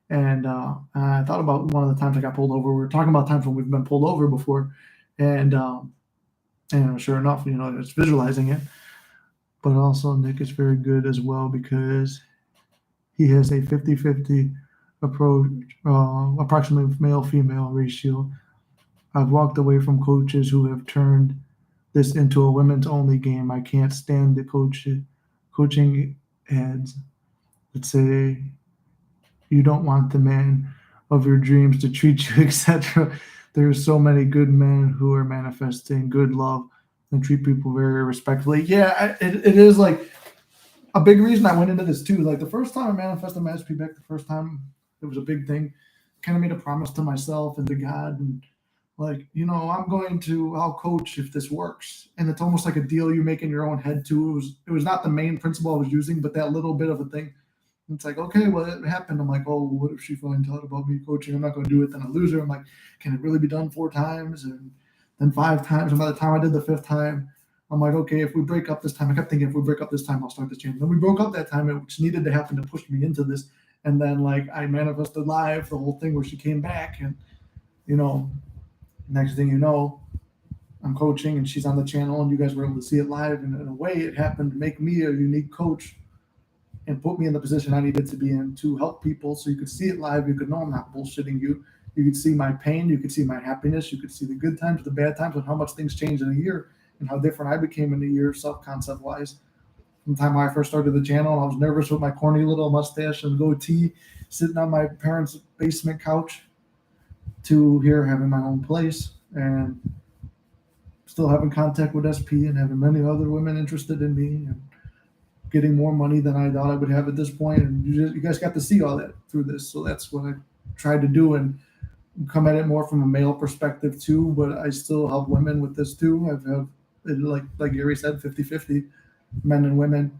And I thought about one of the times I got pulled over. We were talking about times when we've been pulled over before. And sure enough, it's visualizing it. But also Nick is very good as well because he has a 50-50 approach, approximately male-female ratio. I've walked away from coaches who have turned this into a women's only game. I can't stand the coaching ads that say you don't want the man of your dreams to treat you, etc. There's so many good men who are manifesting good love and treat people very respectfully. Yeah, it is like a big reason I went into this too. Like the first time I manifested my SP back, the first time it was a big thing. Kind of made a promise to myself and to God, and like, I'll coach if this works. And it's almost like a deal you make in your own head too. It was not the main principle I was using, but that little bit of a thing. It's like, okay, well, it happened. I'm like, oh, what if she finds out about me coaching? I'm not going to do it. Then I lose her. I'm like, can it really be done 4 times? And then 5 times. And by the time I did the 5th time, I'm like, okay, if we break up this time, I kept thinking, if we break up this time, I'll start this channel. Then we broke up that time, which needed to happen to push me into this. And then, like, I manifested live the whole thing where she came back. And, next thing you know, I'm coaching and she's on the channel and you guys were able to see it live. And in a way, it happened to make me a unique coach and put me in the position I needed to be in to help people. So you could see it live. You could know I'm not bullshitting you. You could see my pain. You could see my happiness. You could see the good times, the bad times, and how much things changed in a year and how different I became in a year self-concept wise. From the time I first started the channel, I was nervous with my corny little mustache and goatee sitting on my parents' basement couch to here having my own place and still having contact with SP and having many other women interested in me and getting more money than I thought I would have at this point. And you guys got to see all that through this. So that's what I tried to do and come at it more from a male perspective too, but I still help women with this too. I've had, like Gary said, 50-50 men and women,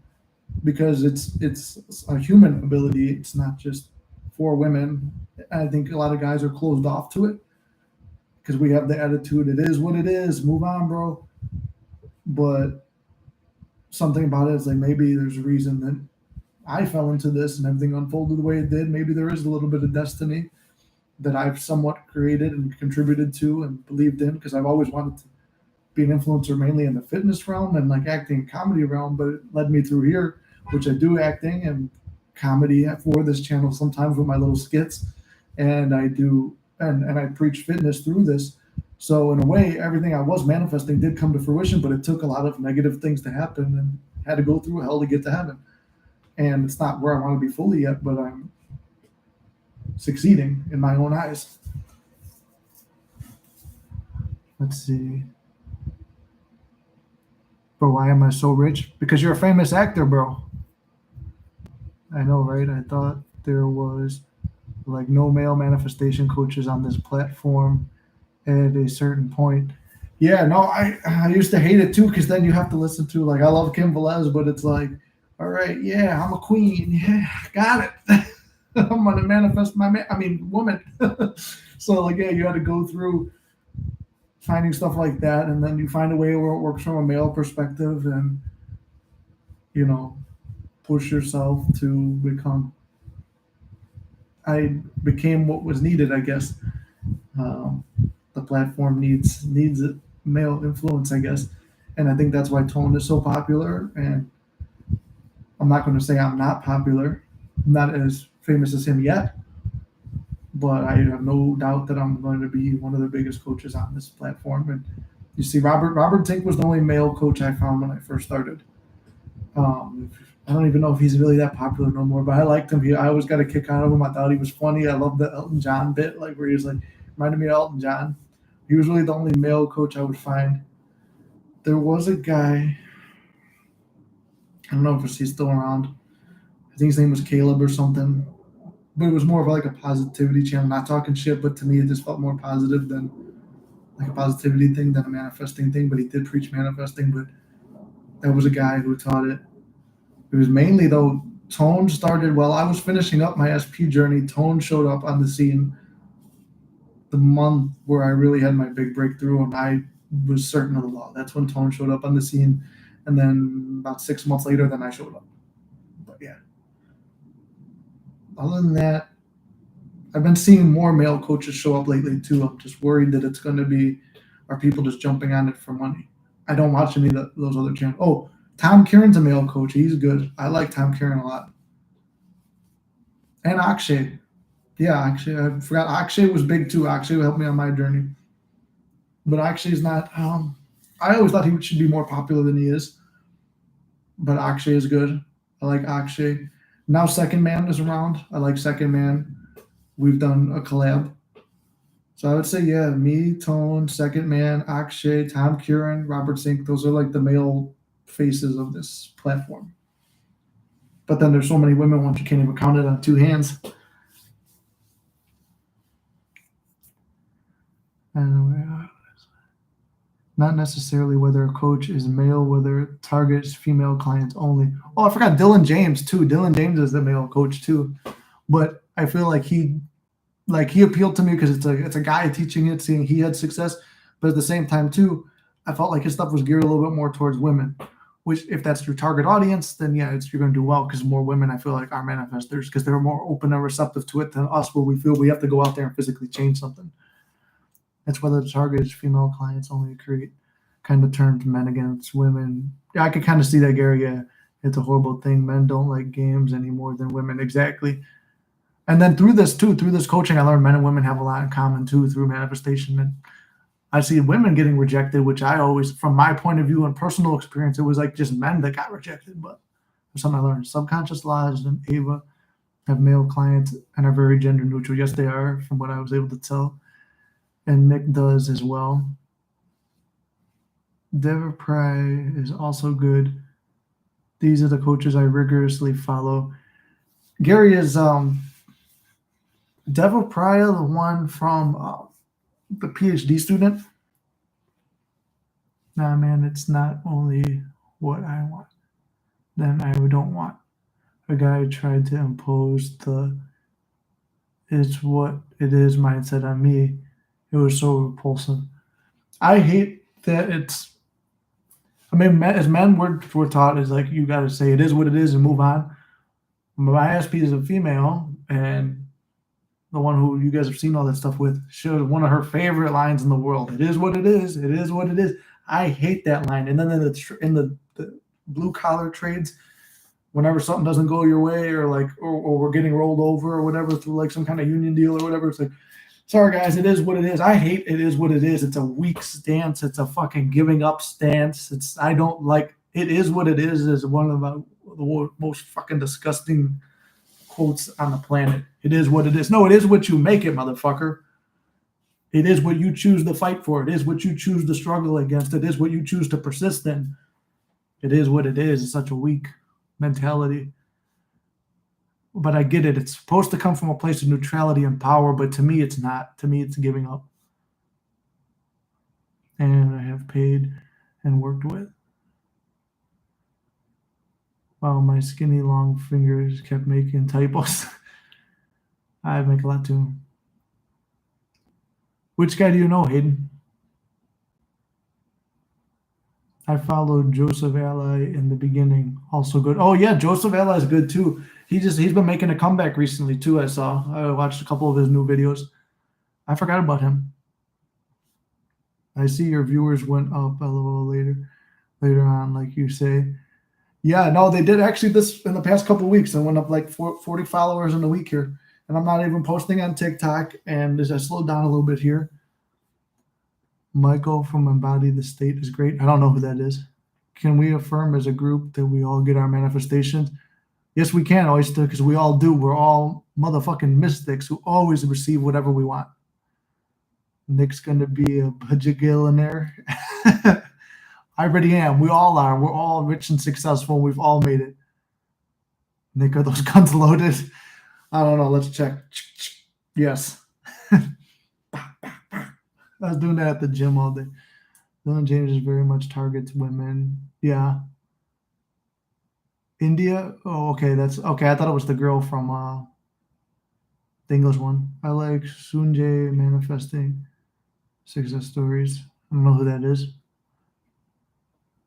because it's a human ability. It's not just for women. I think a lot of guys are closed off to it because we have the attitude, it is what it is, move on, bro. But something about it is like, maybe there's a reason that I fell into this and everything unfolded the way it did. Maybe there is a little bit of destiny that I've somewhat created and contributed to and believed in, because I've always wanted to be an influencer mainly in the fitness realm and like acting comedy realm, but it led me through here, which I do acting and comedy for this channel sometimes with my little skits, and I do and I preach fitness through this. So in a way, everything I was manifesting did come to fruition, but it took a lot of negative things to happen and had to go through hell to get to heaven. And it's not where I want to be fully yet, but I'm succeeding in my own eyes. Let's see. Bro, why am I so rich? Because you're a famous actor, bro. I know, right? I thought there was like no male manifestation coaches on this platform at a certain point. Yeah, no, I used to hate it too, because then you have to listen to, like, I love Kim Velez, but it's like, all right, yeah, I'm a queen. Yeah, got it. I'm going to manifest woman. So, like, yeah, you had to go through finding stuff like that, and then you find a way where it works from a male perspective and, push yourself to become. I became what was needed, I guess. The platform needs a male influence, I guess. And I think that's why Tone is so popular. And I'm not going to say I'm not popular. I'm not as famous as him yet, but I have no doubt that I'm going to be one of the biggest coaches on this platform. And you see, Robert Tink was the only male coach I found when I first started. I don't even know if he's really that popular no more, but I liked him. I always got a kick out of him. I thought he was funny. I loved the Elton John bit, like where he was like, reminded me of Elton John. He was really the only male coach I would find. There was a guy, I don't know if he's still around. I think his name was Caleb or something. But it was more of like a positivity channel, not talking shit, but to me it just felt more positive than like a positivity thing than a manifesting thing. But he did preach manifesting, but that was a guy who taught it. It was mainly though, Tone started while I was finishing up my SP journey. Tone showed up on the scene the month where I really had my big breakthrough and I was certain of the law. That's when Tone showed up on the scene. And then about 6 months later, then I showed up. But yeah. Other than that, I've been seeing more male coaches show up lately too. I'm just worried that it's going to be, are people just jumping on it for money? I don't watch any of those other channels. Oh, Tom Kieran's a male coach. He's good. I like Tom Kieran a lot. And Akshay. Yeah, Akshay. I forgot. Akshay was big too. Akshay helped me on my journey. But Akshay's not. I always thought he should be more popular than he is. But Akshay is good. I like Akshay. Now Second Man is around. I like Second Man. We've done a collab. So I would say, yeah, me, Tone, Second Man, Akshay, Tom Kieran, Robert Zink. Those are like the male faces of this platform. But then there's so many women ones you can't even count it on two hands. And not necessarily whether a coach is male, whether it targets female clients only. Oh, I forgot Dylan James too. Dylan James is the male coach too. But I feel like he appealed to me because it's a guy teaching it, seeing he had success. But at the same time too, I felt like his stuff was geared a little bit more towards women. Which, if that's your target audience, then yeah, you're going to do well because more women, I feel like, are manifestors because they're more open and receptive to it than us, where we feel we have to go out there and physically change something. That's whether the target is female clients only create kind of turns men against women. Yeah, I could kind of see that, Gary. Yeah, it's a horrible thing. Men don't like games any more than women. Exactly. And then through this coaching, I learned men and women have a lot in common too through manifestation. And I see women getting rejected, which I always, from my point of view and personal experience, it was like just men that got rejected. But there's something I learned. Subconscious Laws and Ava have male clients and are very gender neutral. Yes, they are, from what I was able to tell. And Nick does as well. Deborah Pry is also good. These are the coaches I rigorously follow. Gary is Deborah Pry, the one from the PhD student. Nah, man, it's not only what I want. Then I don't want. A guy tried to impose the "it's what it is" mindset on me. It was so repulsive. I hate that it's. I mean, as men, we're taught is like you got to say it is what it is and move on. My SP is a female, and the one who you guys have seen all that stuff with, showed one of her favorite lines in the world. It is what it is. It is what it is. I hate that line. And then in the blue collar trades, whenever something doesn't go your way or we're getting rolled over or whatever through like some kind of union deal or whatever, it's like, sorry guys, it is what it is. I hate it is what it is. It's a weak stance. It's a fucking giving up stance. I don't like it is what it is one of the most fucking disgusting quotes on the planet. It is what it is. No, it is what you make it, motherfucker. It is what you choose to fight for. It is what you choose to struggle against. It is what you choose to persist in. It is what it is. It's such a weak mentality. But I get it. It's supposed to come from a place of neutrality and power, but to me, it's not. To me, it's giving up. And I have paid and worked with. Wow, my skinny long fingers kept making typos. I make a lot too. Which guy do you know, Hayden? I followed Joseph Ally in the beginning. Also good. Oh yeah, Joseph Ally is good too. He's been making a comeback recently too. I watched a couple of his new videos. I forgot about him. I see your viewers went up a little later on, like you say. Yeah, no, they did actually this in the past couple of weeks. I went up like 40 followers in a week here. And I'm not even posting on TikTok. And as I slowed down a little bit here, Michael from Embody the State is great. I don't know who that is. Can we affirm as a group that we all get our manifestations? Yes, we can, Oyster, because we all do. We're all motherfucking mystics who always receive whatever we want. Nick's gonna be a bajillionaire. I already am. We all are. We're all rich and successful. We've all made it. Nick, are those guns loaded? I don't know. Let's check. Yes. I was doing that at the gym all day. Dylan James is very much targets women. Yeah. India? Oh, okay. That's okay. I thought it was the girl from the English one. I like Sunjay manifesting success stories. I don't know who that is.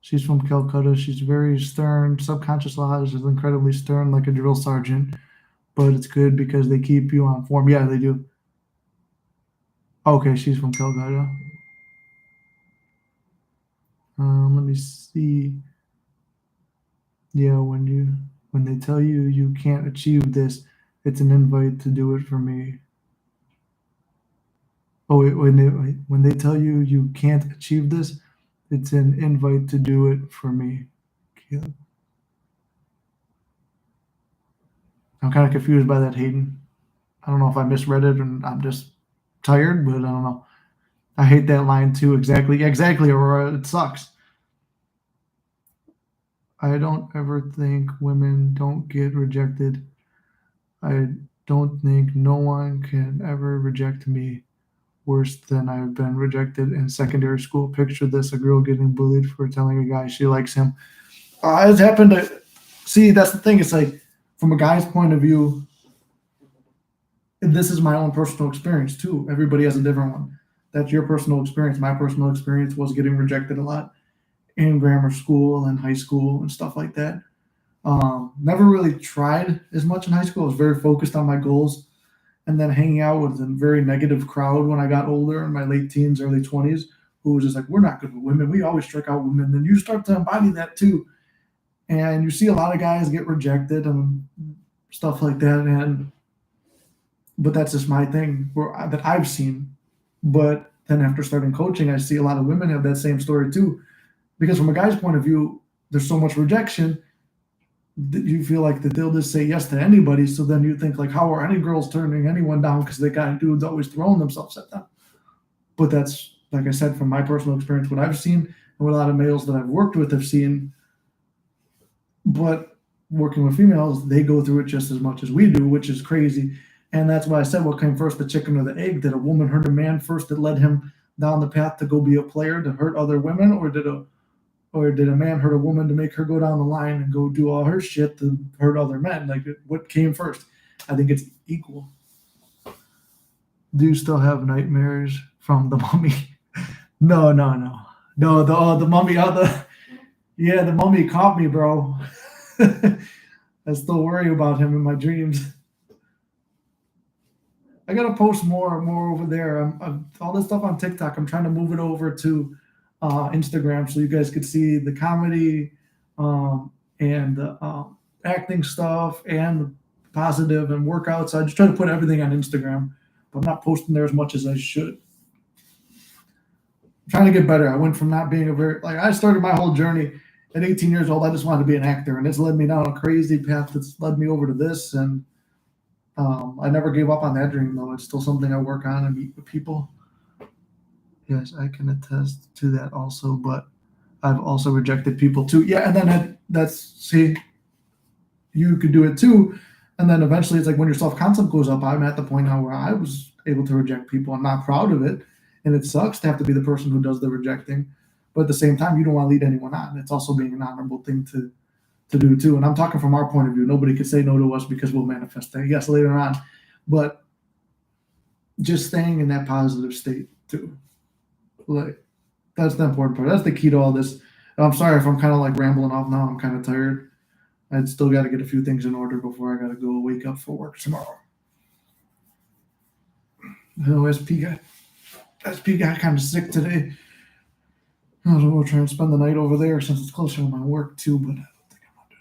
She's from Calcutta. She's very stern. Subconscious laws is incredibly stern, like a drill sergeant. But it's good because they keep you on form. Yeah, they do. Okay, she's from Calcutta. Let me see. Yeah, when they tell you you can't achieve this, it's an invite to do it for me. Oh wait, when they tell you you can't achieve this, it's an invite to do it for me. Yeah. I'm kind of confused by that, Hayden. I don't know if I misread it and I'm just tired, but I don't know. I hate that line too. Exactly, Aurora. It sucks. I don't ever think women don't get rejected. I don't think no one can ever reject me worse than I've been rejected in secondary school. Picture this: a girl getting bullied for telling a guy she likes him. It's happened to see. That's the thing. It's like from a guy's point of view, and this is my own personal experience too. Everybody has a different one. That's your personal experience. My personal experience was getting rejected a lot in grammar school and high school and stuff like that. Never really tried as much in high school. I was very focused on my goals, and then hanging out with a very negative crowd when I got older in my late teens, early 20s, who was just like, we're not good with women. We always strike out women. And you start to embody that too. And you see a lot of guys get rejected and stuff like that. But that's just my thing that I've seen. But then after starting coaching, I see a lot of women have that same story too. Because from a guy's point of view, there's so much rejection that you feel like that they'll just say yes to anybody. So then you think like, how are any girls turning anyone down because they got dudes always throwing themselves at them? But that's, like I said, from my personal experience, what I've seen and what a lot of males that I've worked with have seen. But working with females, they go through it just as much as we do, which is crazy. And that's why I said, what came first, the chicken or the egg? Did a woman hurt a man first that led him down the path to go be a player to hurt other women, or did a man hurt a woman to make her go down the line and go do all her shit to hurt other men? Like, what came first? I think it's equal. Do you still have nightmares from the mummy? No. The mummy, the mummy caught me, bro. I still worry about him in my dreams. I gotta post more over there. All this stuff on TikTok, I'm trying to move it over to Instagram so you guys could see the comedy and the acting stuff and the positive and workouts. I just try to put everything on Instagram, but I'm not posting there as much as I should. I'm trying to get better. I went from not being I started my whole journey at 18 years old. I just wanted to be an actor, and it's led me down a crazy path that's led me over to this. And I never gave up on that dream, though. It's still something I work on and meet with people. Yes, I can attest to that also, but I've also rejected people too. Yeah, and then see, you could do it too. And then eventually it's like when your self-concept goes up, I'm at the point now where I was able to reject people. I'm not proud of it. And it sucks to have to be the person who does the rejecting. But at the same time, you don't want to lead anyone on. It's also being an honorable thing to do too. And I'm talking from our point of view. Nobody could say no to us because we'll manifest that. Yes, later on. But just staying in that positive state too. Like, that's the important part. That's the key to all this. I'm sorry if I'm kind of like rambling off now. I'm kind of tired. I'd still got to get a few things in order before I got to go wake up for work tomorrow. SP got kind of sick today. I was going to try and spend the night over there since it's closer to my work too, but I don't think I'm going to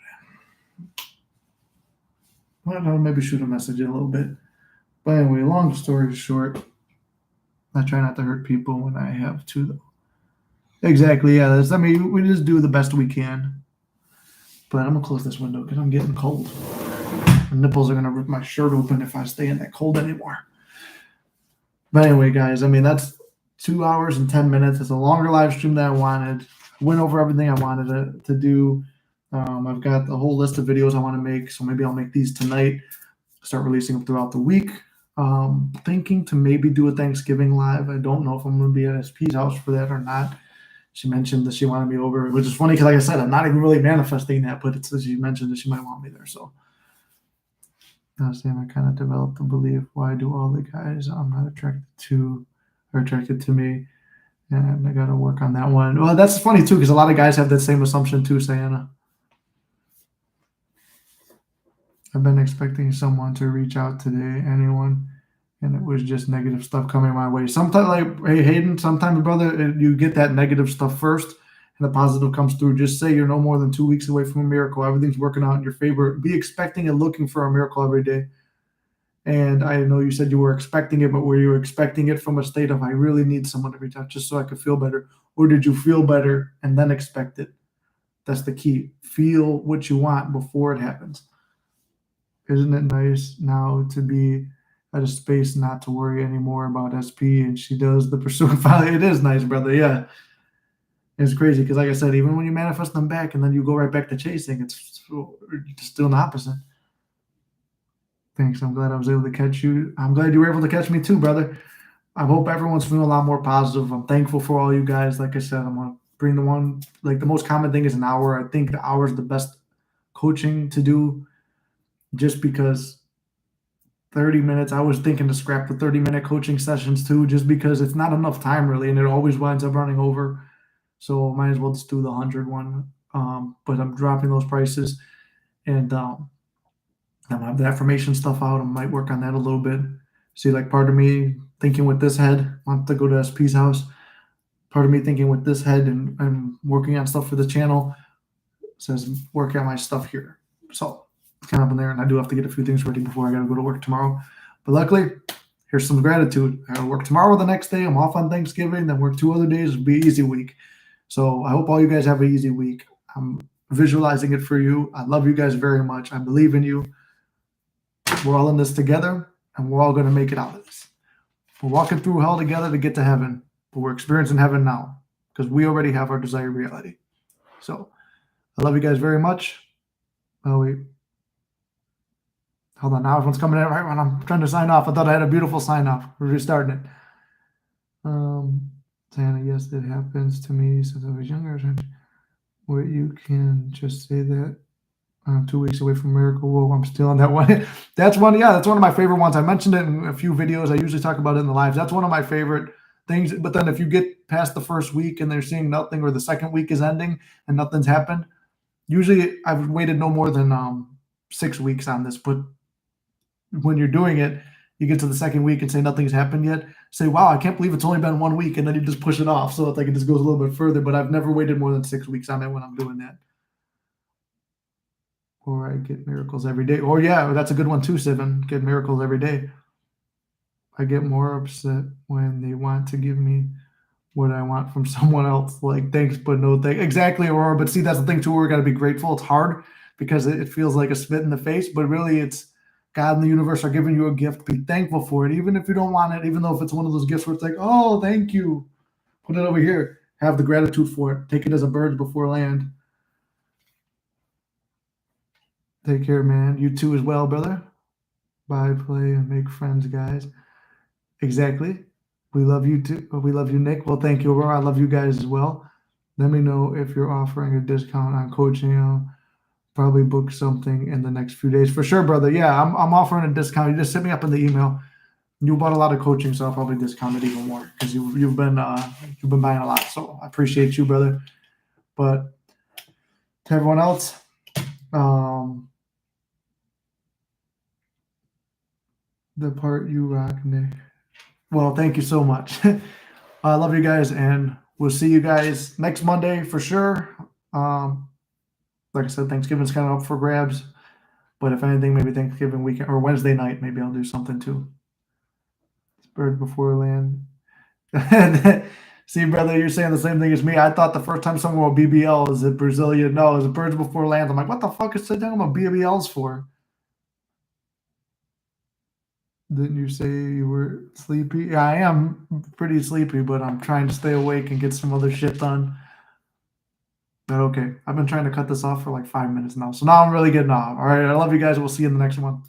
do that. Well, I'll maybe shoot a message in a little bit. But anyway, long story short, I try not to hurt people when I have to, though. Exactly, yeah. We just do the best we can. But I'm going to close this window because I'm getting cold. The nipples are going to rip my shirt open if I stay in that cold anymore. But anyway, guys, that's 2 hours and 10 minutes. It's a longer live stream than I wanted. Went over everything I wanted to do. I've got a whole list of videos I want to make, so maybe I'll make these tonight, start releasing them throughout the week. Thinking to maybe do a Thanksgiving live. I don't know if I'm going to be at SP's house for that or not. She mentioned that she wanted me over, which is funny because, like I said, I'm not even really manifesting that, but she mentioned that she might want me there. So I was saying I kind of developed the belief, why do all the guys I'm not attracted to are attracted to me? And I got to work on that one. Well, that's funny too, because a lot of guys have that same assumption too, Sayana. I've been expecting someone to reach out today, anyone, and it was just negative stuff coming my way. Sometimes, like, hey, Hayden, sometimes, brother, you get that negative stuff first, and the positive comes through. Just say you're no more than 2 weeks away from a miracle. Everything's working out in your favor. Be expecting and looking for a miracle every day. And I know you said you were expecting it, but were you expecting it from a state of, I really need someone to reach out just so I could feel better? Or did you feel better and then expect it? That's the key. Feel what you want before it happens. Isn't it nice now to be at a space not to worry anymore about SP and she does the pursuit file? It is nice, brother. Yeah. It's crazy because, like I said, even when you manifest them back and then you go right back to chasing, it's still an opposite. Thanks. I'm glad I was able to catch you. I'm glad you were able to catch me too, brother. I hope everyone's feeling a lot more positive. I'm thankful for all you guys. Like I said, I'm going to bring the one, like the most common thing is an hour. I think the hour is the best coaching to do just because 30 minutes, I was thinking to scrap the 30-minute coaching sessions too, just because it's not enough time really, and it always winds up running over. So might as well just do the 100 one. But I'm dropping those prices, and I'm gonna have the affirmation stuff out. I might work on that a little bit. See, like part of me thinking with this head, want to go to SP's house. Part of me thinking with this head and working on stuff for the channel says work on my stuff here. So it's kind of up in there, and I do have to get a few things ready before I got to go to work tomorrow. But luckily, here's some gratitude. I work tomorrow the next day. I'm off on Thanksgiving, then work 2 other days. It'll be an easy week. So I hope all you guys have an easy week. I'm visualizing it for you. I love you guys very much. I believe in you. We're all in this together, and we're all going to make it out of this. We're walking through hell together to get to heaven, but we're experiencing heaven now because we already have our desired reality. So I love you guys very much. Oh, wait. Hold on. Now everyone's coming in right when I'm trying to sign off. I thought I had a beautiful sign off. We're restarting it. Santa, yes, it happens to me since I was younger. Where you can just say that I'm 2 weeks away from miracle. Whoa, I'm still on that one. That's one. Yeah, that's one of my favorite ones. I mentioned it in a few videos. I usually talk about it in the lives. That's one of my favorite things. But then if you get past the first week and they're seeing nothing, or the second week is ending and nothing's happened, usually I've waited no more than 6 weeks on this. But when you're doing it, you get to the second week and say nothing's happened yet. Say, wow, I can't believe it's only been 1 week, and then you just push it off. So it's like it just goes a little bit further. But I've never waited more than 6 weeks on it when I'm doing that. Or I get miracles every day. Or yeah, that's a good one too, Sivan. Get miracles every day. I get more upset when they want to give me what I want from someone else. Like, thanks, but no thanks. Exactly, Aurora. But see, that's the thing too. We're gonna be grateful. It's hard because it feels like a spit in the face, but really it's God and the universe are giving you a gift. Be thankful for it, even if you don't want it, even though if it's one of those gifts where it's like, oh, thank you. Put it over here. Have the gratitude for it. Take it as a bird before land. Take care, man. You too as well, brother. Bye, play, and make friends, guys. Exactly. We love you too. We love you, Nick. Well, thank you, Aurora. I love you guys as well. Let me know if you're offering a discount on coaching. I'll probably book something in the next few days. For sure, brother. Yeah, I'm offering a discount. You just hit me up in the email. You bought a lot of coaching, so I'll probably discount it even more because you've been buying a lot. So I appreciate you, brother. But to everyone else, the part you rock, Nick. Well, thank you so much. I love you guys, and we'll see you guys next Monday for sure. Like I said, Thanksgiving's kind of up for grabs, but if anything, maybe Thanksgiving weekend or Wednesday night, maybe I'll do something too. It's bird before land. See, brother, you're saying the same thing as me. I thought the first time someone wrote BBL is it Brazilian. No, it's birds before land. I'm like, what the fuck is they talking about BBLs for? Didn't you say you were sleepy? Yeah, I am pretty sleepy, but I'm trying to stay awake and get some other shit done. But okay, I've been trying to cut this off for like 5 minutes now. So now I'm really getting off. All right, I love you guys. We'll see you in the next one.